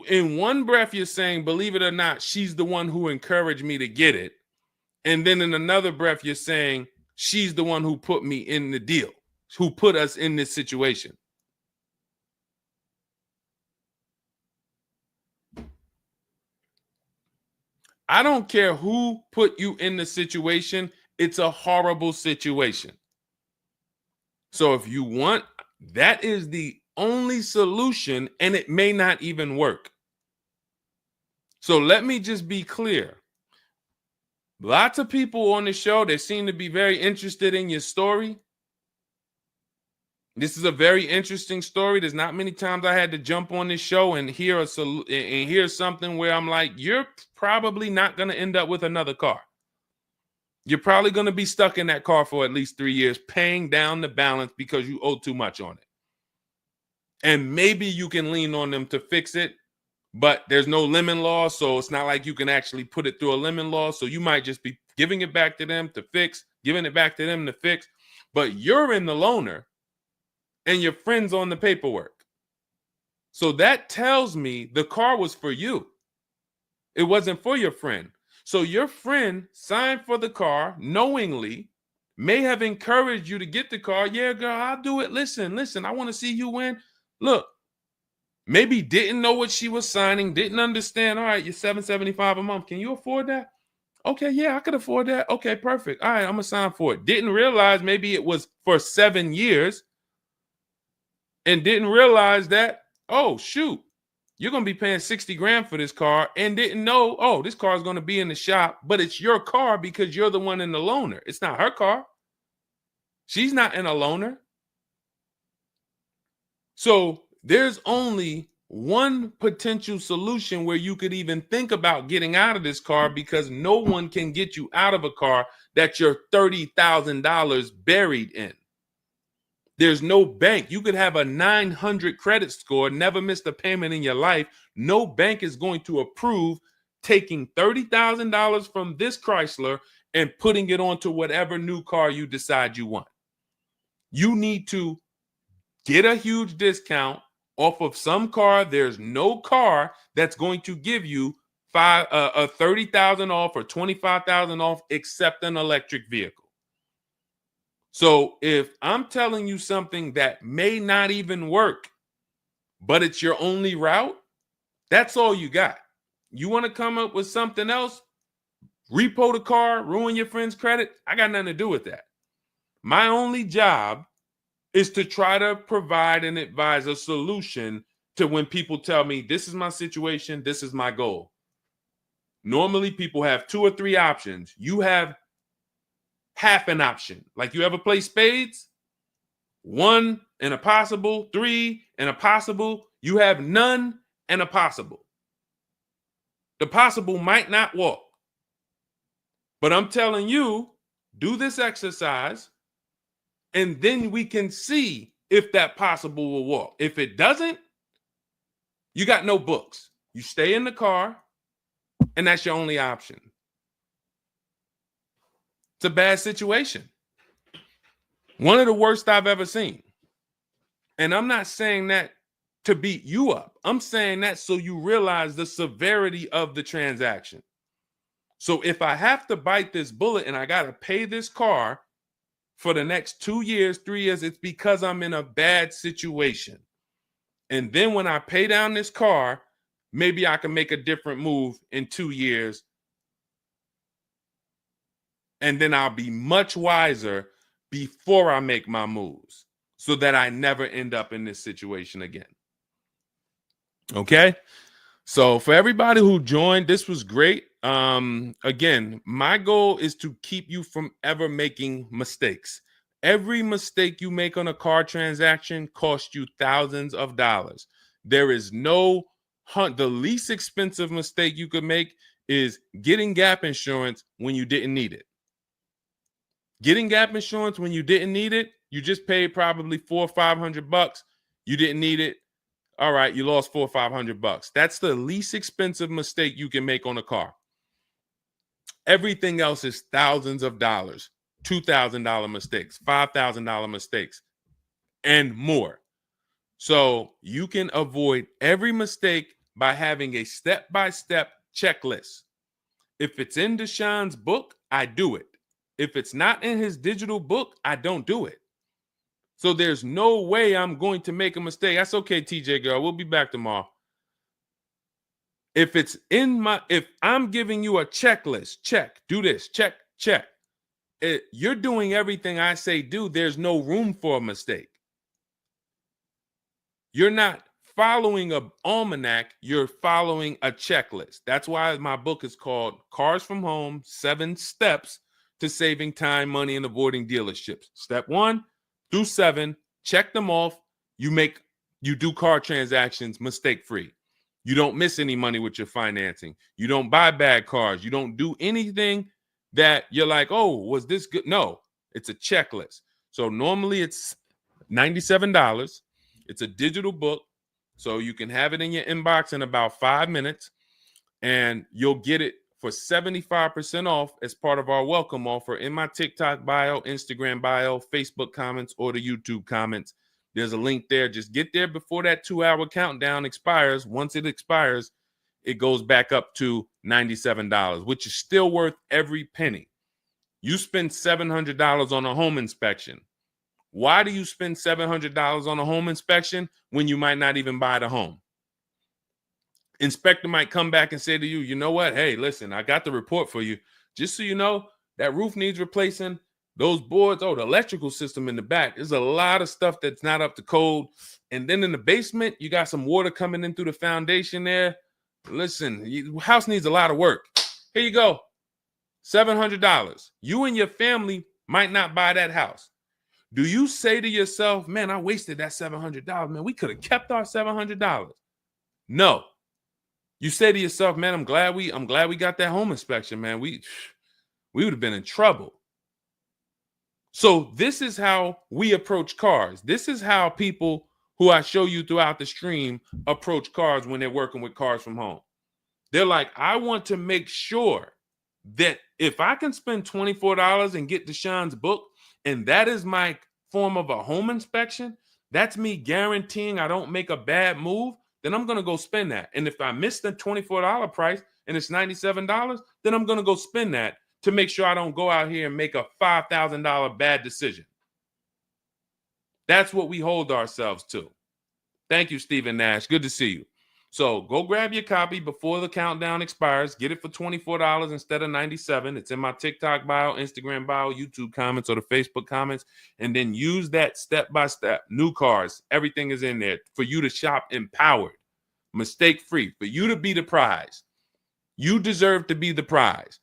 S1: in one breath you're saying, believe it or not, she's the one who encouraged me to get it. And then in another breath, you're saying she's the one who put me in the deal, who put us in this situation. I don't care who put you in the situation. It's a horrible situation. So if you want, that is the only solution, and it may not even work. So let me just be clear. Lots of people on the show, they seem to be very interested in your story. This is a very interesting story. There's not many times I had to jump on this show and hear something where I'm like, you're probably not going to end up with another car. You're probably going to be stuck in that car for at least 3 years, paying down the balance because you owe too much on it. And maybe you can lean on them to fix it, but there's no lemon law, so it's not like you can actually put it through a lemon law. So you might just be giving it back to them to fix, giving it back to them to fix. But you're in the loaner and your friend's on the paperwork. So that tells me the car was for you. It wasn't for your friend. So your friend signed for the car knowingly, may have encouraged you to get the car. Yeah, girl, I'll do it. Listen, I want to see you win. Look. Maybe didn't know what she was signing, didn't understand. All right, you're $775 a month. Can you afford that? Okay, yeah, I could afford that. Okay, perfect. All right, I'm going to sign for it. Didn't realize maybe it was for 7 years. and didn't realize that, oh, shoot, you're going to be paying 60 grand for this car, and didn't know, oh, this car is going to be in the shop, but it's your car because you're the one in the loaner. It's not her car. She's not in a loaner. So there's only one potential solution where you could even think about getting out of this car, because no one can get you out of a car that you're $30,000 buried in. There's no bank. You could have a 900 credit score, never missed a payment in your life. No bank is going to approve taking $30,000 from this Chrysler and putting it onto whatever new car you decide you want. You need to get a huge discount off of some car. There's no car that's going to give you $30,000 off or $25,000 off except an electric vehicle. So if I'm telling you something that may not even work, but it's your only route, that's all you got. You want to come up with something else, repo the car, ruin your friend's credit, I got nothing to do with that. My only job is to try to provide and advise a solution to when people tell me, this is my situation, this is my goal. Normally people have 2 or 3 options. You have half an option. Like, you ever play spades? 1 and a possible, 3 and a possible. You have none and a possible. The possible might not walk. But I'm telling you, do this exercise, and then we can see if that possible will walk. If it doesn't, you got no books. You stay in the car, and that's your only option. It's a bad situation. One of the worst I've ever seen. And I'm not saying that to beat you up. I'm saying that so you realize the severity of the transaction. So if I have to bite this bullet and I got to pay this car for the next 2 years, 3 years, it's because I'm in a bad situation. And then when I pay down this car, maybe I can make a different move in 2 years. And then I'll be much wiser before I make my moves, so that I never end up in this situation again. Okay? So for everybody who joined, this was great. Again, my goal is to keep you from ever making mistakes. Every mistake you make on a car transaction costs you thousands of dollars. There is no the least expensive mistake you could make is getting gap insurance when you didn't need it. Getting gap insurance when you didn't need it, you just paid probably $400 or $500. You didn't need it. All right, you lost $400 or $500. That's the least expensive mistake you can make on a car. Everything else is thousands of dollars, $2,000 mistakes, $5,000 mistakes, and more. So you can avoid every mistake by having a step-by-step checklist. If it's in Deshone's book, I do it. If it's not in his digital book, I don't do it. So there's no way I'm going to make a mistake. That's okay, TJ girl. We'll be back tomorrow. If I'm giving you a checklist, check, do this, check, check. You're doing everything I say do. There's no room for a mistake. You're not following an almanac. You're following a checklist. That's why my book is called Cars from Home, 7 Steps to Saving Time, Money, and Avoiding Dealerships. Step 1 through 7, check them off. You do car transactions mistake-free. You don't miss any money with your financing. You don't buy bad cars. You don't do anything that you're like, oh, was this good? No, it's a checklist. So normally it's $97. It's a digital book. So you can have it in your inbox in about 5 minutes, and you'll get it for 75% off as part of our welcome offer in my TikTok bio, Instagram bio, Facebook comments, or the YouTube comments. There's a link there. Just get there before that 2-hour countdown expires. Once it expires, it goes back up to $97, which is still worth every penny. You spend $700 on a home inspection. Why do you spend $700 on a home inspection when you might not even buy the home? Inspector might come back and say to you, you know what? Hey, listen, I got the report for you. Just so you know, that roof needs replacing. Those boards, the electrical system in the back, there's a lot of stuff that's not up to code. And then in the basement, you got some water coming in through the foundation there. Listen, house needs a lot of work. Here you go, $700. You and your family might not buy that house. Do you say to yourself, man, I wasted that $700, man, we could have kept our $700? No. You say to yourself, man, I'm glad we got that home inspection, man. We would have been in trouble. So this is how we approach cars. This is how people who I show you throughout the stream approach cars when they're working with cars from home. They're like, I want to make sure that if I can spend $24 and get Deshone's book, and that is my form of a home inspection, that's me guaranteeing I don't make a bad move, then I'm going to go spend that. And if I miss the $24 price and it's $97, then I'm going to go spend that to make sure I don't go out here and make a $5,000 bad decision. That's what we hold ourselves to. Thank you, Stephen Nash. Good to see you. So go grab your copy before the countdown expires. Get it for $24 instead of $97. It's in my TikTok bio, Instagram bio, YouTube comments, or the Facebook comments. And then use that step-by-step. New cars. Everything is in there for you to shop empowered, mistake-free, for you to be the prize. You deserve to be the prize.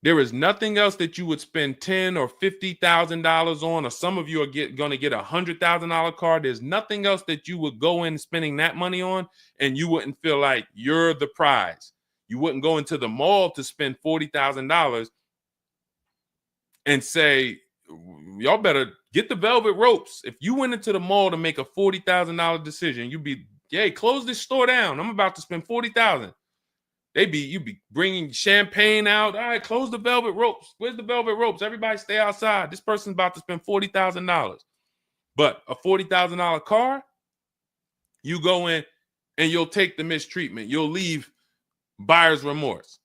S1: There is nothing else that you would spend $10,000 or $50,000 on, or some of you are going to get a $100,000 car. There's nothing else that you would go in spending that money on, and you wouldn't feel like you're the prize. You wouldn't go into the mall to spend $40,000 and say, y'all better get the velvet ropes. If you went into the mall to make a $40,000 decision, you'd be, hey, close this store down. I'm about to spend $40,000. You'd be bringing champagne out. All right, close the velvet ropes. Where's the velvet ropes? Everybody stay outside. This person's about to spend $40,000. But a $40,000 car, you go in and you'll take the mistreatment. You'll leave buyer's remorse.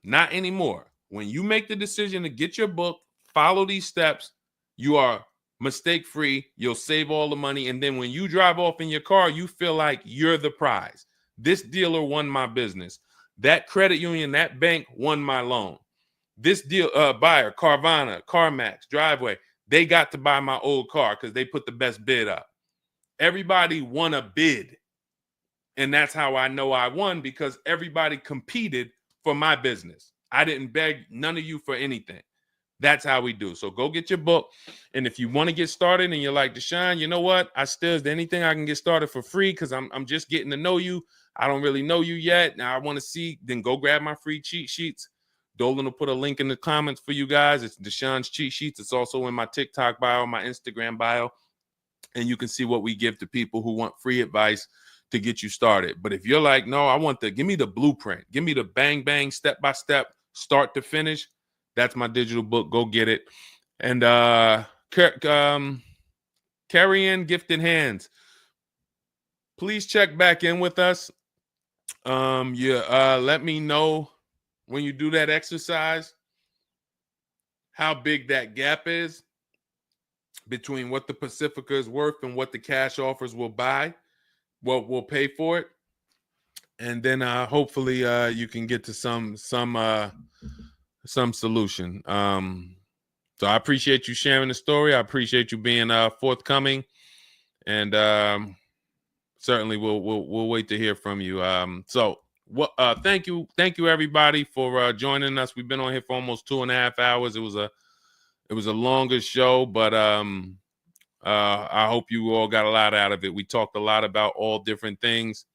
S1: Not anymore. When you make the decision to get your book, follow these steps, you are mistake-free. You'll save all the money. And then when you drive off in your car, you feel like you're the prize. This dealer won my business. That credit union, that bank won my loan. This deal, buyer, Carvana, CarMax, Driveway, they got to buy my old car because they put the best bid up. Everybody won a bid. And that's how I know I won, because everybody competed for my business. I didn't beg none of you for anything. That's how we do. So go get your book. And if you want to get started and you're like, Deshone, you know what? Is there anything I can get started for free? Because I'm just getting to know you. I don't really know you yet. Now I want to see, then go grab my free cheat sheets. Dolan will put a link in the comments for you guys. It's Deshone's cheat sheets. It's also in my TikTok bio, my Instagram bio. And you can see what we give to people who want free advice to get you started. But if you're like, no, give me the blueprint. Give me the bang, bang, step-by-step, start to finish. That's my digital book. Go get it. And carry in gifted hands. Please check back in with us. Let me know when you do that exercise how big that gap is between what the Pacifica is worth and what the cash offers will buy, what will pay for it. And then hopefully you can get to some solution. So I appreciate you sharing the story. I appreciate you being forthcoming, and certainly we'll wait to hear from you. Thank you everybody for joining us. We've been on here for almost 2.5 hours. It was a longer show, but I hope you all got a lot out of it. We talked a lot about all different things.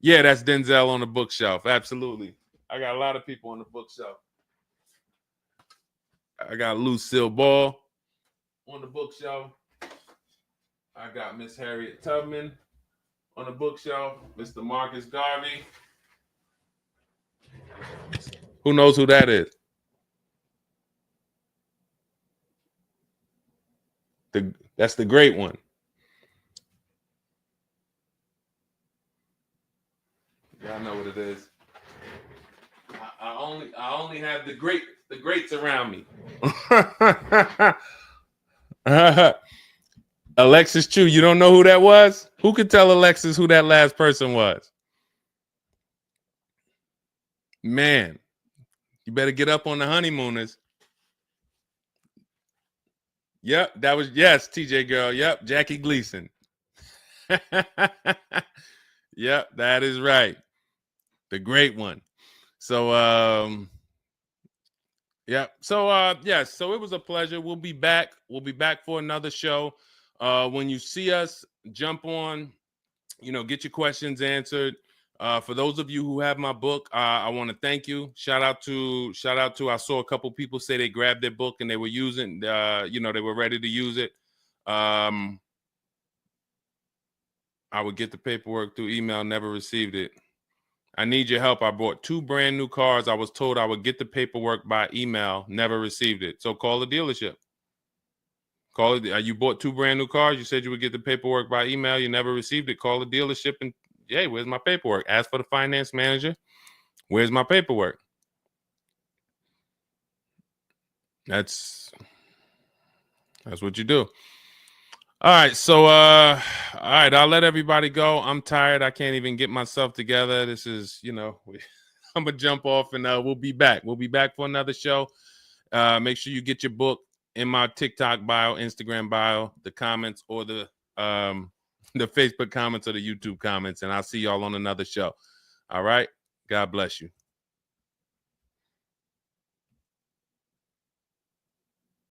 S1: Yeah, that's Denzel on the bookshelf. Absolutely. I got a lot of people on the bookshelf. I got Lucille Ball on the bookshelf. I got Miss Harriet Tubman on the bookshelf. Mr. Marcus Garvey. Who knows who that is? That's the great one. Y'all know what it is. I only have the greats around me. Alexis Chu, you don't know who that was? Who could tell Alexis who that last person was? Man, you better get up on the honeymooners. Yep, that was, yes, TJ girl. Yep, Jackie Gleason. Yep, that is right. The great one. So yeah. So yes, so it was a pleasure. We'll be back. We'll be back for another show. When you see us, jump on, get your questions answered. For those of you who have my book, I want to thank you. Shout out to I saw a couple people say they grabbed their book and they were using they were ready to use it. I would get the paperwork through email, never received it. I need your help. I bought 2 brand new cars. I was told I would get the paperwork by email, never received it. So call the dealership. Call it. You bought 2 brand new cars. You said you would get the paperwork by email. You never received it. Call the dealership and, hey, where's my paperwork? Ask for the finance manager. Where's my paperwork? That's what you do. All right. So, all right. I'll let everybody go. I'm tired. I can't even get myself together. This is, I'm going to jump off and we'll be back. We'll be back for another show. Make sure you get your book in my TikTok bio, Instagram bio, the comments, or the Facebook comments or the YouTube comments. And I'll see y'all on another show. All right. God bless you.